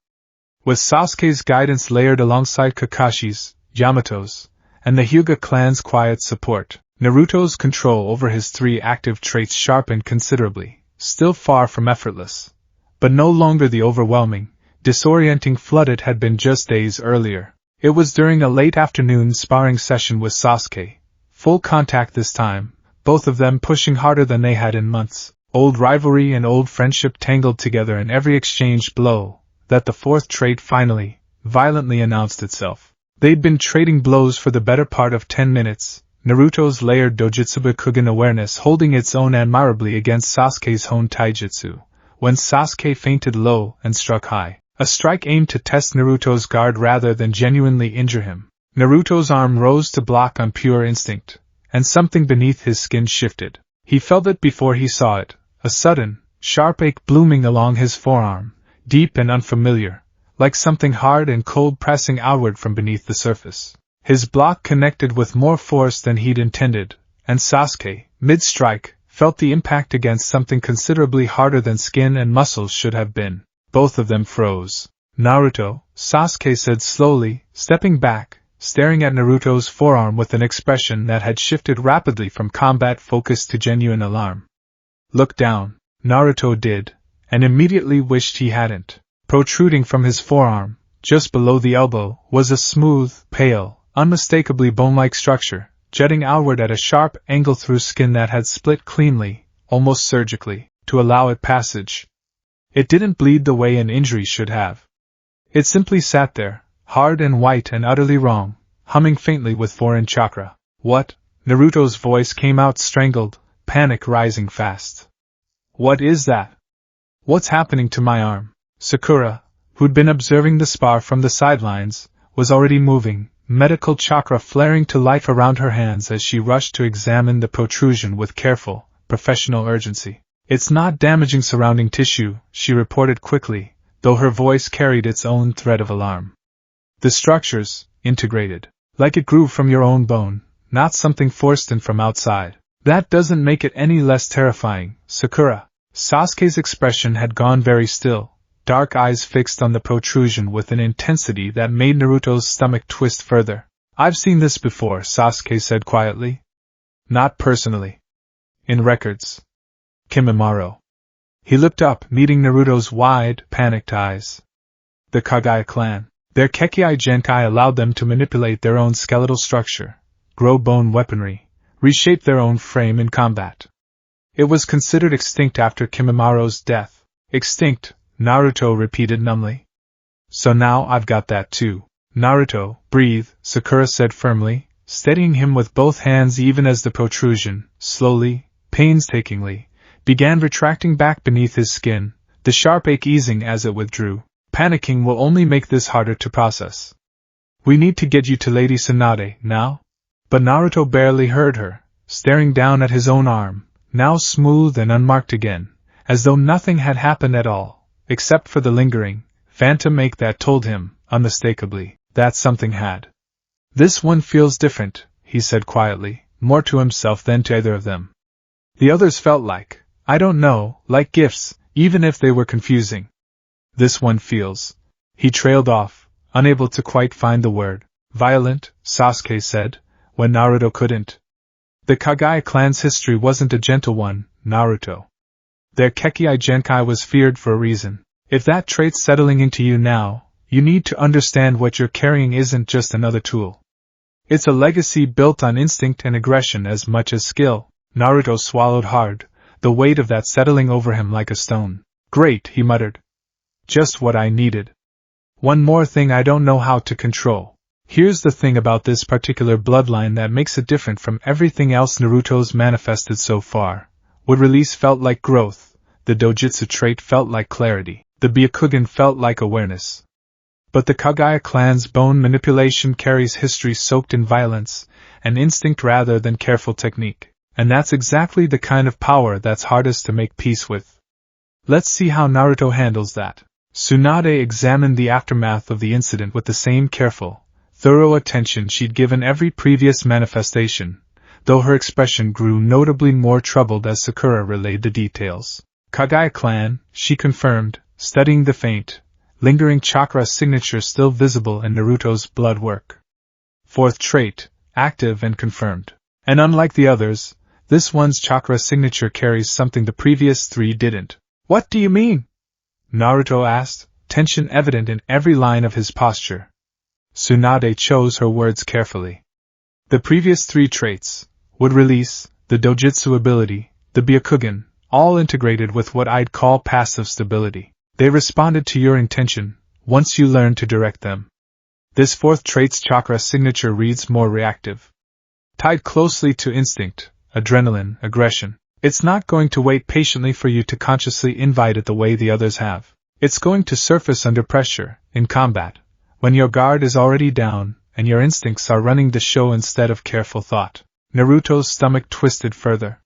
[SPEAKER 1] With Sasuke's guidance layered alongside Kakashi's, Yamato's, and the Hyuga clan's quiet support, Naruto's control over his three active traits sharpened considerably, still far from effortless, but no longer the overwhelming, disorienting flood it had been just days earlier. It was during a late afternoon sparring session with Sasuke, full contact this time, both of them pushing harder than they had in months, old rivalry and old friendship tangled together in every exchanged blow, that the fourth trait finally, violently announced itself. They'd been trading blows for the better part of 10 minutes, Naruto's layered dojutsu Byakugan awareness holding its own admirably against Sasuke's honed taijutsu, when Sasuke feinted low and struck high, a strike aimed to test Naruto's guard rather than genuinely injure him. Naruto's arm rose to block on pure instinct, and something beneath his skin shifted. He felt it before he saw it, a sudden, sharp ache blooming along his forearm, deep and unfamiliar, like something hard and cold pressing outward from beneath the surface. His block connected with more force than he'd intended, and Sasuke, mid-strike, felt the impact against something considerably harder than skin and muscles should have been. Both of them froze. Naruto, Sasuke said slowly, stepping back, staring at Naruto's forearm with an expression that had shifted rapidly from combat focus to genuine alarm. Look down. Naruto did, and immediately wished he hadn't. Protruding from his forearm, just below the elbow, was a smooth, pale, unmistakably bone-like structure, jutting outward at a sharp angle through skin that had split cleanly, almost surgically, to allow it passage. It didn't bleed the way an injury should have. It simply sat there, hard and white and utterly wrong, humming faintly with foreign chakra. What? Naruto's voice came out strangled, panic rising fast. What is that? What's happening to my arm? Sakura, who'd been observing the spar from the sidelines, was already moving, medical chakra flaring to life around her hands as she rushed to examine the protrusion with careful, professional urgency. It's not damaging surrounding tissue, she reported quickly, though her voice carried its own thread of alarm. The structure's integrated, like it grew from your own bone, not something forced in from outside. That doesn't make it any less terrifying, Sakura. Sasuke's expression had gone very still, dark eyes fixed on the protrusion with an intensity that made Naruto's stomach twist further. I've seen this before, Sasuke said quietly. Not personally. In records. Kimimaro. He looked up, meeting Naruto's wide, panicked eyes. The Kagaya clan. Their Kekkei Genkai allowed them to manipulate their own skeletal structure, grow bone weaponry, reshape their own frame in combat. It was considered extinct after Kimimaro's death. Extinct, Naruto repeated numbly. So now I've got that too. Naruto, breathe, Sakura said firmly, steadying him with both hands even as the protrusion, slowly, painstakingly, began retracting back beneath his skin, the sharp ache easing as it withdrew. Panicking will only make this harder to process. We need to get you to Lady Tsunade, now? But Naruto barely heard her, staring down at his own arm, now smooth and unmarked again, as though nothing had happened at all, except for the lingering, phantom ache that told him, unmistakably, that something had. This one feels different, he said quietly, more to himself than to either of them. The others felt like, I don't know, like gifts, even if they were confusing. This one feels. He trailed off, unable to quite find the word. Violent, Sasuke said, when Naruto couldn't. The Kage clan's history wasn't a gentle one, Naruto. Their Kekkei Genkai was feared for a reason. If that trait's settling into you now, you need to understand what you're carrying isn't just another tool. It's a legacy built on instinct and aggression as much as skill. Naruto swallowed hard, the weight of that settling over him like a stone. Great, he muttered. Just what I needed. One more thing I don't know how to control. Here's the thing about this particular bloodline that makes it different from everything else Naruto's manifested so far. What release felt like growth, the dojutsu trait felt like clarity, the Byakugan felt like awareness. But the Kage clan's bone manipulation carries history soaked in violence and instinct rather than careful technique, and that's exactly the kind of power that's hardest to make peace with. Let's see how Naruto handles that. Tsunade examined the aftermath of the incident with the same careful, thorough attention she'd given every previous manifestation, though her expression grew notably more troubled as Sakura relayed the details. Kage clan, she confirmed, studying the faint, lingering chakra signature still visible in Naruto's blood work. Fourth trait, active and confirmed. And unlike the others, this one's chakra signature carries something the previous three didn't. What do you mean? Naruto asked, tension evident in every line of his posture. Tsunade chose her words carefully. The previous three traits, would release, the dojutsu ability, the Byakugan, all integrated with what I'd call passive stability. They responded to your intention, once you learned to direct them. This fourth trait's chakra signature reads more reactive. Tied closely to instinct, adrenaline, aggression. It's not going to wait patiently for you to consciously invite it the way the others have. It's going to surface under pressure, in combat, when your guard is already down, and your instincts are running the show instead of careful thought. Naruto's stomach twisted further.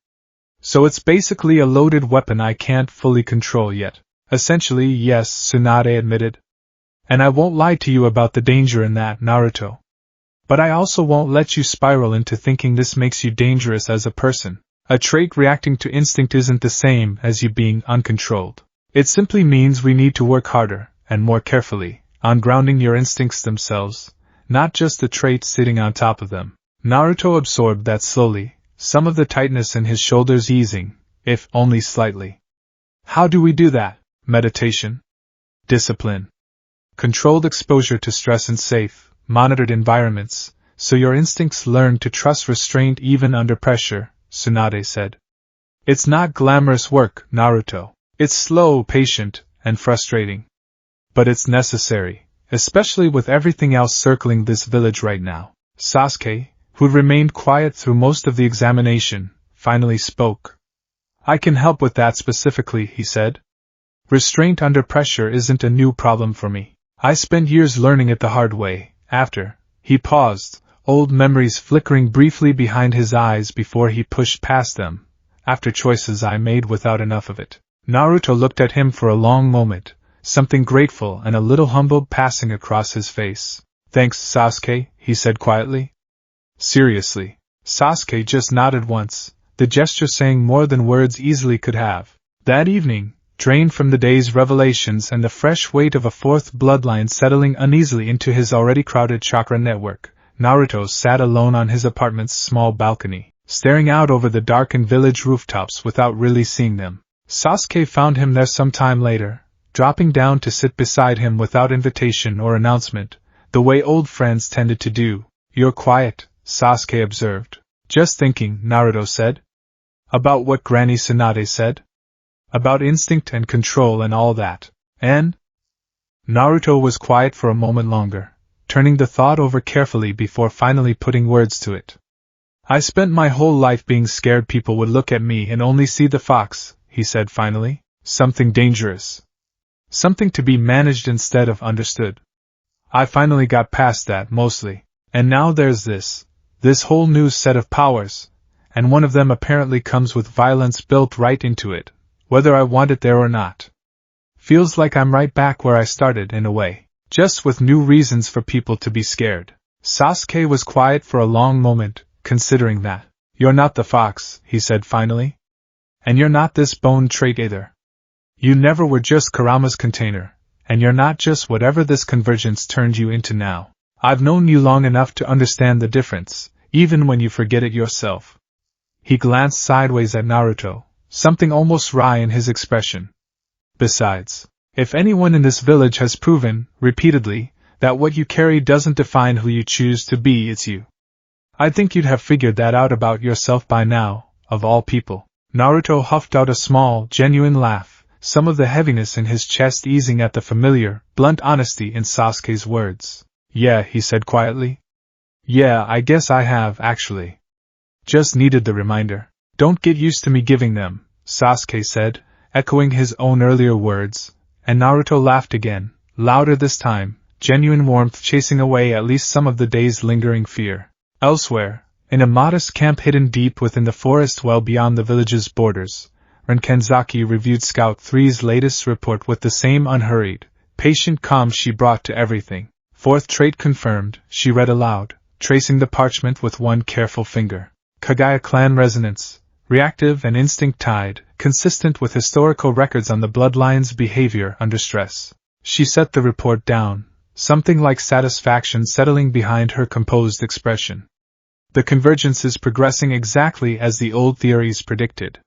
[SPEAKER 1] So it's basically a loaded weapon I can't fully control yet. Essentially, yes, Tsunade admitted. And I won't lie to you about the danger in that, Naruto. But I also won't let you spiral into thinking this makes you dangerous as a person. A trait reacting to instinct isn't the same as you being uncontrolled. It simply means we need to work harder, and more carefully, on grounding your instincts themselves, not just the traits sitting on top of them. Naruto absorbed that slowly, some of the tightness in his shoulders easing, if only slightly. How do we do that? Meditation. Discipline. Controlled exposure to stress in safe, monitored environments, so your instincts learn to trust restraint even under pressure, Tsunade said. It's not glamorous work, Naruto. It's slow, patient, and frustrating. But it's necessary, especially with everything else circling this village right now. Sasuke, who'd remained quiet through most of the examination, finally spoke. I can help with that specifically, he said. Restraint under pressure isn't a new problem for me. I spent years learning it the hard way. After, he paused, old memories flickering briefly behind his eyes before he pushed past them, after choices I made without enough of it. Naruto looked at him for a long moment, something grateful and a little humbled passing across his face. Thanks, Sasuke, he said quietly. Seriously. Sasuke just nodded once, the gesture saying more than words easily could have. That evening, drained from the day's revelations and the fresh weight of a fourth bloodline settling uneasily into his already crowded chakra network, Naruto sat alone on his apartment's small balcony, staring out over the darkened village rooftops without really seeing them. Sasuke found him there some time later, dropping down to sit beside him without invitation or announcement, the way old friends tended to do. You're quiet, Sasuke observed. Just thinking, Naruto said. About what Granny Tsunade said? About instinct and control and all that. And? Naruto was quiet for a moment longer, turning the thought over carefully before finally putting words to it. I spent my whole life being scared people would look at me and only see the fox, he said finally. Something dangerous. Something to be managed instead of understood. I finally got past that, mostly. And now there's this whole new set of powers, and one of them apparently comes with violence built right into it, whether I want it there or not. Feels like I'm right back where I started in a way, just with new reasons for people to be scared. Sasuke was quiet for a long moment, considering that. You're not the fox, he said finally. And you're not this bone trait either. You never were just Karama's container, and you're not just whatever this convergence turned you into now. I've known you long enough to understand the difference, even when you forget it yourself. He glanced sideways at Naruto, something almost wry in his expression. Besides, if anyone in this village has proven, repeatedly, that what you carry doesn't define who you choose to be, it's you. I'd think you'd have figured that out about yourself by now, of all people. Naruto huffed out a small, genuine laugh, some of the heaviness in his chest easing at the familiar, blunt honesty in Sasuke's words. Yeah, he said quietly. Yeah, I guess I have, actually. Just needed the reminder. Don't get used to me giving them, Sasuke said, echoing his own earlier words, and Naruto laughed again, louder this time, genuine warmth chasing away at least some of the day's lingering fear. Elsewhere, in a modest camp hidden deep within the forest well beyond the village's borders, Renkenzaki reviewed Scout 3's latest report with the same unhurried, patient calm she brought to everything. Fourth trait confirmed, she read aloud, tracing the parchment with one careful finger. Kagaya clan resonance, reactive and instinct-tied, consistent with historical records on the bloodline's behavior under stress. She set the report down, something like satisfaction settling behind her composed expression. The convergence is progressing exactly as the old theories predicted.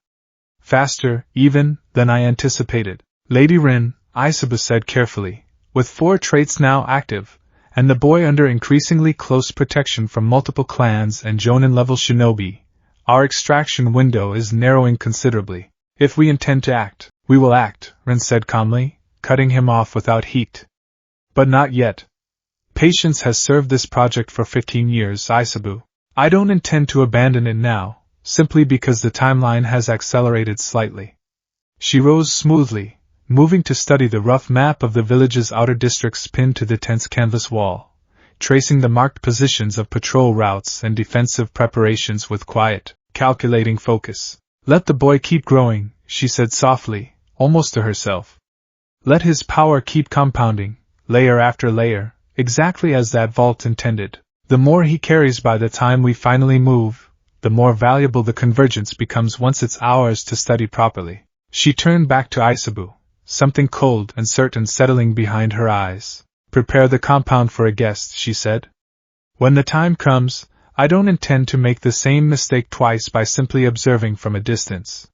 [SPEAKER 1] Faster, even, than I anticipated. Lady Rin, Aisabu said carefully, with 4 traits now active, and the boy under increasingly close protection from multiple clans and Jonin-level shinobi, our extraction window is narrowing considerably. If we intend to act, we will act, Rin said calmly, cutting him off without heat. But not yet. Patience has served this project for 15 years, Aisabu. I don't intend to abandon it now, simply because the timeline has accelerated slightly. She rose smoothly, moving to study the rough map of the village's outer districts pinned to the tent's canvas wall, tracing the marked positions of patrol routes and defensive preparations with quiet, calculating focus. Let the boy keep growing, she said softly, almost to herself. Let his power keep compounding, layer after layer, exactly as that vault intended. The more he carries by the time we finally move, the more valuable the convergence becomes once it's ours to study properly. She turned back to Aisabu, something cold and certain settling behind her eyes. Prepare the compound for a guest, she said. When the time comes, I don't intend to make the same mistake twice by simply observing from a distance.